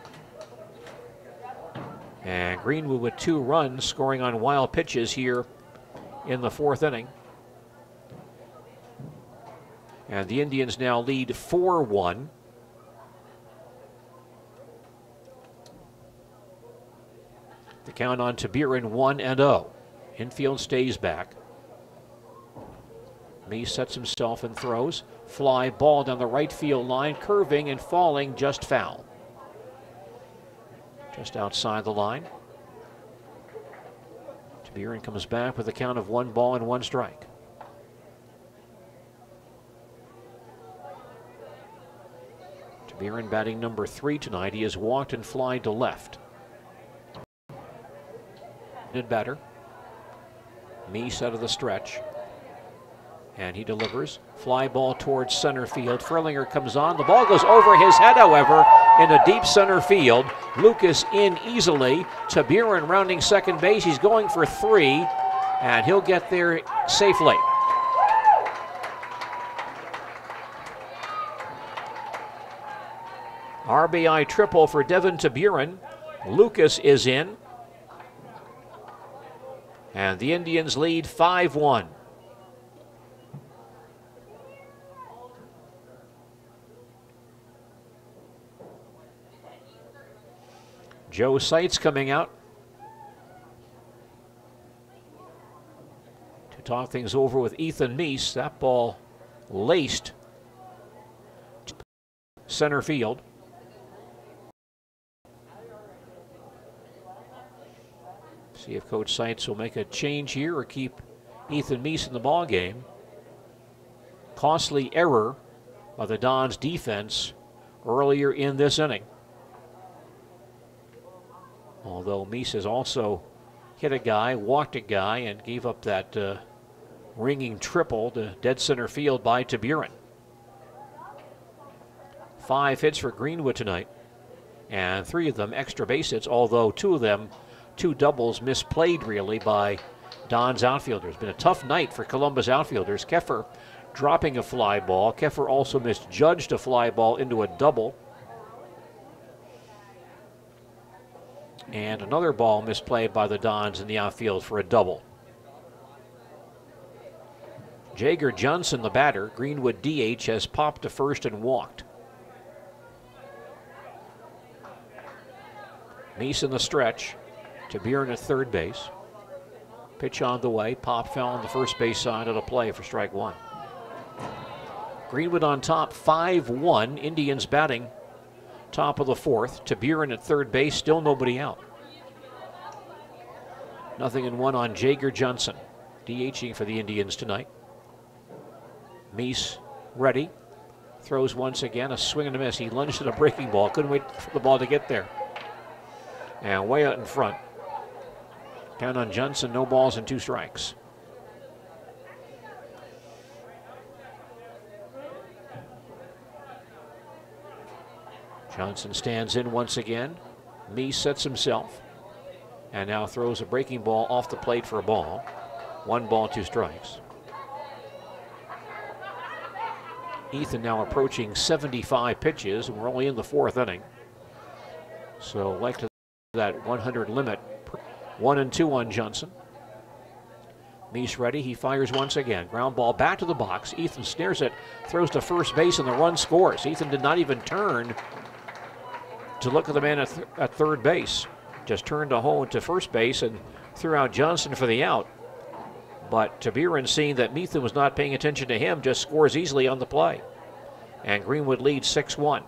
Speaker 2: And Greenwood with 2 runs scoring on wild pitches here in the fourth inning. And the Indians now lead 4-1. The count on Taburin 1-0. Infield stays back. Meese sets himself and throws. Fly ball down the right field line, curving and falling, just foul. Just outside the line. Buren comes back with a count of 1 ball and 1 strike. Buren batting number 3 tonight. He has walked and flied to left. Good batter. Meese out of the stretch. And he delivers. Fly ball towards center field. Furlinger comes on. The ball goes over his head, however, in a deep center field. Lucas in easily. To Buren rounding second base. He's going for 3, and he'll get there safely. RBI triple for Devin Buren. Lucas is in. And the Indians lead 5-1. Joe Seitz coming out to talk things over with Ethan Meese. That ball laced center field. See if Coach Seitz will make a change here or keep Ethan Meese in the ball game. Costly error by the Dons defense earlier in this inning. Although Meese has also hit a guy, walked a guy, and gave up that ringing triple to dead center field by Buren. 5 hits for Greenwood tonight, and 3 of them extra base hits, although 2 of them 2 doubles misplayed really by Don's outfielders. Been a tough night for Columbus outfielders. Keffer dropping a fly ball. Keffer also misjudged a fly ball into a double. And another ball misplayed by the Dons in the outfield for a double. Jager Johnson, the batter, Greenwood DH, has popped to first and walked. Meese in the stretch. To Buren at third base. Pitch on the way. Pop foul on the first base side of the play for strike 1. Greenwood on top, 5-1. Indians batting top of the 4th. To Buren at third base, still nobody out. 0-1 on Jager Johnson. DHing for the Indians tonight. Meese ready. Throws once again, a swing and a miss. He lunged at a breaking ball. Couldn't wait for the ball to get there. And way out in front. Count on Johnson, no balls and 2 strikes. Johnson stands in once again. Meese sets himself and now throws a breaking ball off the plate for a ball. 1 ball, 2 strikes. Ethan now approaching 75 pitches, and we're only in the 4th inning. So like to that 100 limit. 1-2 on Johnson. Meese ready. He fires once again. Ground ball back to the box. Ethan snares it, throws to first base, and the run scores. Ethan did not even turn to look at the man at third base. Just turned to home to first base and threw out Johnson for the out. But Buren, seeing that Ethan was not paying attention to him, just scores easily on the play. And Greenwood leads 6-1.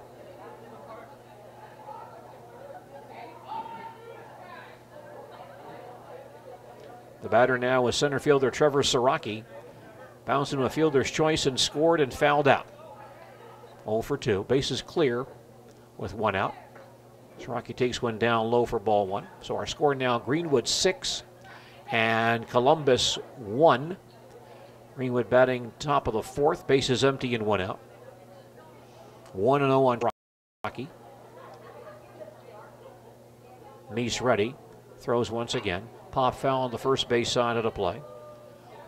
Speaker 2: The batter now is center fielder Trevor Siraki. Bounced into a fielder's choice and scored and fouled out. 0 for 2. Bases clear with 1 out. Siraki takes one down low for ball 1. So our score now, Greenwood 6 and Columbus 1. Greenwood batting top of the 4th. Bases empty and 1 out. 1-0 on Siraki. Meese ready. Throws once again. Pop foul on the first base side of the play.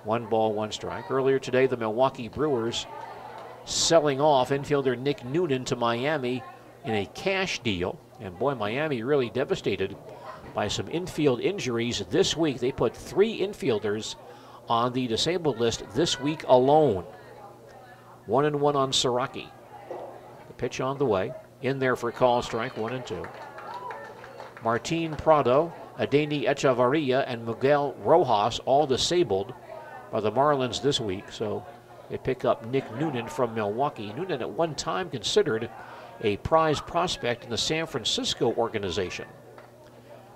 Speaker 2: 1 ball, 1 strike. Earlier today, the Milwaukee Brewers selling off infielder Nick Noonan to Miami in a cash deal. And boy, Miami really devastated by some infield injuries this week. They put 3 infielders on the disabled list this week alone. 1-1 on Siraki. The pitch on the way. In there for call strike, 1-2. Martin Prado, Adeni Echevarria, and Miguel Rojas all disabled by the Marlins this week. So they pick up Nick Noonan from Milwaukee. Noonan at one time considered a prize prospect in the San Francisco organization.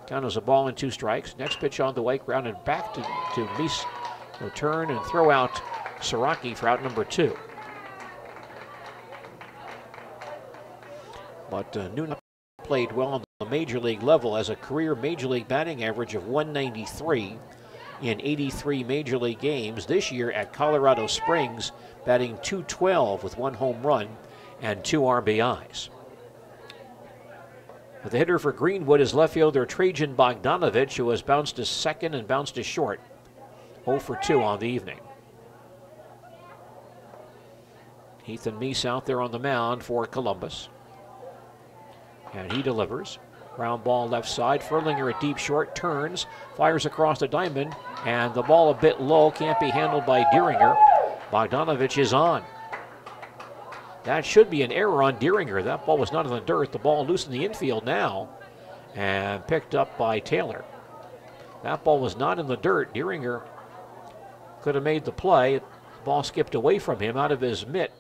Speaker 2: Count as a ball and 2 strikes. Next pitch on the way, grounded back to Mies. He'll turn and throw out Siraki for out number 2. But Noonan played well on the major league level, as a career major league batting average of 193 in 83 major league games. This year at Colorado Springs, batting .212 with 1 home run and 2 RBIs. The hitter for Greenwood is left fielder Trajan Bogdanovich, who has bounced to second and bounced to short. 0 for 2 on the evening. Ethan Mies out there on the mound for Columbus. And he delivers. Ground ball left side. Furlinger at deep short, turns, fires across the diamond, and the ball a bit low, can't be handled by Deeringer. Bogdanovich is on. That should be an error on Deeringer. That ball was not in the dirt. The ball loose in the infield now and picked up by Taylor. That ball was not in the dirt. Deeringer could have made the play. The ball skipped away from him out of his mitt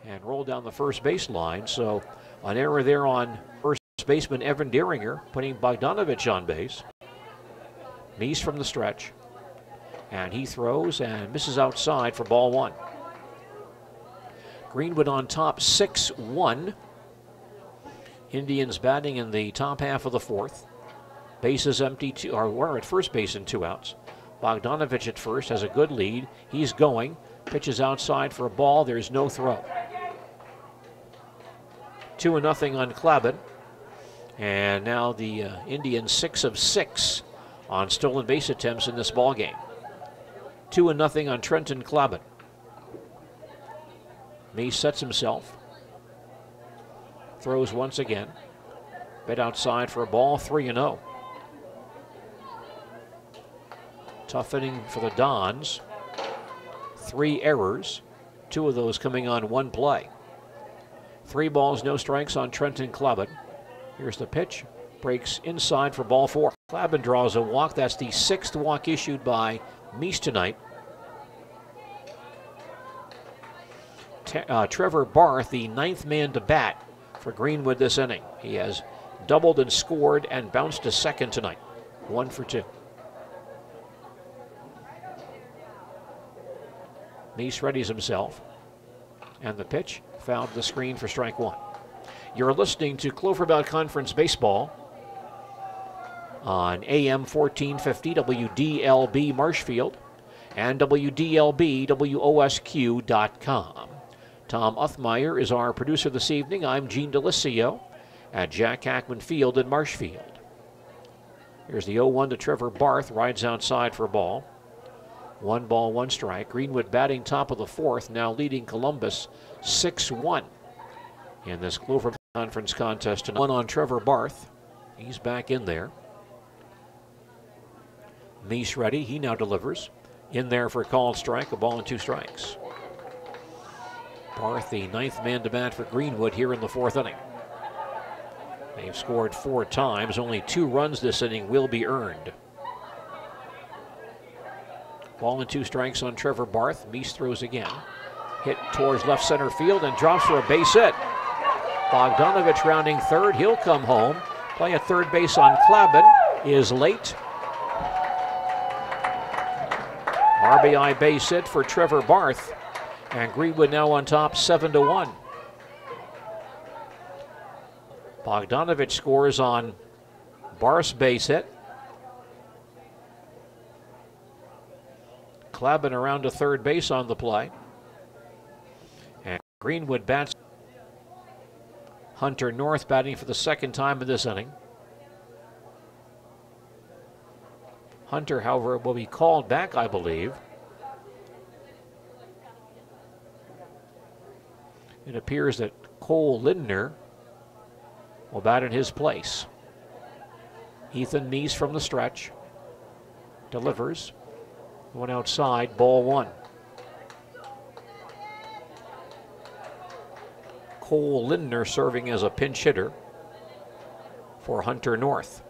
Speaker 2: and rolled down the first baseline. So an error there on first baseman Evan Deeringer, putting Bogdanovich on base. Mies from the stretch. And he throws and misses outside for ball 1. Greenwood on top 6-1. Indians batting in the top half of the 4th. Bases empty, we're at first base in 2 outs. Bogdanovich at first has a good lead. He's going. Pitches outside for a ball. There's no throw. 2-0 on Klabin. And now the Indians 6 of 6 on stolen base attempts in this ball game. 2-0 on Trenton Klabin. Mies sets himself. Throws once again. Bit outside for a ball, 3-0. Tough inning for the Dons. 3 errors, 2 of those coming on 1 play. 3 balls, no strikes on Trenton Klabin. Here's the pitch. Breaks inside for ball 4. Klabin draws a walk. That's the 6th walk issued by Mies tonight. Trevor Barth, the 9th man to bat for Greenwood this inning. He has doubled and scored and bounced to second tonight. 1 for 2. Mies readies himself. And the pitch fouled the screen for strike 1. You're listening to Clover Belt Conference Baseball on AM 1450 WDLB Marshfield and WDLB WOSQ.com. Tom Uthmeyer is our producer this evening. I'm Gene Delisio at Jack Hackman Field in Marshfield. Here's the 0-1 to Trevor Barth. Rides outside for a ball. 1 ball, 1 strike. Greenwood batting top of the 4th, now leading Columbus 6-1 in this Clover Conference contest tonight. 1 on Trevor Barth. He's back in there. Mies ready. He now delivers. In there for a called strike, a ball and 2 strikes. Barth, the 9th man to bat for Greenwood here in the 4th inning. They've scored 4 times. Only 2 runs this inning will be earned. Ball and 2 strikes on Trevor Barth. Mies throws again. Hit towards left center field and drops for a base hit. Bogdanovich rounding third. He'll come home. Play at third base on Klabin is late. RBI base hit for Trevor Barth. And Greenwood now on top 7-1. Bogdanovich scores on Barth's base hit. Klabin around to third base on the play. And Greenwood bats. Hunter North batting for the 2nd time in this inning. Hunter, however, will be called back, I believe. It appears that Cole Lindner will bat in his place. Ethan Mies from the stretch. Delivers. One outside, ball 1. Cole Lindner serving as a pinch hitter for Hunter North.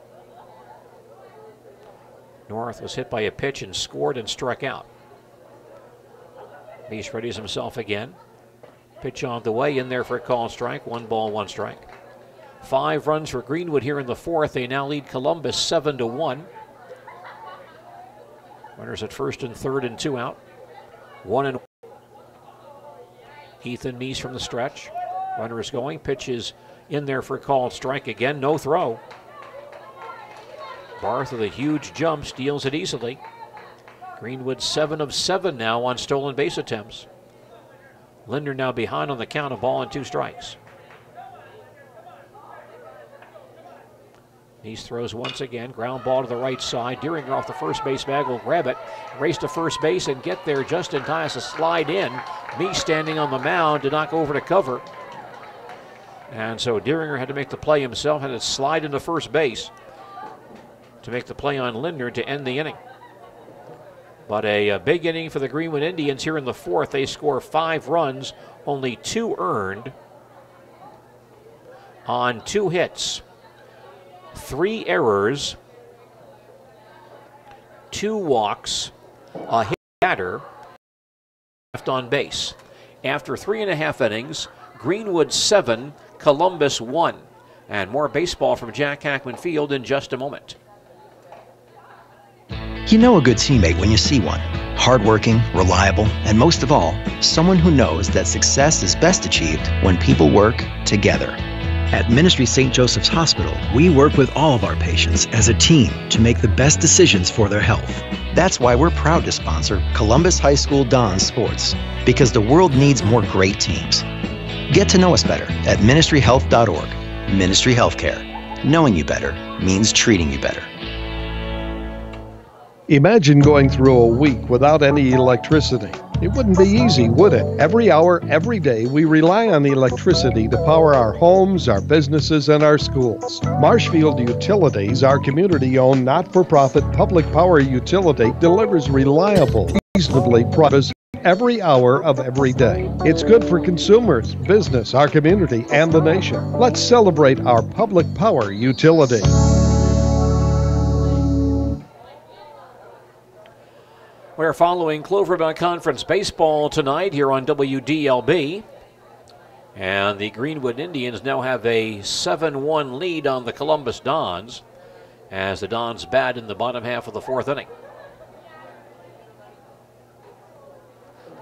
Speaker 2: North was hit by a pitch and scored and struck out. Mies readies himself again. Pitch on the way, in there for a call strike. 1 ball, 1 strike. 5 runs for Greenwood here in the 4th. They now lead Columbus 7-1. Runners at first and third and 2 out. 1-1. Ethan Meese from the stretch. Runner is going. Pitch is in there for a called strike again. No throw. Barth with a huge jump steals it easily. Greenwood 7 of 7 now on stolen base attempts. Linder now behind on the count, of ball and 2 strikes. Meese throws once again. Ground ball to the right side. Deeringer off the first base bag will grab it. Race to first base and get there just in time to slide in. Meese standing on the mound did not go over to cover. And so Deeringer had to make the play himself, had to slide into first base to make the play on Linder to end the inning. But a big inning for the Greenwood Indians here in the 4th. They score 5 runs, only 2 earned on 2 hits. 3 errors, 2 walks, a hit batter, left on base. After 3.5 innings, Greenwood 7, Columbus 1. And more baseball from Jack Hackman Field in just a moment.
Speaker 19: You know a good teammate when you see one. Hardworking, reliable, and most of all, someone who knows that success is best achieved when people work together. At Ministry St. Joseph's Hospital, we work with all of our patients as a team to make the best decisions for their health. That's why we're proud to sponsor Columbus High School Dons Sports, because the world needs more great teams. Get to know us better at ministryhealth.org. Ministry Healthcare. Knowing you better means treating you better.
Speaker 20: Imagine going through a week without any electricity. It wouldn't be easy, would it? Every hour, every day, we rely on the electricity to power our homes, our businesses, and our schools. Marshfield Utilities, our community-owned, not-for-profit public power utility, delivers reliable, reasonably priced every hour of every day. It's good for consumers, business, our community, and the nation. Let's celebrate our public power utility.
Speaker 2: We're following Cloverbelt Conference baseball tonight here on WDLB. And the Greenwood Indians now have a 7-1 lead on the Columbus Dons as the Dons bat in the bottom half of the 4th inning.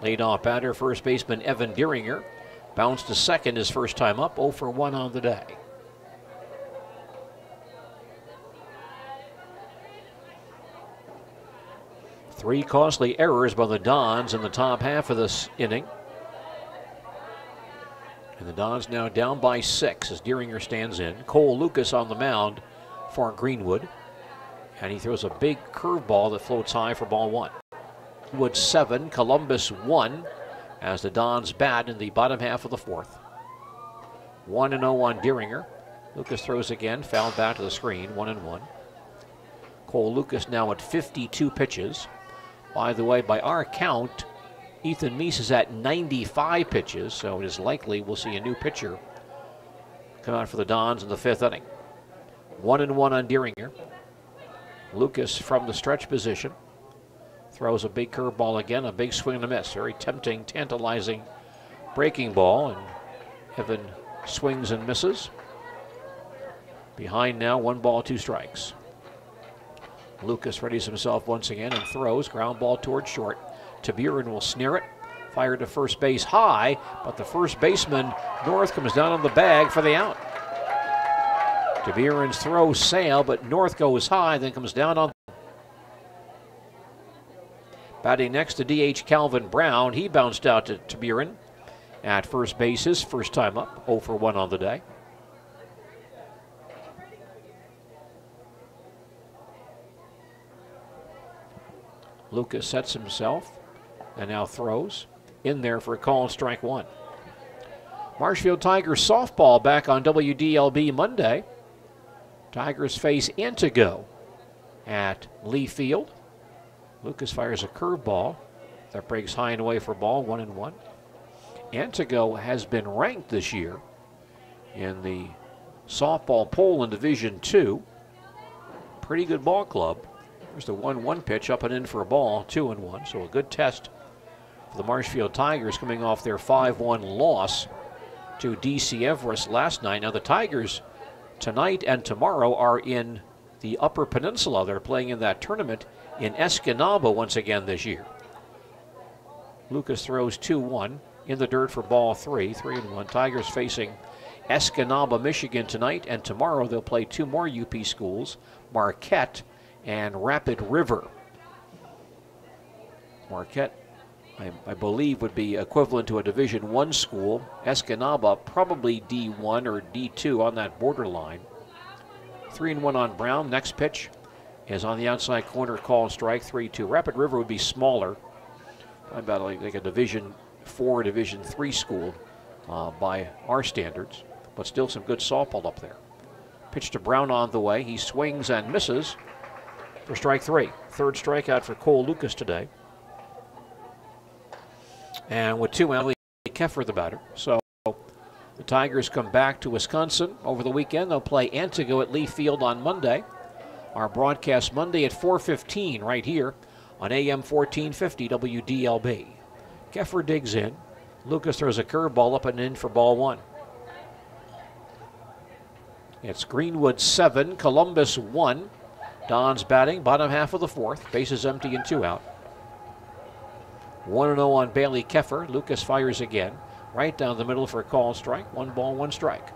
Speaker 2: Leadoff batter, first baseman Evan Deeringer. Bounced to second his first time up, 0 for 1 on the day. Three costly errors by the Dons in the top half of this inning. And the Dons now down by 6 as Deeringer stands in. Cole Lucas on the mound for Greenwood. And he throws a big curveball that floats high for ball 1. Greenwood 7, Columbus 1 as the Dons bat in the bottom half of the 4th. 1-0 on Deeringer. Lucas throws again, fouled back to the screen, 1-1. Cole Lucas now at 52 pitches. By the way, by our count, Ethan Meese is at 95 pitches, so it is likely we'll see a new pitcher come out for the Dons in the 5th inning. 1-1 on Deeringer. Lucas from the stretch position throws a big curveball again, a big swing and a miss. Very tempting, tantalizing breaking ball, and Evan swings and misses. Behind now, 1 ball, 2 strikes. Lucas readies himself once again and throws. Ground ball towards short. Taburin will snare it. Fired to first base high, but the first baseman, North, comes down on the bag for the out. Taburin's throw sail, but North goes high, then comes down on. Batting next to DH Calvin Brown. He bounced out to Taburin at first base, his first time up, 0 for 1 on the day. Lucas sets himself and now throws in there for a call and strike 1. Marshfield Tigers softball back on WDLB Monday. Tigers face Antigo at Lee Field. Lucas fires a curveball that breaks high and away for ball, 1-1. Antigo has been ranked this year in the softball poll in Division II. Pretty good ball club. There's the 1-1 pitch up and in for a ball, 2-1. So a good test for the Marshfield Tigers coming off their 5-1 loss to DC Everest last night. Now the Tigers tonight and tomorrow are in the Upper Peninsula. They're playing in that tournament in Escanaba once again this year. Lucas throws 2-1 in the dirt for ball 3, 3-1. Tigers facing Escanaba, Michigan tonight, and tomorrow they'll play 2 more UP schools, Marquette and Rapid River. Marquette, I believe, would be equivalent to a Division I school. Escanaba, probably D1 or D2 on that borderline. 3-1 on Brown. Next pitch is on the outside corner, call strike, 3-2. Rapid River would be smaller, about like a Division 4, Division 3 school by our standards, but still some good softball up there. Pitch to Brown on the way. He swings and misses for strike 3. Third strikeout for Cole Lucas today. And with 2 out, Keffer the batter. So the Tigers come back to Wisconsin over the weekend. They'll play Antigo at Lee Field on Monday. Our broadcast Monday at 4:15 right here on AM 1450 WDLB. Keffer digs in. Lucas throws a curveball up and in for ball 1. It's Greenwood 7, Columbus 1. Don's batting, bottom half of the 4th. Bases empty and 2 out. 1-0 on Bailey Keffer. Lucas fires again. Right down the middle for a call strike. 1 ball, 1 strike.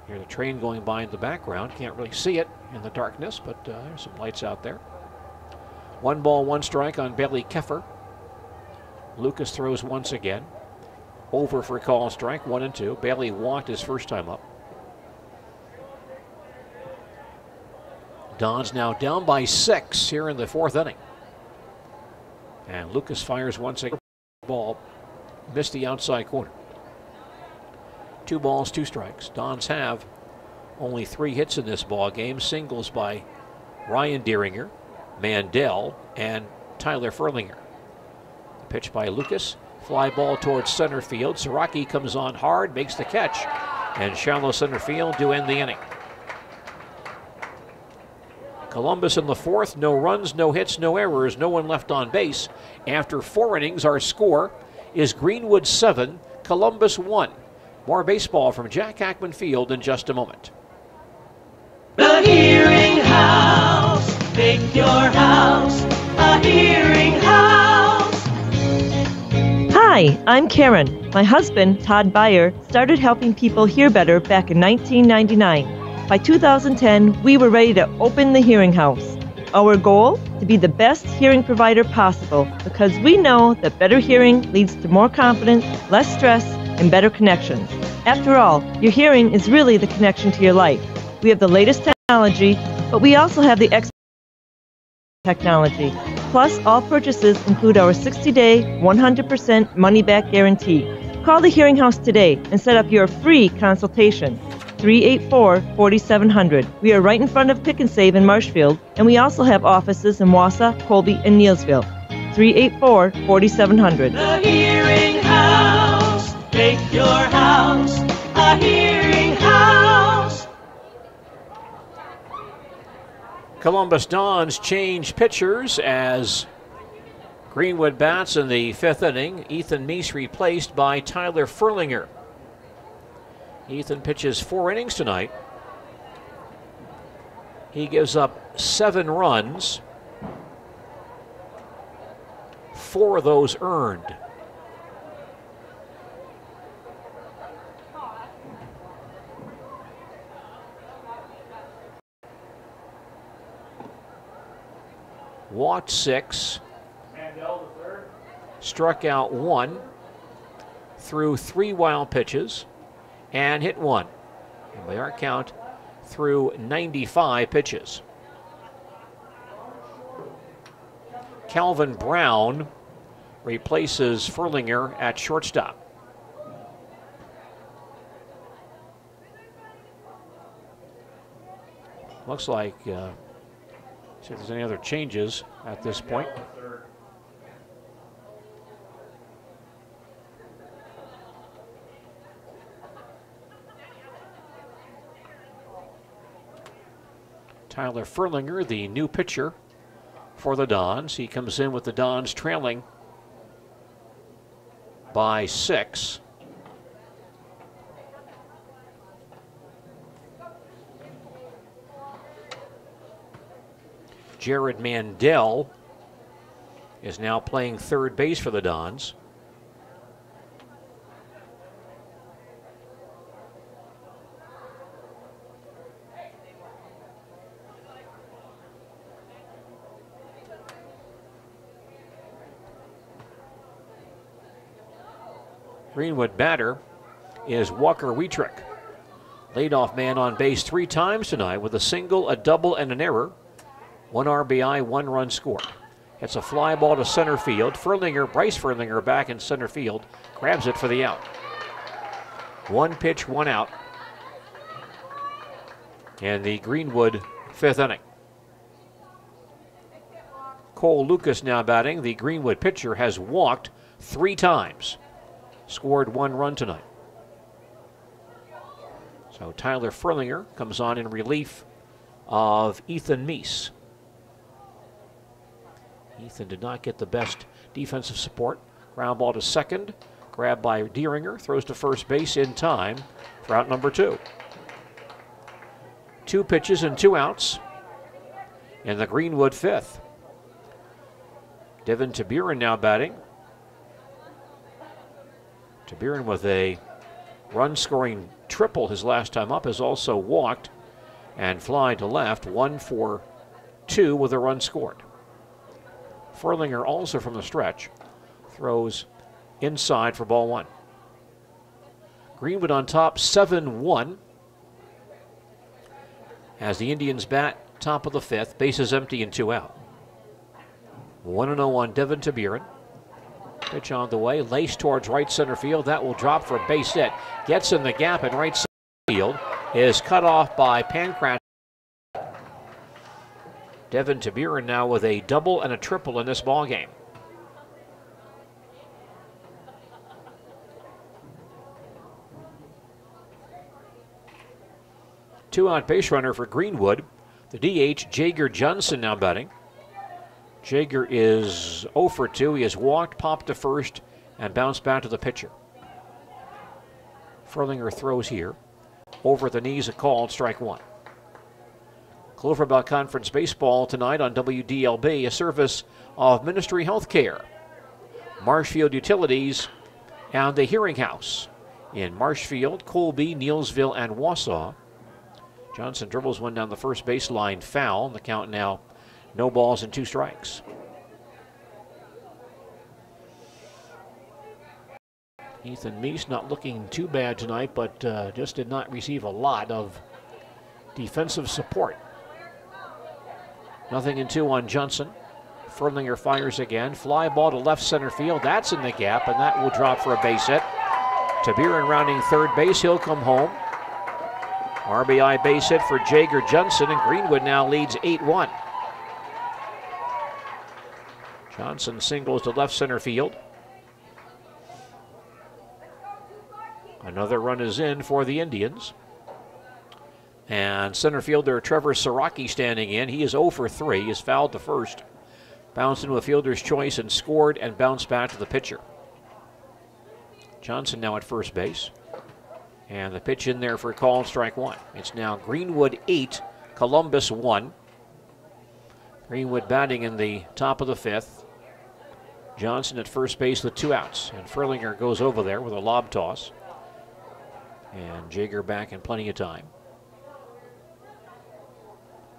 Speaker 2: Hear the train going by in the background. Can't really see it in the darkness, but there's some lights out there. 1 ball, 1 strike on Bailey Keffer. Lucas throws once again. Over for a call strike, 1-2. Bailey walked his first time up. Don's now down by 6 here in the 4th inning. And Lucas fires once again. Ball missed the outside corner. 2 balls, 2 strikes. Dons have only 3 hits in this ball game. Singles by Ryan Deeringer, Mandel, and Tyler Furlinger. The pitch by Lucas. Fly ball towards center field. Siraki comes on hard, makes the catch, and shallow center field to end the inning. Columbus in the 4th, no runs, no hits, no errors, no one left on base. After 4 innings, our score is Greenwood 7, Columbus 1. More baseball from Jack Hackman Field in just a moment.
Speaker 16: The Hearing House, make your house a hearing house.
Speaker 21: Hi, I'm Karen. My husband, Todd Beyer, started helping people hear better back in 1999. By 2010, we were ready to open the Hearing House. Our goal? To be the best hearing provider possible, because we know that better hearing leads to more confidence, less stress, and better connections. After all, your hearing is really the connection to your life. We have the latest technology, but we also have the expert technology. Plus, all purchases include our 60-day, 100% money-back guarantee. Call the Hearing House today and set up your free consultation. 384-4700. We are right in front of Pick and Save in Marshfield, and we also have offices in Wausau, Colby, and Neelsville. 384-4700.
Speaker 16: The Hearing House, make your house a hearing house.
Speaker 2: Columbus Dons change pitchers as Greenwood bats in the 5th inning. Ethan Meese replaced by Tyler Furlinger. Ethan pitches 4 innings tonight. He gives up 7 runs. 4 of those earned. Walked 6. Struck out 1. Threw 3 wild pitches. And hit 1. And by our count, threw 95 pitches. Calvin Brown replaces Furlinger at shortstop. Looks like, see if there's any other changes at this point. Tyler Furlinger, the new pitcher for the Dons. He comes in with the Dons trailing by 6. Jared Mandel is now playing third base for the Dons. Greenwood batter is Walker Wietrich. Leadoff man on base 3 times tonight with a single, a double, and an error. 1 RBI, 1 run scored. It's a fly ball to center field. Bryce Furlinger back in center field, grabs it for the out. 1 pitch, 1 out. And the Greenwood 5th inning. Cole Lucas now batting. The Greenwood pitcher has walked 3 times. Scored 1 run tonight. So Tyler Furlinger comes on in relief of Ethan Meese. Ethan did not get the best defensive support. Ground ball to second. Grabbed by Deeringer. Throws to first base in time for out number 2. 2 pitches and 2 outs in the Greenwood 5th. Devin Taburin now batting. Taburin with a run-scoring triple his last time up has also walked and fly to left. 1 for 2 with a run scored. Furlinger also from the stretch throws inside for ball 1. Greenwood on top 7-1 as the Indians bat top of the 5th. Bases empty and 2 out. 1-0 on Devin Taburin. Pitch on the way, laced towards right center field. That will drop for a base hit. Gets in the gap in right center field. Is cut off by Pankratz. Devin Taburin now with a double and a triple in this ball game. Two-out base runner for Greenwood. The DH, Jager Johnson, now batting. Jager is 0 for 2. He has walked, popped to first, and bounced back to the pitcher. Furlinger throws here. Over the knees, a called strike 1. Clover Belt Conference Baseball tonight on WDLB, a service of Ministry Healthcare, Marshfield Utilities, and the Hearing House in Marshfield, Colby, Neelsville, and Wausau. Johnson dribbles one down the first baseline, foul. The count now, no balls and 2 strikes. Ethan Meese not looking too bad tonight, but just did not receive a lot of defensive support. 0-2 on Johnson. Furlinger fires again. Fly ball to left center field. That's in the gap, and that will drop for a base hit. Taburin rounding third base. He'll come home. RBI base hit for Jager Johnson, and Greenwood now leads 8-1. Johnson singles to left center field. Another run is in for the Indians. And center fielder Trevor Siraki standing in. He is 0 for 3. He is fouled to first. Bounced into a fielder's choice and scored and bounced back to the pitcher. Johnson now at first base. And the pitch in there for a call, strike 1. It's now Greenwood 8, Columbus 1. Greenwood batting in the top of the 5th. Johnson at first base with 2 outs. And Furlinger goes over there with a lob toss. And Jager back in plenty of time.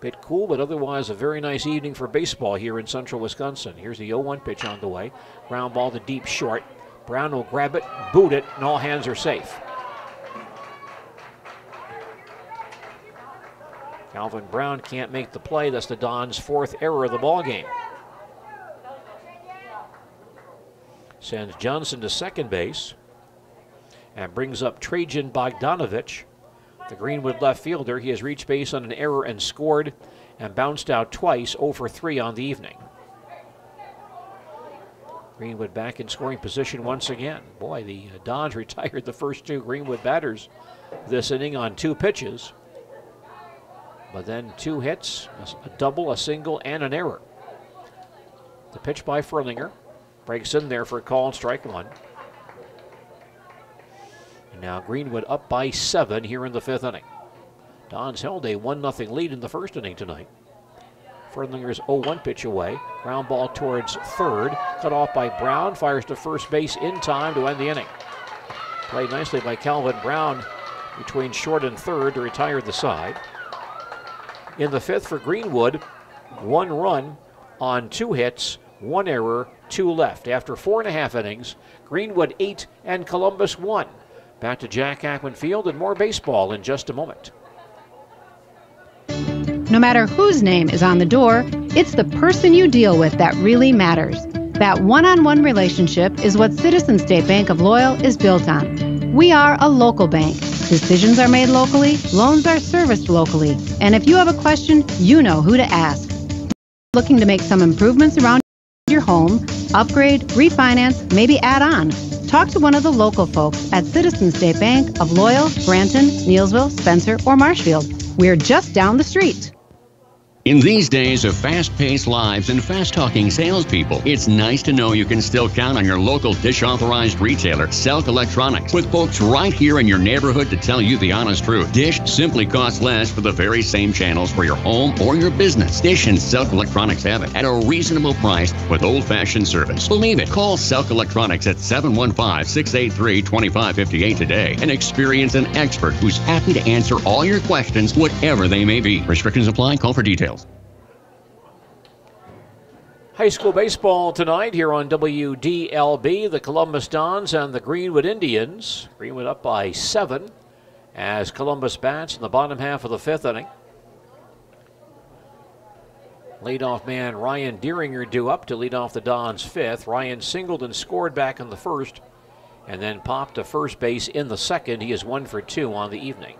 Speaker 2: Bit cool, but otherwise a very nice evening for baseball here in central Wisconsin. Here's the 0-1 pitch on the way. Ground ball to deep short. Brown will grab it, boot it, and all hands are safe. Calvin Brown can't make the play. That's the Dons' 4th error of the ball game. Sends Johnson to second base and brings up Trajan Bogdanovich, the Greenwood left fielder. He has reached base on an error and scored and bounced out twice, 0 for 3 on the evening. Greenwood back in scoring position once again. Boy, the Dons retired the first 2 Greenwood batters this inning on 2 pitches. But then 2 hits, a double, a single, and an error. The pitch by Furlinger breaks in there for a call and strike 1. And now Greenwood up by 7 here in the 5th inning. Dons held a 1-0 lead in the first inning tonight. Fernlinger's 0-1 pitch away. Ground ball towards third. Cut off by Brown. Fires to first base in time to end the inning. Played nicely by Calvin Brown between short and third to retire the side. In the fifth for Greenwood, 1 run on 2 hits, 1 error, 2 left. After 4.5 innings, Greenwood 8 and Columbus 1. Back to Jack Ackman Field and more baseball in just a moment.
Speaker 3: No matter whose name is on the door, it's the person you deal with that really matters. That one-on-one relationship is what Citizens State Bank of Loyal is built on. We are a local bank. Decisions are made locally, loans are serviced locally, and if you have a question, you know who to ask. Looking to make some improvements around your home, upgrade, refinance, maybe add on. Talk to one of the local folks at Citizens State Bank of Loyal, Granton, Neelsville, Spencer, or Marshfield. We're just down the street.
Speaker 22: In these days of fast-paced lives and fast-talking salespeople, it's nice to know you can still count on your local Dish-authorized retailer, Selk Electronics, with folks right here in your neighborhood to tell you the honest truth. Dish simply costs less for the very same channels for your home or your business. Dish and Selk Electronics have it at a reasonable price with old-fashioned service. Believe it. Call Selk Electronics at 715-683-2558 today and experience an expert who's happy to answer all your questions, whatever they may be. Restrictions apply. Call for details.
Speaker 2: High school baseball tonight here on WDLB. The Columbus Dons and the Greenwood Indians. Greenwood up by 7 as Columbus bats in the bottom half of the 5th inning. Leadoff man Ryan Deeringer due up to lead off the Dons' 5th. Ryan singled and scored back in the 1st and then popped to first base in the 2nd. He is 1 for 2 on the evening.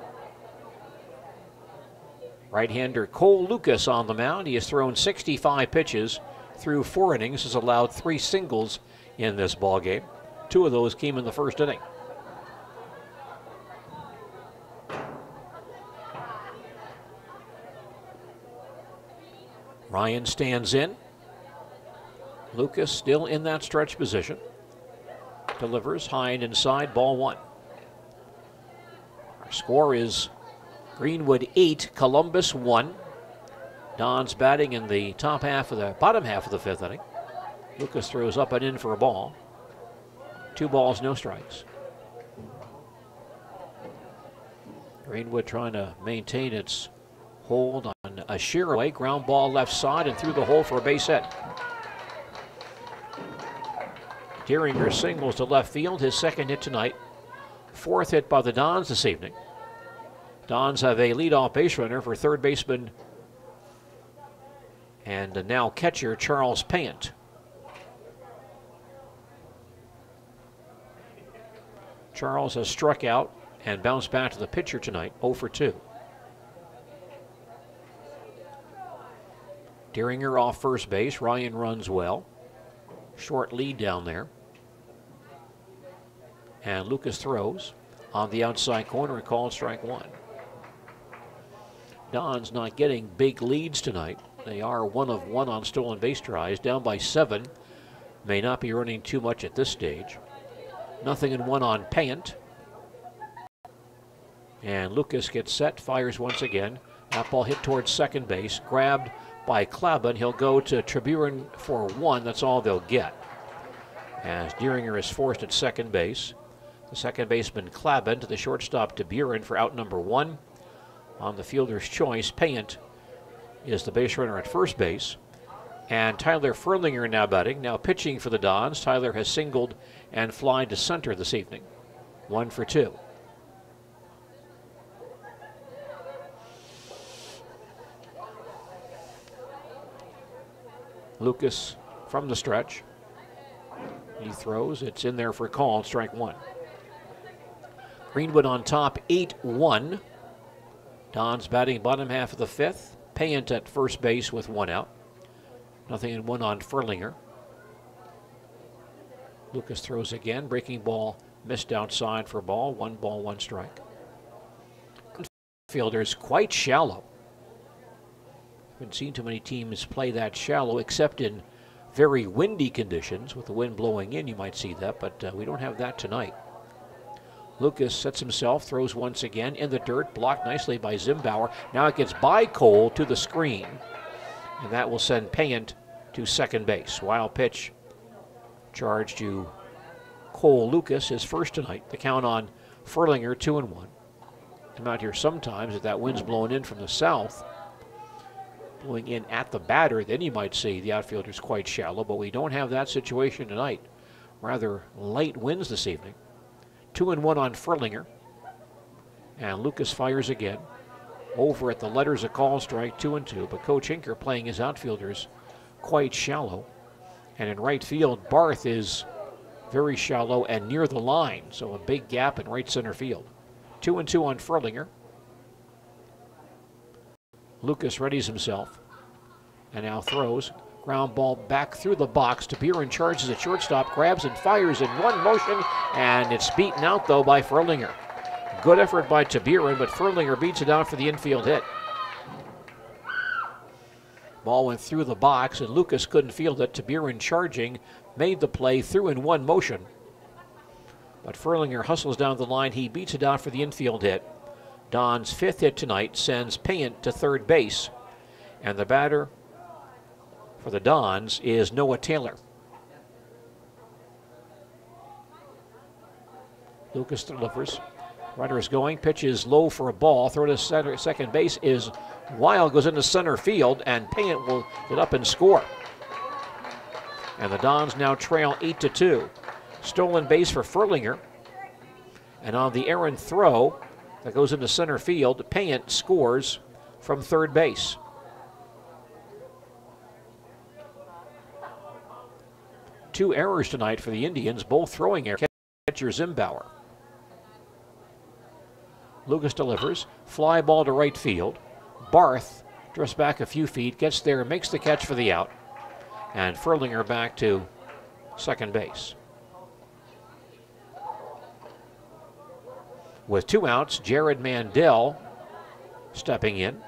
Speaker 2: Right-hander Cole Lucas on the mound. He has thrown 65 pitches through 4 innings, has allowed 3 singles in this ball game. 2 of those came in the 1st inning. Ryan stands in. Lucas still in that stretch position. Delivers high and inside, ball 1. Our score is Greenwood 8, Columbus 1. Dons batting in the bottom half of the 5th inning. Lucas throws up and in for a ball. 2 balls, no strikes. Greenwood trying to maintain its hold on a sheer away. Ground ball left side and through the hole for a base hit. Deeringer singles to left field, his 2nd hit tonight. 4th hit by the Dons this evening. Dons have a leadoff base runner for third baseman and now catcher Charles Payant. Charles has struck out and bounced back to the pitcher tonight, 0 for 2. Deeringer off first base. Ryan runs well. Short lead down there. And Lucas throws on the outside corner and called strike 1. Dons not getting big leads tonight. They are 1 of 1 on stolen base tries, down by 7. May not be running too much at this stage. 0-1 on Payant. And Lucas gets set, fires once again. That ball hit towards second base, grabbed by Klaben. He'll go to Triburan for 1. That's all they'll get. As Deeringer is forced at second base. The second baseman Klaben to the shortstop Triburan for out number 1. On the fielder's choice, Payant is the base runner at first base. And Tyler Furlinger now batting, now pitching for the Dons. Tyler has singled and flied to center this evening. 1 for 2. Lucas from the stretch. He throws, it's in there for a call, strike 1. Greenwood on top, 8-1. Dons batting bottom half of the 5th. Payant at first base with 1 out. 0-1 on Furlinger. Lucas throws again. Breaking ball missed outside for ball. 1 ball, 1 strike. Fielders quite shallow. Haven't seen too many teams play that shallow except in very windy conditions. With the wind blowing in, you might see that, but we don't have that tonight. Lucas sets himself, throws once again in the dirt, blocked nicely by Zimbauer. Now it gets by Cole to the screen. And that will send Payant to second base. Wild pitch. Charge to Cole Lucas, his first tonight. The count on Furlinger, 2-1. Come out here sometimes if that wind's blowing in from the south, blowing in at the batter, then you might see the outfielder's quite shallow, but we don't have that situation tonight. Rather light winds this evening. 2-1 on Furlinger. And Lucas fires again. Over at the letters a call strike, 2-2, but Coach Hinker playing his outfielders quite shallow. And in right field, Barth is very shallow and near the line, so a big gap in right center field. 2-2 on Furlinger. Lucas readies himself and now throws. Ground ball back through the box. Tabirin charges at shortstop, grabs and fires in one motion, and it's beaten out though by Furlinger. Good effort by Tabirin, but Furlinger beats it out for the infield hit. Ball went through the box and Lucas couldn't field it. Tabirin charging, made the play through in one motion. But Furlinger hustles down the line. He beats it out for the infield hit. Don's fifth hit tonight sends Payant to third base. And the batter for the Dons is Noah Taylor. Lucas delivers. Runner is going. Pitch is low for a ball. Throw to second base is wild. Goes into center field, and Payant will get up and score. And the Dons now trail 8-2. Stolen base for Furlinger. And on the errant throw that goes into center field, Payant scores from third base. Two errors tonight for the Indians, both throwing errors. Catcher Zimbauer. Lucas delivers. Fly ball to right field. Barth drifts back a few feet, gets there, makes the catch for the out. And Furlinger back to second base. With two outs, Jared Mandel stepping in.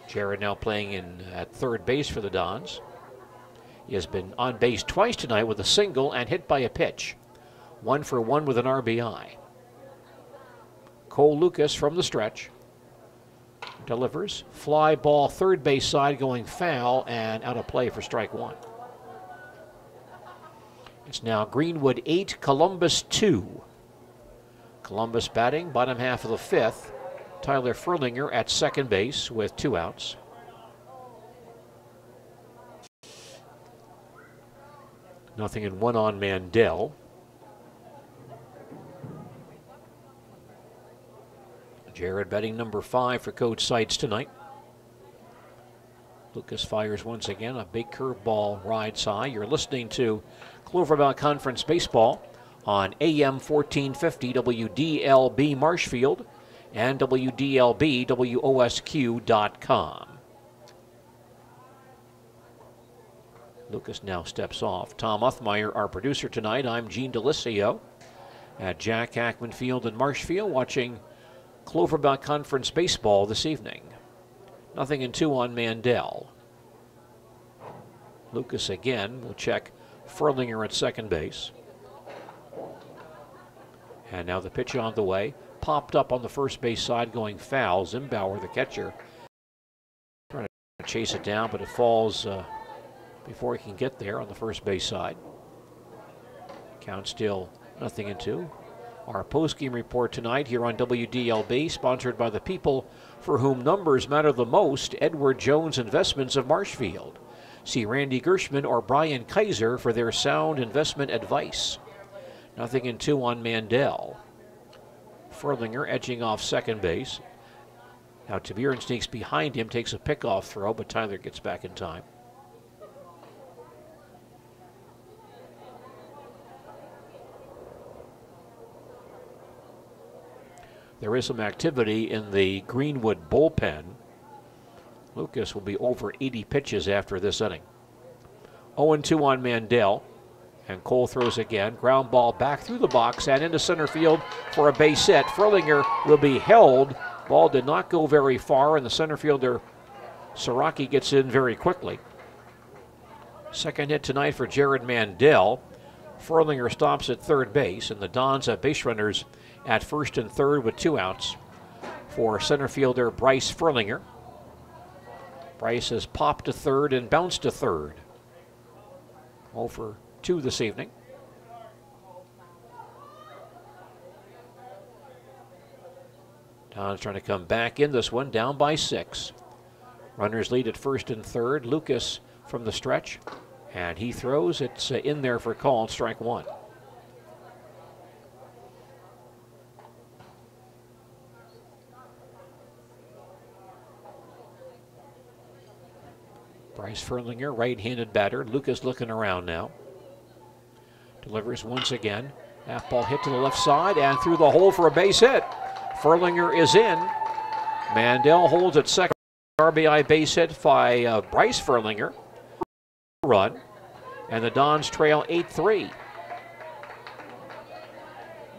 Speaker 2: Jared now playing in at third base for the Dons. He has been on base twice tonight with a single and hit by a pitch. 1-for-1 with an RBI. Cole Lucas from the stretch. Delivers. Fly ball third base side going foul and out of play for strike one. It's now Greenwood 8, Columbus 2. Columbus batting, bottom half of the fifth. Tyler Furlinger at second base with two outs. Nothing in one on Mandel. Jared batting number 5 for Coach Seitz tonight. Lucas fires once again, a big curveball rides high. You're listening to Cloverbelt Conference Baseball on AM 1450 WDLB Marshfield and WDLB WOSQ.com. Lucas now steps off. Tom Uthmeyer, our producer tonight. I'm Gene Delisio at Jack Hackman Field in Marshfield watching Cloverbelt Conference Baseball this evening. 0-2 on Mandel. Lucas again will check Furlinger at second base. And now the pitch on the way. Popped up on the first base side going foul. Zimbauer, the catcher, trying to chase it down, but it falls before he can get there on the first base side. Count still 0-2. Our post-game report tonight here on WDLB, sponsored by the people for whom numbers matter the most, Edward Jones Investments of Marshfield. See Randy Gershman or Brian Kaiser for their sound investment advice. 0-2 on Mandel. Furlinger edging off second base. Now Tabirin sneaks behind him, takes a pickoff throw, but Tyler gets back in time. There is some activity in the Greenwood bullpen. Lucas will be over 80 pitches after this inning. 0-2 on Mandel. And Cole throws again. Ground ball back through the box and into center field for a base hit. Furlinger will be held. Ball did not go very far, and the center fielder, Saraki, gets in very quickly. Second hit tonight for Jared Mandel. Furlinger stops at third base, and the Dons have base runners at first and third with two outs. for center fielder Bryce Furlinger. Bryce has popped to third and bounced to third. 0 for 2 this evening. Don's trying to come back in this one, down by 6. Runners lead at first and third. Lucas from the stretch, and he throws. It's in there for call, strike 1. Bryce Furlinger, right-handed batter. Lucas looking around now. Delivers once again. That ball hit to the left side and through the hole for a base hit. Furlinger is in. Mandel holds at second. RBI base hit by Bryce Furlinger. Run. And the Dons trail 8-3.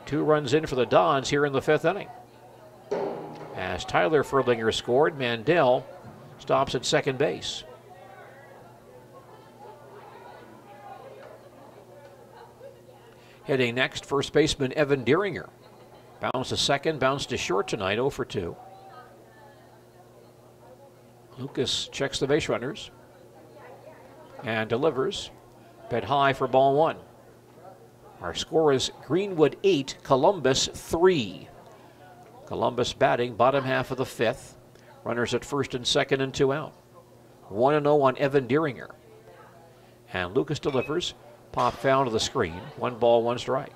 Speaker 2: 2 runs in for the Dons here in the 5th inning. As Tyler Furlinger scored, Mandel stops at second base. Hitting next, first baseman Evan Deeringer. Bounce to second, bounce to short tonight, 0 for 2. Lucas checks the base runners and delivers. Bet high for ball 1. Our score is Greenwood 8, Columbus 3. Columbus batting bottom half of the 5th. Runners at first and second and 2 out. 1-0 on Evan Deeringer. And Lucas delivers. Pop foul to the screen. 1 ball, 1 strike.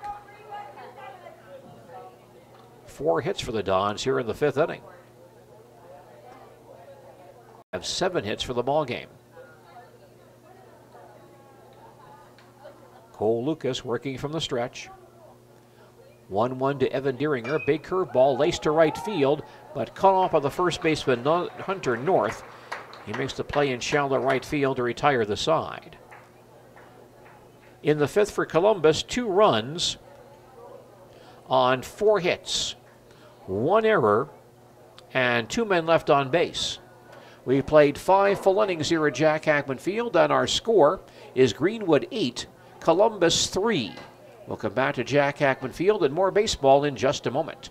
Speaker 2: 4 hits for the Dons here in the 5th inning. Have 7 hits for the ball game. Cole Lucas working from the stretch. 1-1 to Evan Deeringer. Big curveball laced to right field, but cut off by the first baseman Hunter North. He makes the play in shallow right field to retire the side. In the 5th for Columbus, 2 runs on 4 hits, 1 error, and 2 men left on base. We played 5 full innings here at Jack Hackman Field, and our score is Greenwood 8, Columbus 3. We'll come back to Jack Hackman Field and more baseball in just a moment.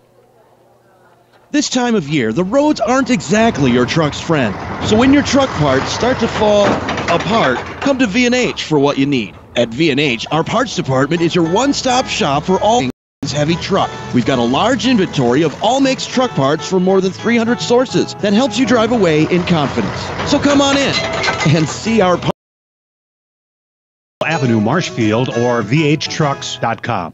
Speaker 4: This time of year, the roads aren't exactly your truck's friend. So when your truck parts start to fall apart, come to V&H for what you need. At V&H, our parts department is your one-stop shop for all things heavy truck. We've got a large inventory of all makes truck parts from more than 300 sources that helps you drive away in confidence. So come on in and see our
Speaker 5: Avenue, Marshfield, or vhtrucks.com.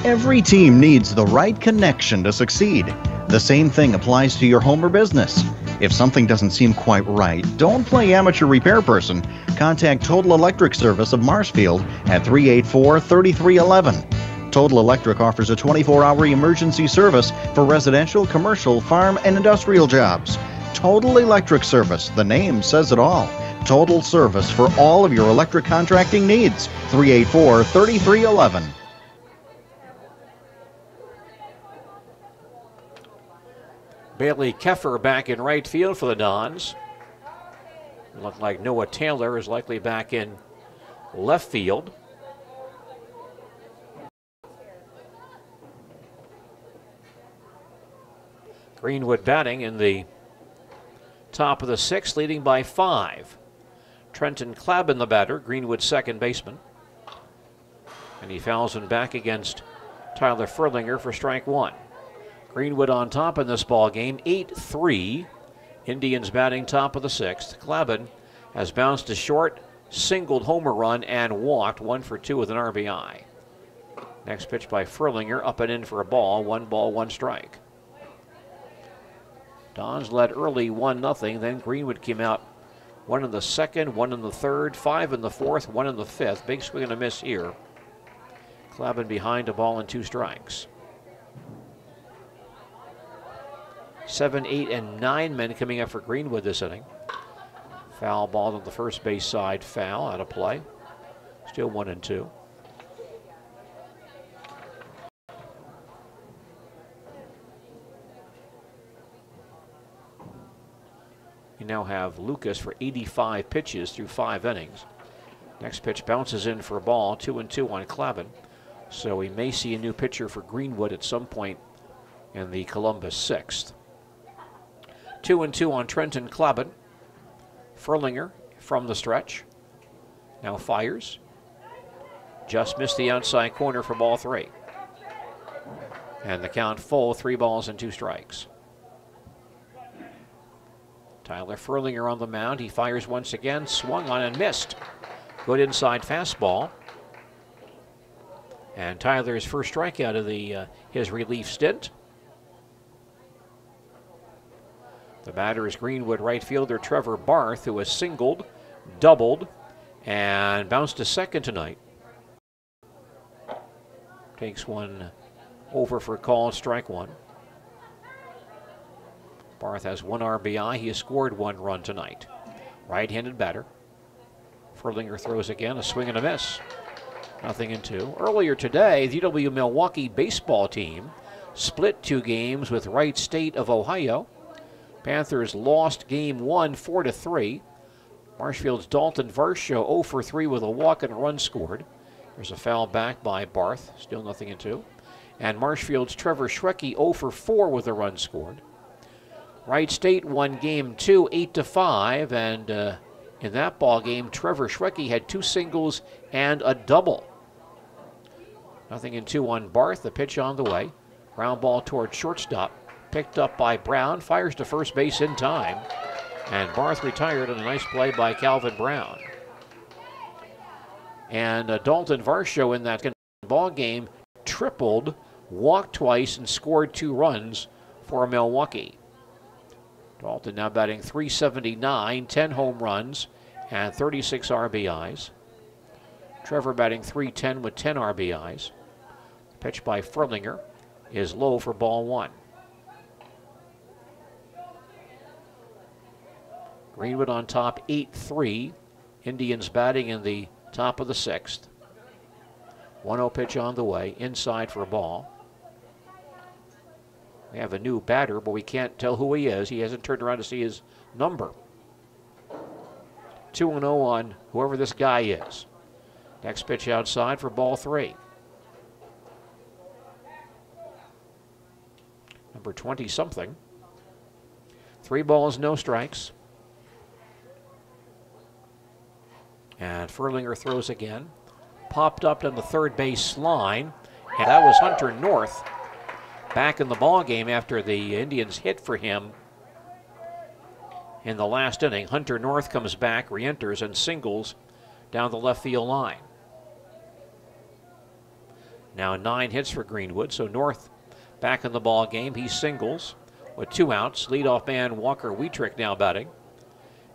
Speaker 23: Every team needs the right connection to succeed. The same thing applies to your home or business. If something doesn't seem quite right, don't play amateur repair person. Contact Total Electric Service of Marshfield at 384-3311. Total Electric offers a 24-hour emergency service for residential, commercial, farm, and industrial jobs. Total Electric Service, the name says it all. Total service for all of your electric contracting needs. 384-3311.
Speaker 2: Bailey Keffer back in right field for the Dons. It looked like Noah Taylor is likely back in left field. Greenwood batting in the top of the 6th, leading by 5. Trenton Clabin, the batter, Greenwood's second baseman. And he fouls him back against Tyler Furlinger for strike 1. Greenwood on top in this ball game, 8-3. Indians batting top of the 6th. Clabin has bounced to short, singled homer run, and walked, 1 for 2 with an RBI. Next pitch by Furlinger, up and in for a ball, 1 ball, 1 strike. Dons led early 1-0, then Greenwood came out 1 in the 2nd, 1 in the 3rd, 5 in the 4th, 1 in the 5th. Big swing and a miss here. Clabin behind a ball and 2 strikes. 7, 8, and 9 men coming up for Greenwood this inning. Foul ball on the first base side, foul, out of play. Still 1 and 2. You now have Lucas for 85 pitches through 5 innings. Next pitch bounces in for a ball, 2 and 2 on Clabin. So we may see a new pitcher for Greenwood at some point in the Columbus 6th. 2-2 on Trenton Klabin. Furlinger from the stretch. Now fires. Just missed the outside corner for ball 3. And the count full, 3 balls and 2 strikes. Tyler Furlinger on the mound. He fires once again, swung on and missed. Good inside fastball. And Tyler's first strikeout of his relief stint. The batter is Greenwood right fielder Trevor Barth, who has singled, doubled, and bounced to second tonight. Takes one over for a call, strike 1. Barth has 1 RBI. He has scored 1 run tonight. Right-handed batter. Furlinger throws again, a swing and a miss. 0-2. Earlier today, the UW Milwaukee baseball team split 2 games with Wright State of Ohio. Panthers lost game 1, 4-3. Marshfield's Dalton Varsho 0 for 3 with a walk and a run scored. There's a foul back by Barth, still 0-2. And Marshfield's Trevor Schrecke 0 for 4 with a run scored. Wright State won game 2, 8-5, and in that ball game, Trevor Schrecke had 2 singles and a double. 0-2 on Barth. The pitch on the way. Ground ball toward shortstop. Picked up by Brown. Fires to first base in time. And Barth retired on a nice play by Calvin Brown. And Dalton Varsho in that ball game tripled, walked twice, and scored 2 runs for Milwaukee. Dalton now batting .379, 10 home runs, and 36 RBIs. Trevor batting .310 with 10 RBIs. Pitch by Furlinger is low for ball 1. Greenwood on top, 8-3. Indians batting in the top of the 6th. 1-0 pitch on the way, inside for a ball. We have a new batter, but we can't tell who he is. He hasn't turned around to see his number. 2-0 on whoever this guy is. Next pitch outside for ball 3. Number 20-something. 3 balls, no strikes. And Furlinger throws again. Popped up on the third base line. And that was Hunter North back in the ball game after the Indians hit for him in the last inning. Hunter North comes back, re-enters, and singles down the left field line. Now 9 hits for Greenwood, so North back in the ball game. He singles with 2 outs. Leadoff man Walker Wietrich now batting.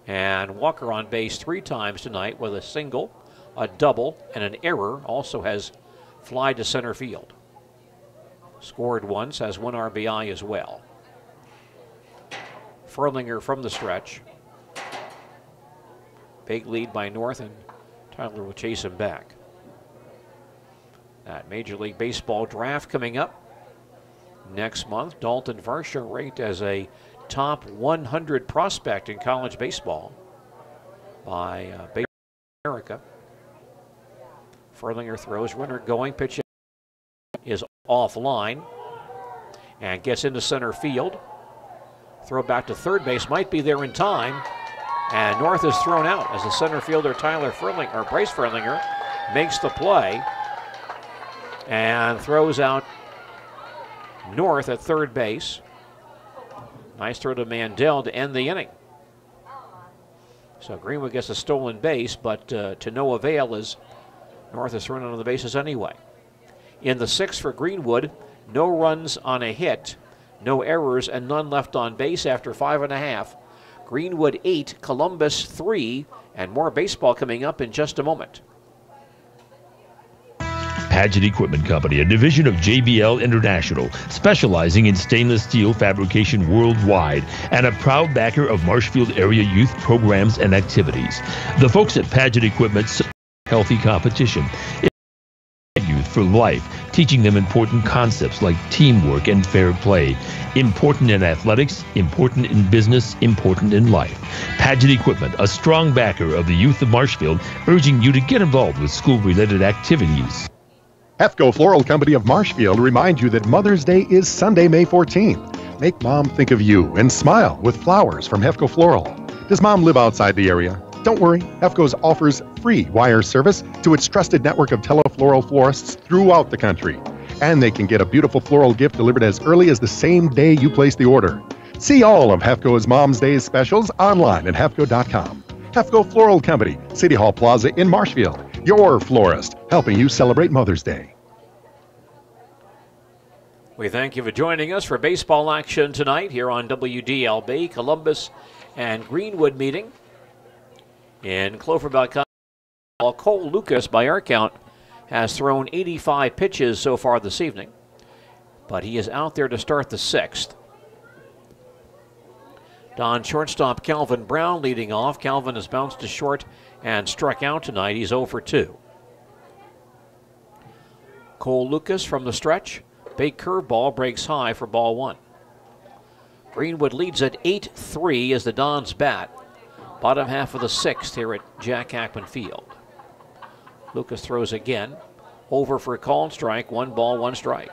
Speaker 2: And Walker on base 3 times tonight with a single, a double, and an error. Also has fly to center field. Scored once, has 1 RBI as well. Furlinger from the stretch. Big lead by North, and Tyler will chase him back. That Major League Baseball draft coming up next month. Dalton Varsho ranked as a top 100 prospect in college baseball by Baseball America. Furlinger throws, runner going, pitch is offline and gets into center field. Throw back to third base, might be there in time, and North is thrown out as the center fielder Bryce Furlinger makes the play and throws out North at third base. Nice throw to Mandel to end the inning. So Greenwood gets a stolen base, but to no avail as North is thrown out of the bases anyway. In the 6th for Greenwood, no runs on a hit, no errors, and none left on base after 5.5. Greenwood 8, Columbus 3, and more baseball coming up in just a moment.
Speaker 9: Paget Equipment Company, a division of JBL International, specializing in stainless steel fabrication worldwide, and a proud backer of Marshfield area youth programs and activities. The folks at Paget Equipment, healthy competition. Youth for life, teaching them important concepts like teamwork and fair play. Important in athletics, important in business, important in life. Paget Equipment, a strong backer of the youth of Marshfield, urging you to get involved with school-related activities.
Speaker 7: Hefco Floral Company of Marshfield reminds you that Mother's Day is Sunday, May 14th. Make Mom think of you and smile with flowers from Hefco Floral. Does Mom live outside the area? Don't worry, Hefco's offers free wire service to its trusted network of telefloral florists throughout the country. And they can get a beautiful floral gift delivered as early as the same day you place the order. See all of Hefco's Mom's Day specials online at hefco.com. Hefco Floral Company, City Hall Plaza in Marshfield. Your florist, helping you celebrate Mother's Day.
Speaker 2: We thank you for joining us for baseball action tonight here on WDLB. Columbus and Greenwood meeting in Clover Belt Country. Cole Lucas, by our count, has thrown 85 pitches so far this evening, but he is out there to start the sixth. Don shortstop Calvin Brown leading off. Calvin has bounced to short and struck out tonight. He's 0 for 2. Cole Lucas from the stretch. Big curveball breaks high for ball one. Greenwood leads at 8-3 as the Dons bat. Bottom half of the sixth here at Jack Hackman Field. Lucas throws again. Over for a called strike. 1 ball, 1 strike.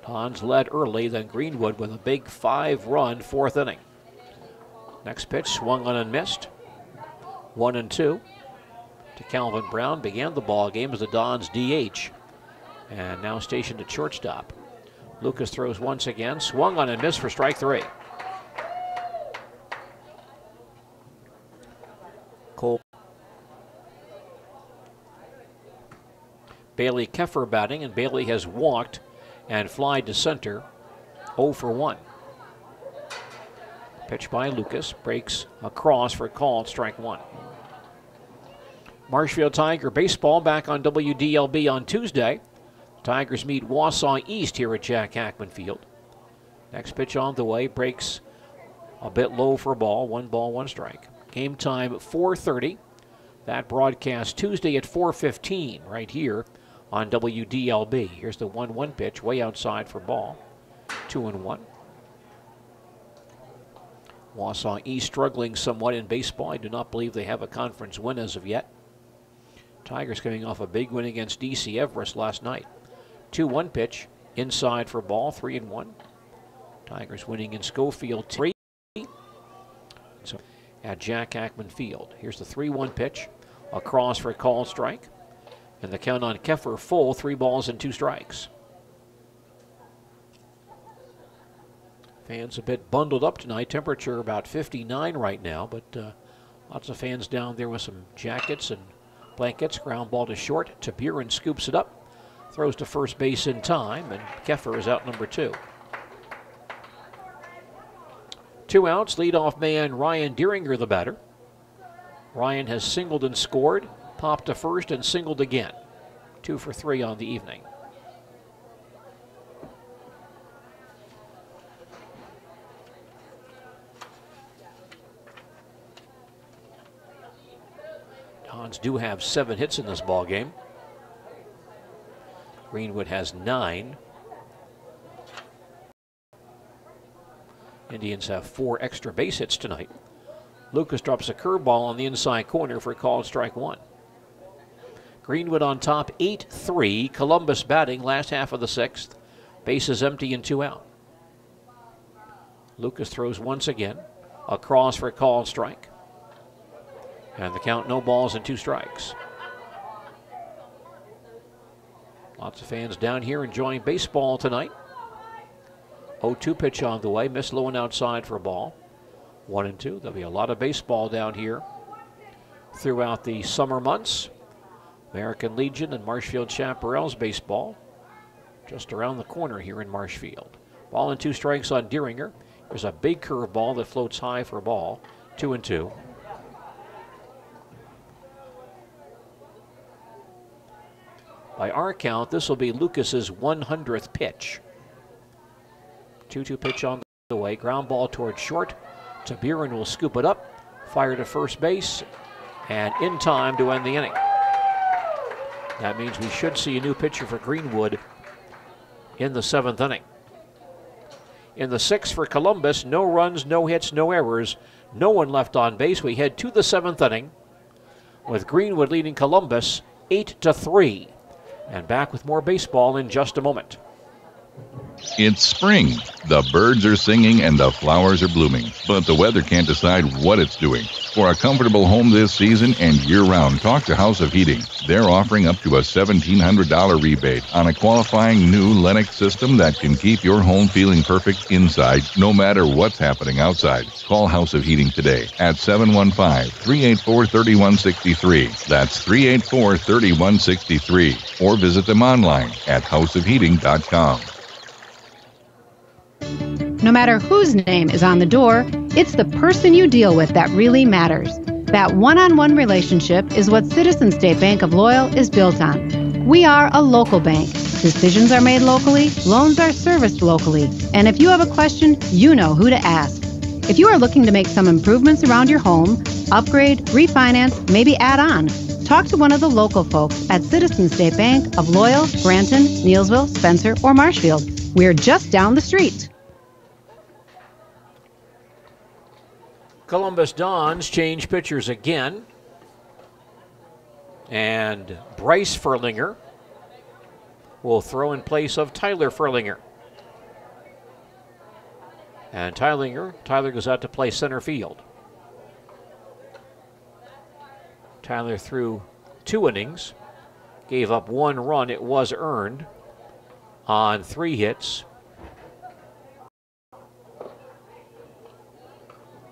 Speaker 2: Dons led early, then Greenwood with a big 5-run fourth inning. Next pitch swung on and missed. 1-2 to Calvin Brown. Began the ball game as the Dons DH, and now stationed at shortstop. Lucas throws once again, swung on and missed for strike 3. Cole. Bailey Keffer batting, and Bailey has walked and flied to center. 0 for 1. Pitch by Lucas, breaks across for a call, strike 1. Marshfield Tiger baseball back on WDLB on Tuesday. Tigers meet Wausau East here at Jack Hackman Field. Next pitch on the way, breaks a bit low for a ball. 1 ball, 1 strike. Game time 4:30. That broadcast Tuesday at 4:15 right here on WDLB. Here's the 1-1 pitch, way outside for ball. 2-1. Wausau East struggling somewhat in baseball. I do not believe they have a conference win as of yet. Tigers coming off a big win against DC Everest last night. 2-1 pitch, inside for ball, 3-1. Tigers winning in Schofield 3. So at Jack Hackman Field. Here's the 3-1 pitch, across for a called strike. And the count on Keffer full, 3 balls and 2 strikes. Fans a bit bundled up tonight. Temperature about 59 right now, but lots of fans down there with some jackets and blankets. Ground ball to short. Taburin scoops it up. Throws to first base in time, and Keffer is out number 2. 2 outs. Leadoff man Ryan Deeringer, the batter. Ryan has singled and scored, popped to first and singled again. 2 for 3 on the evening. Dons do have 7 hits in this ball game. Greenwood has 9. Indians have 4 extra base hits tonight. Lucas drops a curveball on the inside corner for a called strike 1. Greenwood on top 8-3. Columbus batting last half of the 6th. Bases empty and 2 out. Lucas throws once again. Across for a called strike. And the count, no balls and 2 strikes. Lots of fans down here enjoying baseball tonight. 0-2 pitch on the way. Missed low and outside for a ball. 1-2. There'll be a lot of baseball down here throughout the summer months. American Legion and Marshfield Chaparrals baseball just around the corner here in Marshfield. Ball and 2 strikes on Deeringer. There's a big curveball that floats high for a ball. 2-2. By our count, this will be Lucas's 100th pitch. 2-2 pitch on the way. Ground ball towards short. Taburin will scoop it up. Fire to first base. And in time to end the inning. That means we should see a new pitcher for Greenwood in the 7th inning. In the 6th for Columbus, no runs, no hits, no errors. No one left on base. We head to the 7th inning. with Greenwood leading Columbus 8-3. And back with more baseball in just a moment.
Speaker 6: It's spring. The birds are singing and the flowers are blooming, but the weather can't decide what it's doing. For a comfortable home this season and year-round, talk to House of Heating. They're offering up to a $1,700 rebate on a qualifying new Lennox system that can keep your home feeling perfect inside, no matter what's happening outside. Call House of Heating today at 715-384-3163. That's 384-3163. Or visit them online at houseofheating.com.
Speaker 3: No matter whose name is on the door, it's the person you deal with that really matters. That one-on-one relationship is what Citizen State Bank of Loyal is built on. We are a local bank. Decisions are made locally, loans are serviced locally, and if you have a question, you know who to ask. If you are looking to make some improvements around your home, upgrade, refinance, maybe add on, talk to one of the local folks at Citizen State Bank of Loyal, Granton, Neillsville, Spencer, or Marshfield. We're just down the street.
Speaker 2: Columbus Dons change pitchers again. And Bryce Furlinger will throw in place of Tyler Furlinger. And Tyler goes out to play center field. Tyler threw 2 innings, gave up 1 run. It was earned on 3 hits.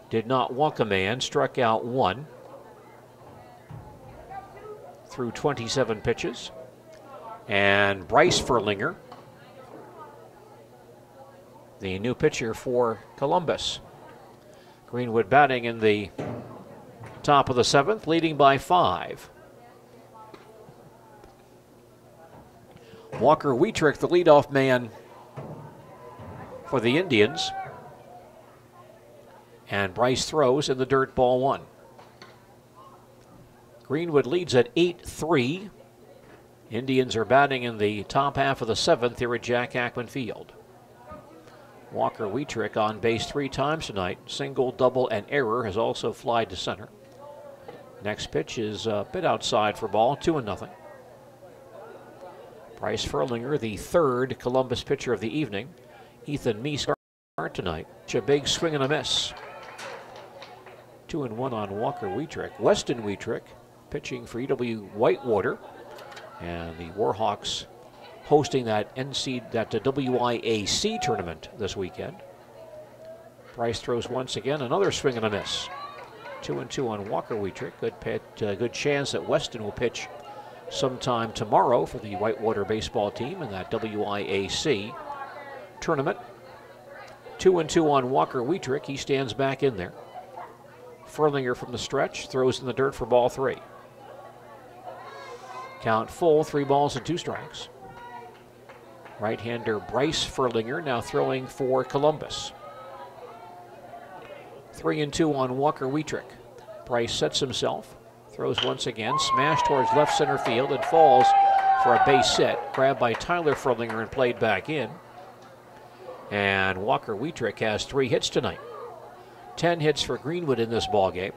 Speaker 2: Did not walk a man, struck out 1. Threw 27 pitches. And Bryce Furlinger, the new pitcher for Columbus. Greenwood batting in the top of the 7th, leading by 5. Walker Wietrich, the leadoff man for the Indians. And Bryce throws in the dirt, ball 1. Greenwood leads at 8-3. Indians are batting in the top half of the 7th here at Jack Ackman Field. Walker Wietrich on base 3 times tonight. Single, double, and error, has also flied to center. Next pitch is a bit outside for ball, 2-0. Bryce Furlinger, the 3rd Columbus pitcher of the evening. Ethan Meese tonight. A big swing and a miss. 2-1 on Walker Wietrich. Weston Wietrich pitching for E.W. Whitewater. And the Warhawks hosting that WIAC tournament this weekend. Bryce throws once again, another swing and a miss. 2-2 on Walker Wietrich. Good chance that Weston will pitch sometime tomorrow for the Whitewater baseball team in that WIAC tournament. 2-2 on Walker Wietrich. He stands back in there. Furlinger from the stretch throws in the dirt for ball 3. Count full, 3 balls and 2 strikes. Right-hander Bryce Furlinger now throwing for Columbus. 3-2 on Walker Wietrich. Bryce sets himself, throws once again, smashed towards left center field and falls for a base hit. Grabbed by Tyler Furlinger and played back in. And Walker Wietrich has 3 hits tonight. 10 hits for Greenwood in this ballgame.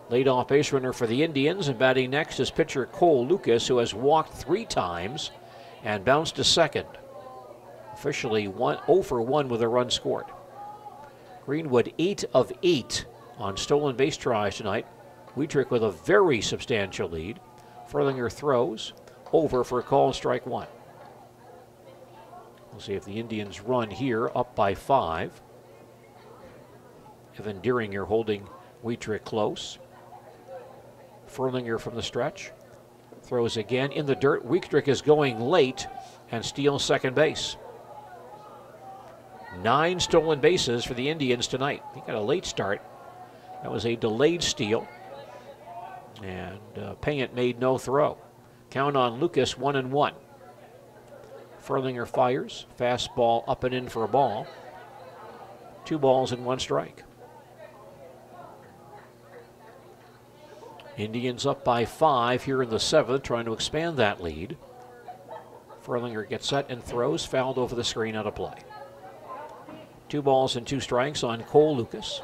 Speaker 2: Leadoff base runner for the Indians, and batting next is pitcher Cole Lucas, who has walked 3 times and bounced to second. Officially 0 for 1 with a run scored. Greenwood 8 of 8 on stolen base tries tonight. Wietrich with a very substantial lead. Furlinger throws over for a call and strike 1. We'll see if the Indians run here, up by 5. Evan Deeringer holding Wietrich close. Furlinger from the stretch. Throws again in the dirt. Wietrich is going late and steals second base. 9 stolen bases for the Indians tonight. He got a late start. That was a delayed steal. And Payant made no throw. Count on Lucas 1-1. Furlinger fires. Fastball up and in for a ball. 2 balls and 1 strike. Indians up by 5 here in the 7th, trying to expand that lead. Furlinger gets set and throws, fouled over the screen, out of play. 2 balls and 2 strikes on Cole Lucas.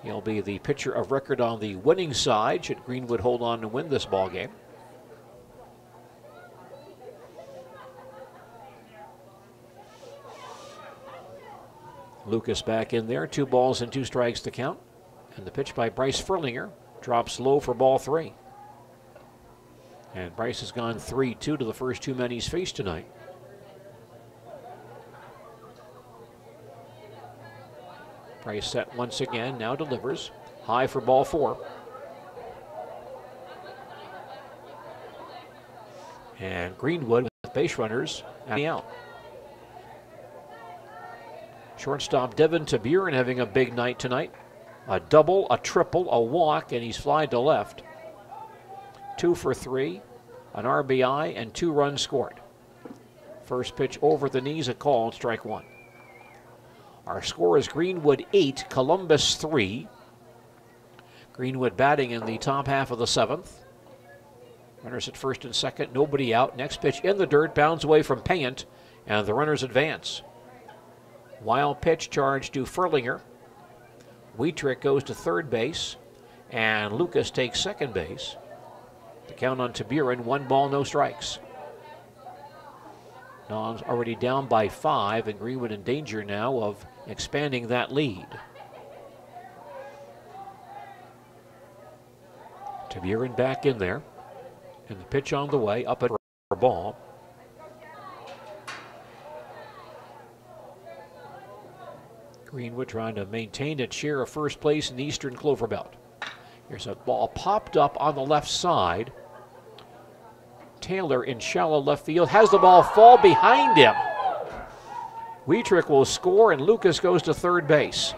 Speaker 2: He'll be the pitcher of record on the winning side should Greenwood hold on to win this ball game. Lucas back in there, 2 balls and 2 strikes to count. And the pitch by Bryce Furlinger drops low for ball 3. And Bryce has gone 3-2 to the first 2 men he's faced tonight. Bryce set once again, now delivers. High for ball 4. And Greenwood with base runners at the out. Shortstop Devin Taburin having a big night tonight. A double, a triple, a walk, and he's flied to left. 2 for 3, an RBI, and 2 runs scored. First pitch over the knees, a call, strike 1. Our score is Greenwood 8, Columbus 3. Greenwood batting in the top half of the 7th. Runners at first and second, nobody out. Next pitch in the dirt, bounds away from Payant, and the runners advance. Wild pitch charge to Furlinger. Wietrich goes to third base, and Lucas takes second base. The count on Taburin, 1 ball, no strikes. Dons already down by 5, and Greenwood in danger now of expanding that lead. Taburin back in there, and the pitch on the way, up at for ball. Greenwood trying to maintain its share of first place in the Eastern Clover Belt. Here's a ball popped up on the left side. Taylor in shallow left field has the ball fall behind him. Wietrich will score, and Lucas goes to third base.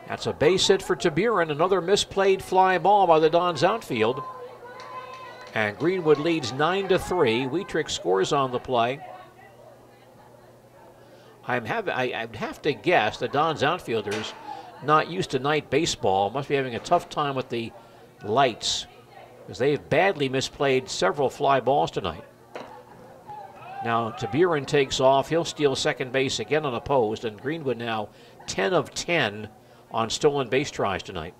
Speaker 2: That's a base hit for Taburin, another misplayed fly ball by the Dons outfield. And Greenwood leads 9-3. Wietrich scores on the play. I'd have to guess the Dons outfielders, not used to night baseball, must be having a tough time with the lights, because they've badly misplayed several fly balls tonight. Now Taburin takes off. He'll steal second base again unopposed, and Greenwood now 10 of 10 on stolen base tries tonight.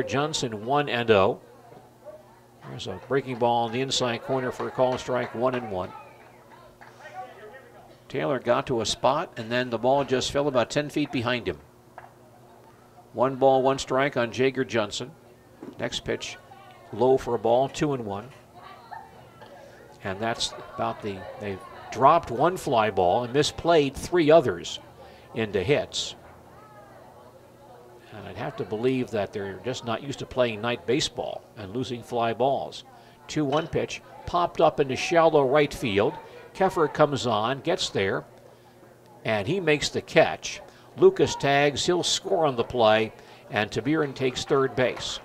Speaker 2: Johnson 1-0. There's a breaking ball on the inside corner for a call strike, 1-1. Taylor got to a spot, and then the ball just fell about 10 feet behind him. 1 ball, 1 strike on Jager Johnson. Next pitch, low for a ball, 2-1. And that's about they dropped 1 fly ball and misplayed 3 others into hits. And I'd have to believe that they're just not used to playing night baseball and losing fly balls. 2-1 pitch, popped up into shallow right field. Keffer comes on, gets there, and he makes the catch. Lucas tags, he'll score on the play, and Taburin takes third base.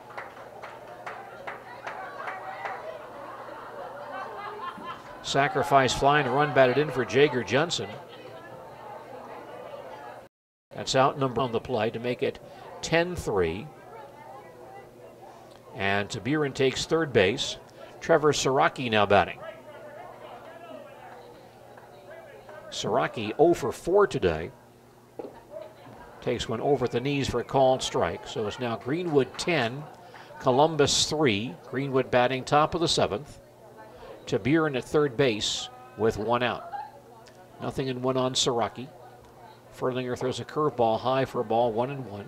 Speaker 2: Sacrifice fly and a run batted in for Jager Johnson. That's out number on the play to make it 10-3. And Taburin takes third base. Trevor Siraki now batting. Siraki 0 for 4 today. Takes one over at the knees for a called strike. So it's now Greenwood 10, Columbus 3. Greenwood batting top of the 7th. Taburin at third base with 1 out. 0-1 on Siraki. Furlinger throws a curveball high for a ball, 1-1.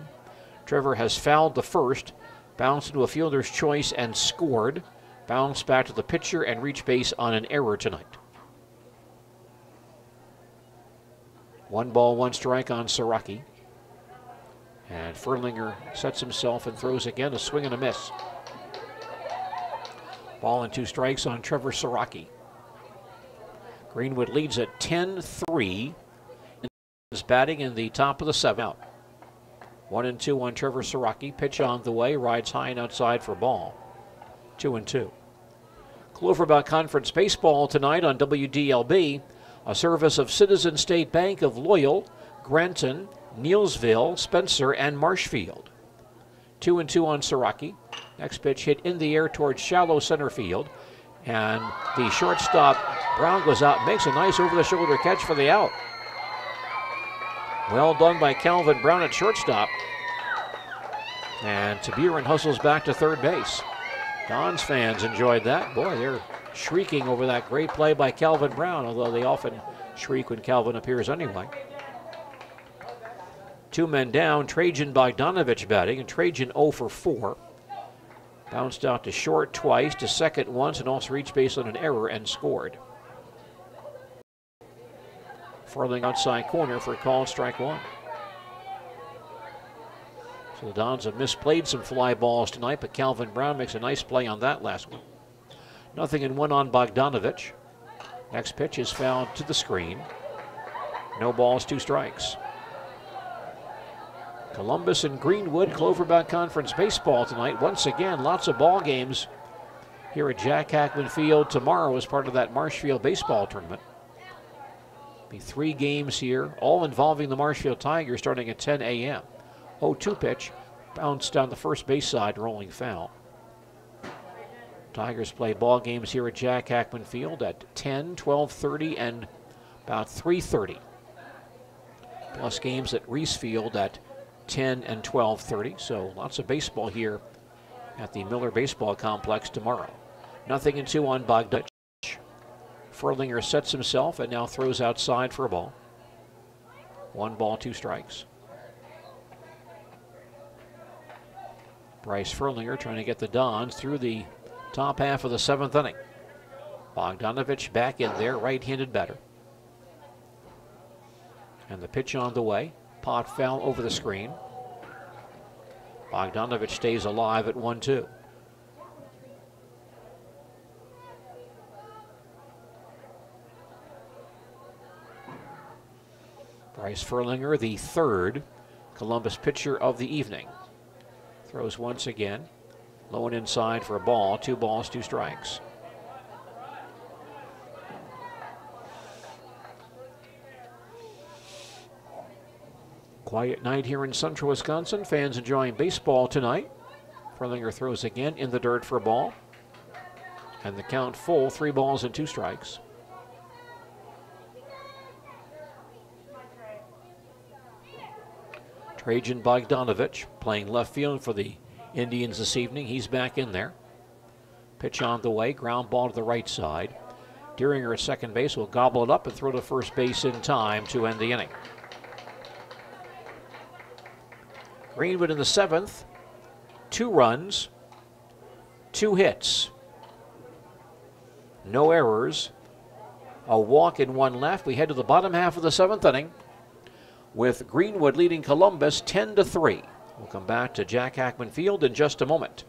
Speaker 2: Trevor has fouled the first, bounced into a fielder's choice and scored. Bounced back to the pitcher and reached base on an error tonight. 1 ball, 1 strike on Siraki. And Furlinger sets himself and throws again, a swing and a miss. Ball and 2 strikes on Trevor Siraki. Greenwood leads at 10-3. Is batting in the top of the 7th out. 1-2 on Trevor Siraki. Pitch on the way, rides high and outside for ball. 2-2. Clover Belt Conference Baseball tonight on WDLB. A service of Citizen State Bank of Loyal, Granton, Neelsville, Spencer, and Marshfield. 2-2 on Siraki. Next pitch hit in the air towards shallow center field. And the shortstop, Brown, goes out, makes a nice over-the-shoulder catch for the out. Well done by Calvin Brown at shortstop. And Taburin hustles back to third base. Dons fans enjoyed that. Boy, they're shrieking over that great play by Calvin Brown, although they often shriek when Calvin appears anyway. 2 men down, Trajan Bogdanovich batting, and Trajan 0 for 4. Bounced out to short twice, to second once, and also reached base on an error and scored. Furling outside corner for a call, strike 1. So the Dons have misplayed some fly balls tonight, but Calvin Brown makes a nice play on that last one. 0-1 on Bogdanovich. Next pitch is fouled to the screen. No balls, 2 strikes. Columbus and Greenwood, Cloverback Conference baseball tonight. Once again, lots of ball games here at Jack Hackman Field tomorrow as part of that Marshfield baseball tournament. Be 3 games here, all involving the Marshfield Tigers, starting at 10 a.m. 0-2 pitch, bounced down the first base side, rolling foul. Tigers play ball games here at Jack Hackman Field at 10, 12:30, and about 3:30. Plus games at Reese Field at 10 and 12:30. So lots of baseball here at the Miller Baseball Complex tomorrow. 0-2 on Bogdanovich. Furlinger sets himself and now throws outside for a ball. 1 ball, 2 strikes. Bryce Furlinger trying to get the Dons through the top half of the 7th inning. Bogdanovich back in there, right-handed batter. And the pitch on the way. Pot foul over the screen. Bogdanovich stays alive at 1-2. Bryce Furlinger, the 3rd Columbus pitcher of the evening. Throws once again. Low and inside for a ball. 2 balls, 2 strikes. Quiet night here in central Wisconsin. Fans enjoying baseball tonight. Furlinger throws again in the dirt for a ball. And the count full, 3 balls and 2 strikes. Trajan Bogdanovich playing left field for the Indians this evening. He's back in there. Pitch on the way, ground ball to the right side. Deeringer at second base will gobble it up and throw to first base in time to end the inning. Greenwood in the 7th, 2 runs, 2 hits. No errors, a walk and 1 left. We head to the bottom half of the 7th inning with Greenwood leading Columbus 10-3. We'll come back to Jack Hackman Field in just a moment.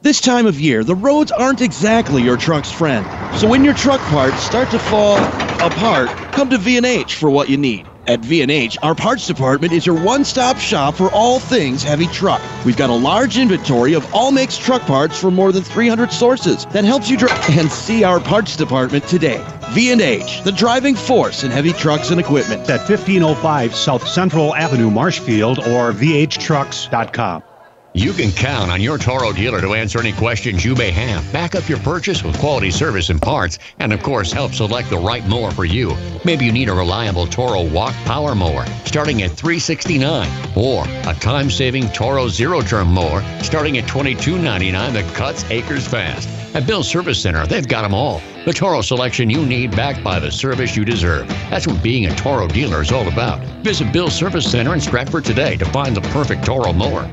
Speaker 4: This time of year, the roads aren't exactly your truck's friend. So when your truck parts start to fall apart, come to V&H for what you need. At V&H, our parts department is your one-stop shop for all things heavy truck. We've got a large inventory of all makes truck parts from more than 300 sources that helps you and see our parts department today. V&H, the driving force in heavy trucks and equipment.
Speaker 5: At 1505 South Central Avenue, Marshfield, or vhtrucks.com.
Speaker 22: You can count on your Toro dealer to answer any questions you may have, back up your purchase with quality service and parts, and of course help select the right mower for you. Maybe you need a reliable Toro walk power mower starting at $369, or a time-saving Toro zero-turn mower starting at $22.99 that cuts acres fast. At Bill's Service Center, they've got them all. The Toro selection you need, backed by the service you deserve. That's what being a Toro dealer is all about. Visit Bill's Service Center in Stratford today to find the perfect Toro mower.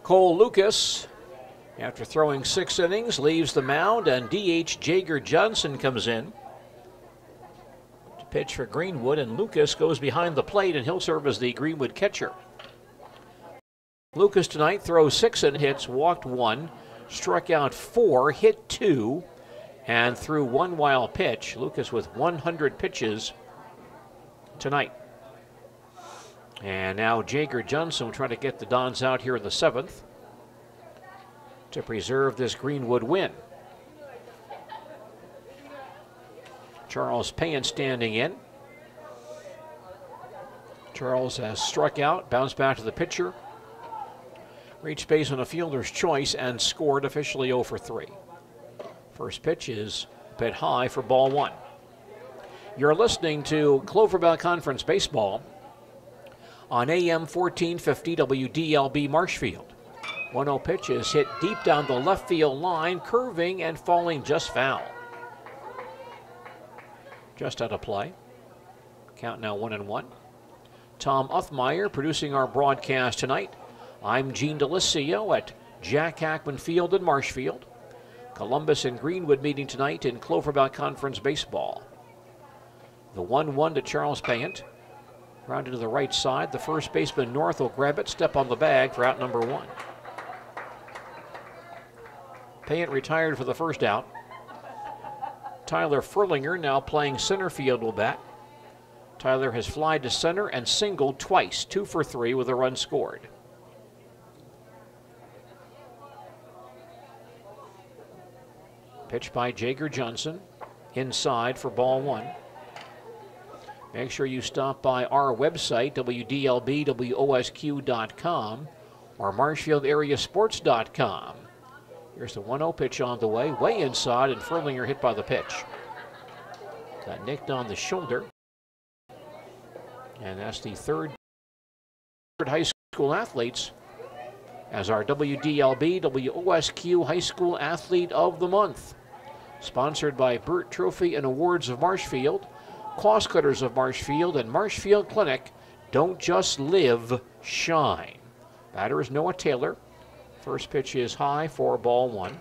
Speaker 2: Cole Lucas, after throwing 6 innings, leaves the mound, and DH Jager Johnson comes in to pitch for Greenwood, and Lucas goes behind the plate, and he'll serve as the Greenwood catcher. Lucas tonight throws 6 and hits, walked 1, struck out 4, hit 2, and threw 1 wild pitch. Lucas with 100 pitches tonight. And now Jager Johnson will try to get the Dons out here in the 7th to preserve this Greenwood win. Charles Payne standing in. Charles has struck out, bounced back to the pitcher, reached base on a fielder's choice, and scored, officially 0 for 3. First pitch is a bit high for ball 1. You're listening to Clover Belt Conference Baseball on AM 1450 WDLB Marshfield. 1-0 pitch is hit deep down the left field line, curving and falling just foul. Just out of play. Count now 1-1. Tom Uthmeyer producing our broadcast tonight. I'm Gene DeLisio at Jack Hackman Field in Marshfield. Columbus and Greenwood meeting tonight in Clover Belt Conference Baseball. The 1-1 to Charles Payant. Rounded to the right side. The first baseman North will grab it, step on the bag for out number 1. Payant retired for the first out. Tyler Furlinger now playing center field will bat. Tyler has flied to center and singled twice, 2 for 3 with a run scored. Pitch by Jager Johnson, inside for ball 1. Make sure you stop by our website, WDLBWOSQ.com or MarshfieldAreaSports.com. Here's the 1-0 pitch on the way inside, and Furlinger hit by the pitch. Got nicked on the shoulder. And that's the third high school athletes as our WDLB WOSQ High School Athlete of the Month. Sponsored by Burt Trophy and Awards of Marshfield, Cost Cutters of Marshfield, and Marshfield Clinic. Don't just live, shine. Batter is Noah Taylor. First pitch is high for ball 1.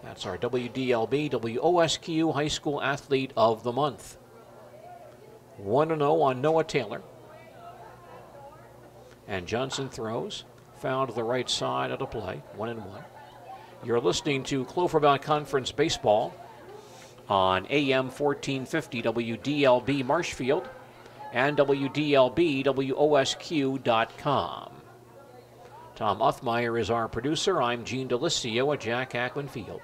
Speaker 2: That's our WDLB WOSQ High School Athlete of the Month. 1-0 on Noah Taylor. And Johnson throws. Foul to the right side out of play. 1-1. You're listening to Clover Belt Conference Baseball on AM 1450 WDLB Marshfield and WDLBWOSQ.com. Tom Uthmeyer is our producer. I'm Gene DeLisio at Jack Hackman Field.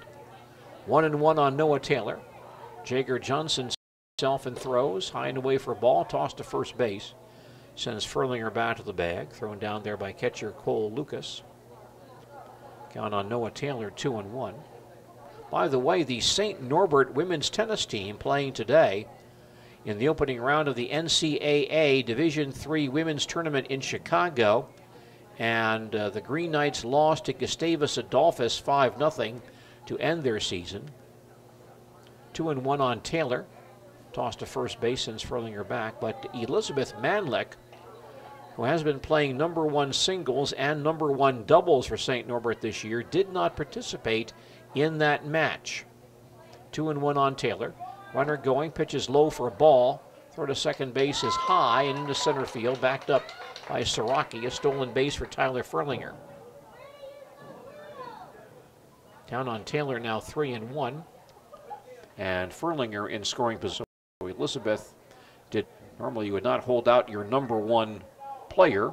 Speaker 2: 1-1 on Noah Taylor. Jager Johnson self and throws. High and away for a ball. Tossed to first base. Sends Furlinger back to the bag. Thrown down there by catcher Cole Lucas. Count on Noah Taylor, 2-1. By the way, the St. Norbert women's tennis team playing today in the opening round of the NCAA Division III women's tournament in Chicago. And the Green Knights lost to Gustavus Adolphus 5-0 to end their season. 2-1 on Taylor. Tossed to first base, sends Furlinger back. But Elizabeth Manlick, who has been playing number 1 singles and number 1 doubles for St. Norbert this year, did not participate in that match. 2-1 on Taylor. Runner going, pitches low for a ball. Throw to second base is high and into center field, backed up by Siraki. A stolen base for Tyler Furlinger. Down on Taylor now 3-1. And Furlinger in scoring position. Elizabeth did. Normally you would not hold out your number 1 player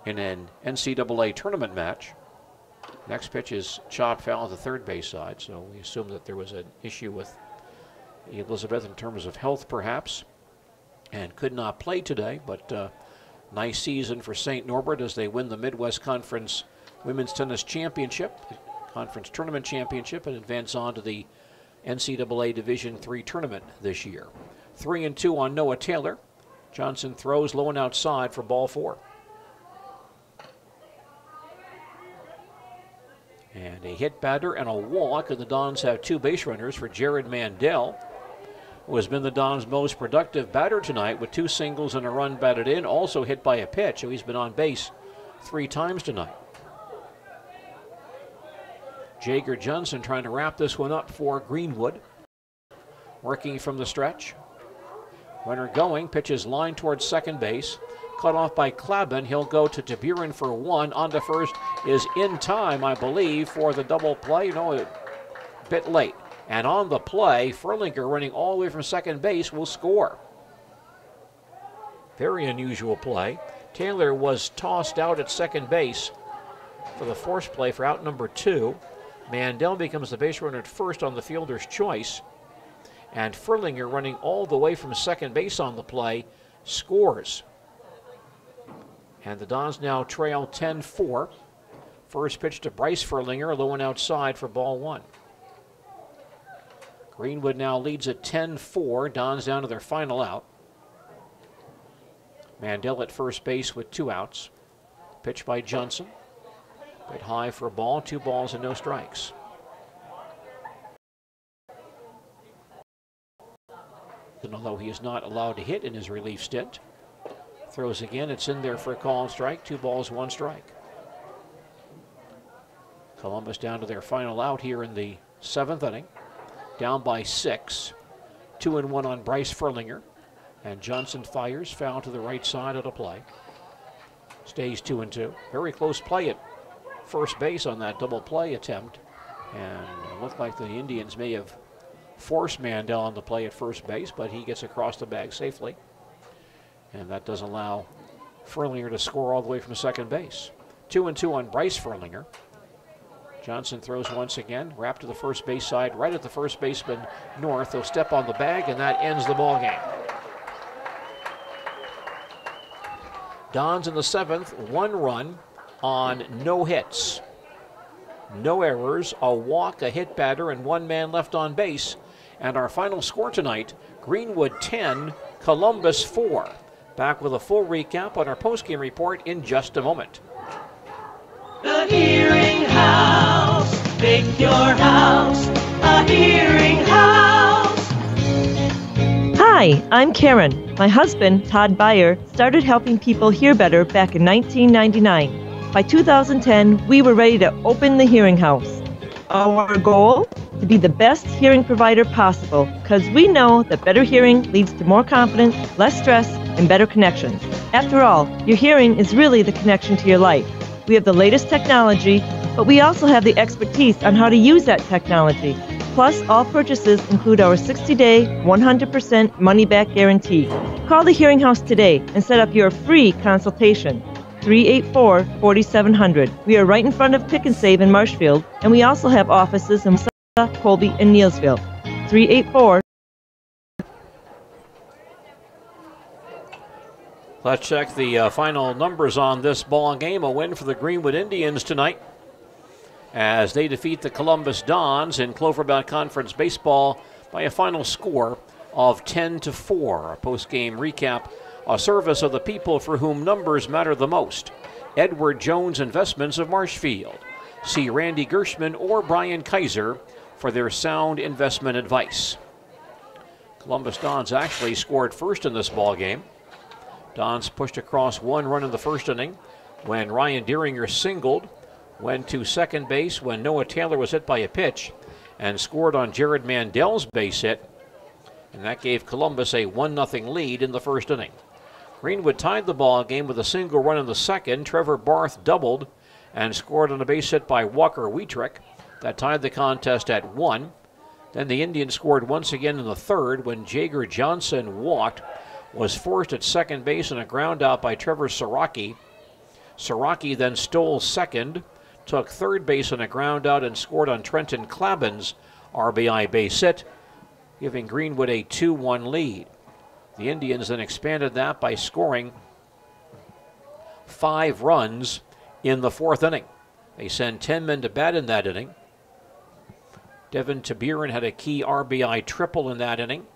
Speaker 2: in an NCAA tournament match. Next pitch is chopped foul at the third base side, so we assume that there was an issue with Elizabeth in terms of health perhaps, and could not play today, but nice season for St. Norbert as they win the Midwest Conference Women's Tennis Championship, Conference Tournament Championship, and advance on to the NCAA Division III tournament this year. 3-2 on Noah Taylor. Johnson throws low and outside for ball 4. And a hit batter and a walk, and the Dons have 2 base runners for Jared Mandel, who has been the Dons' most productive batter tonight with 2 singles and a run batted in, also hit by a pitch, so he's been on base 3 times tonight. Jager Johnson trying to wrap this one up for Greenwood. Working from the stretch. Runner going, pitches line towards second base. Cut off by Klabin. He'll go to Taburin for 1. On to first is in time, I believe, for the double play. No, a bit late. And on the play, Furlinger running all the way from second base will score. Very unusual play. Taylor was tossed out at second base for the force play for out number 2. Mandel becomes the base runner at first on the fielder's choice. And Furlinger, running all the way from second base on the play, scores. And the Dons now trail 10-4. First pitch to Bryce Furlinger, low and outside for ball 1. Greenwood now leads at 10-4. Dons down to their final out. Mandel at first base with 2 outs. Pitch by Johnson. Bit high for a ball. 2 balls and no strikes. And although he is not allowed to hit in his relief stint, throws again. It's in there for a call and strike. 2 balls, 1 strike. Columbus down to their final out here in the 7th inning. Down by 6. 2-1 on Bryce Furlinger. And Johnson fires, foul to the right side of the play. Stays 2-2. Very close play at first base on that double play attempt. And it looked like the Indians may have forced Mandel on the play at first base, but he gets across the bag safely. And that does allow Furlinger to score all the way from second base. 2-2 on Bryce Furlinger. Johnson throws once again, wrapped to the first base side, right at the first baseman North. He'll step on the bag, and that ends the ball game. Dons in the 7th, 1 run on no hits. No errors, a walk, a hit batter, and 1 man left on base. And our final score tonight, Greenwood 10, Columbus 4. Back with a full recap on our postgame report in just a moment.
Speaker 16: The Hearing House, make your house a hearing house.
Speaker 21: Hi, I'm Karen. My husband, Todd Beyer, started helping people hear better back in 1999. By 2010, we were ready to open the Hearing House. Our goal? To be the best hearing provider possible, because we know that better hearing leads to more confidence, less stress, and better connections. After all, your hearing is really the connection to your life. We have the latest technology, but we also have the expertise on how to use that technology. Plus, all purchases include our 60-day, 100% money-back guarantee. Call the Hearing House today and set up your free consultation. 384-4700. We are right in front of Pick and Save in Marshfield, and we also have offices in Colby and Neelsville. 384.
Speaker 2: Let's check the final numbers on this ball game. A win for the Greenwood Indians tonight as they defeat the Columbus Dons in Clover Belt Conference Baseball by a final score of 10-4. A post-game recap, a service of the people for whom numbers matter the most. Edward Jones Investments of Marshfield. See Randy Gershman or Brian Kaiser for their sound investment advice. Columbus Dons actually scored first in this ball game. Dons pushed across 1 run in the first inning when Ryan Deeringer singled, went to second base when Noah Taylor was hit by a pitch, and scored on Jared Mandel's base hit, and that gave Columbus a 1-0 lead in the first inning. Greenwood tied the ball game with a single run in the second. Trevor Barth doubled and scored on a base hit by Walker Wietrich. That tied the contest at 1. Then the Indians scored once again in the third when Jager Johnson walked, was forced at second base and a ground out by Trevor Siraki. Siraki then stole second, took third base on a ground out, and scored on Trenton Clabbin's RBI base hit, giving Greenwood a 2-1 lead. The Indians then expanded that by scoring 5 runs in the fourth inning. They sent 10 men to bat in that inning. Devin Tabirin had a key RBI triple in that inning.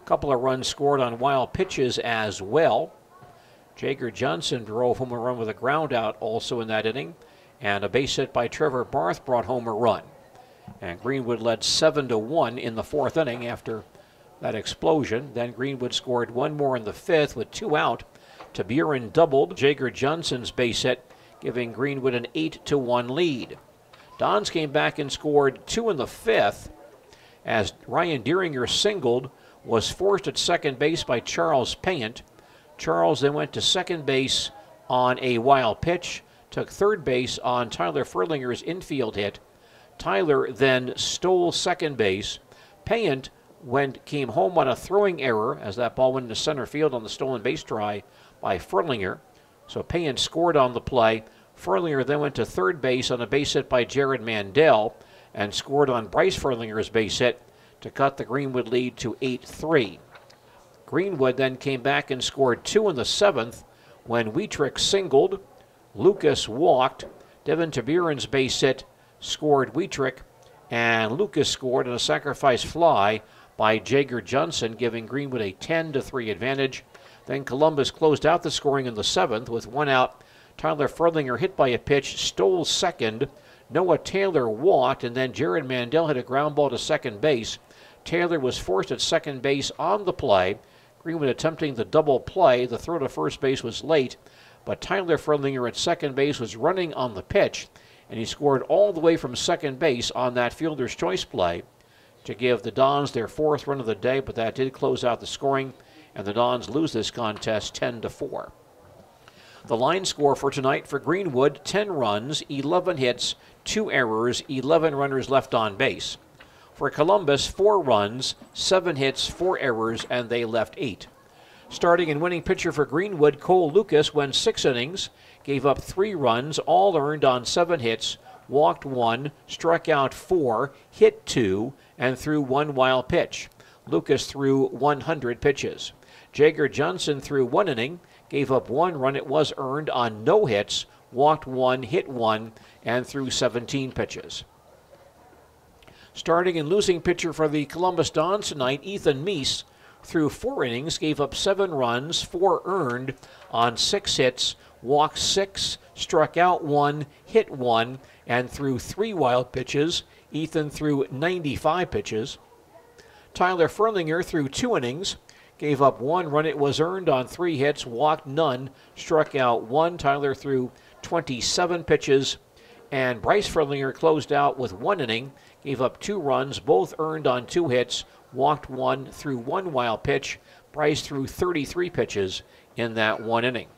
Speaker 2: Couple of runs scored on wild pitches as well. Jager Johnson drove home a run with a ground out also in that inning, and a base hit by Trevor Barth brought home a run. And Greenwood led 7-1 in the fourth inning after that explosion. Then Greenwood scored 1 more in the fifth with 2 out. Tabirin doubled Jager Johnson's base hit, giving Greenwood an 8-1 lead. Dons came back and scored 2 in the fifth as Ryan Deeringer singled, was forced at second base by Charles Payant. Charles then went to second base on a wild pitch, took third base on Tyler Furlinger's infield hit. Tyler then stole second base. Payant came home on a throwing error as that ball went into center field on the stolen base try by Furlinger. So Payant scored on the play. Furlinger then went to third base on a base hit by Jared Mandel and scored on Bryce Furlinger's base hit to cut the Greenwood lead to 8-3. Greenwood then came back and scored 2 in the seventh when Wietrich singled, Lucas walked, Devin Tabirin's base hit scored Wietrich, and Lucas scored on a sacrifice fly by Jager Johnson, giving Greenwood a 10-3 advantage. Then Columbus closed out the scoring in the 7th with 1 out. Tyler Furlinger hit by a pitch, stole second. Noah Taylor walked, and then Jared Mandel hit a ground ball to second base. Taylor was forced at second base on the play. Greenwood attempting the double play. The throw to first base was late, but Tyler Furlinger at second base was running on the pitch, and he scored all the way from second base on that fielder's choice play to give the Dons their 4th run of the day, but that did close out the scoring, and the Dons lose this contest 10-4. The line score for tonight for Greenwood, 10 runs, 11 hits, 2 errors, 11 runners left on base. For Columbus, 4 runs, 7 hits, 4 errors, and they left 8. Starting and winning pitcher for Greenwood, Cole Lucas went 6 innings, gave up 3 runs, all earned on 7 hits, walked 1, struck out 4, hit 2, and threw 1 wild pitch. Lucas threw 100 pitches. Jager Johnson threw 1 inning, gave up 1 run. It was earned on no hits, walked 1, hit 1, and threw 17 pitches. Starting and losing pitcher for the Columbus Dons tonight, Ethan Meese threw 4 innings, gave up 7 runs, 4 earned on 6 hits, walked 6, struck out 1, hit 1, and threw 3 wild pitches. Ethan threw 95 pitches. Tyler Furlinger threw 2 innings, gave up 1 run. It was earned on 3 hits, walked none, struck out 1. Tyler threw 27 pitches, and Bryce Furlinger closed out with 1 inning, gave up 2 runs, both earned on 2 hits, walked 1, threw 1 wild pitch. Bryce threw 33 pitches in that 1 inning.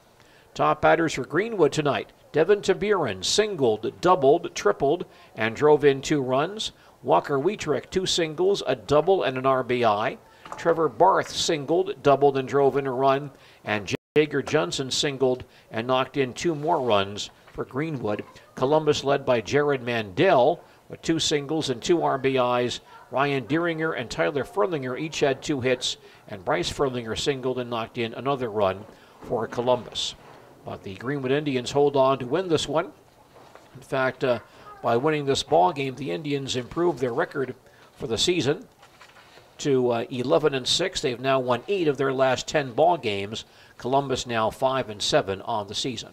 Speaker 2: Top batters for Greenwood tonight: Devin Taburin singled, doubled, tripled, and drove in 2 runs. Walker Wietrich 2 singles, a double, and an RBI. Trevor Barth singled, doubled, and drove in a run. And Jager Johnson singled and knocked in 2 more runs for Greenwood. Columbus led by Jared Mandel with 2 singles and 2 RBIs. Ryan Deeringer and Tyler Furlinger each had 2 hits, and Bryce Furlinger singled and knocked in another run for Columbus. But the Greenwood Indians hold on to win this one. In fact, by winning this ball game, the Indians improved their record for the season to 11-6. They've now won 8 of their last 10 ball games. Columbus now 5-7 on the season.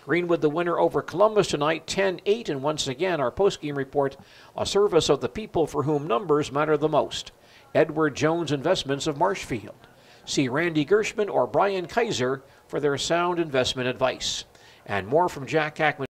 Speaker 2: Greenwood the winner over Columbus tonight, 10-8. And once again, our postgame report, a service of the people for whom numbers matter the most. Edward Jones Investments of Marshfield. See Randy Gershman or Brian Kaiser for their sound investment advice. And more from Jack Hackman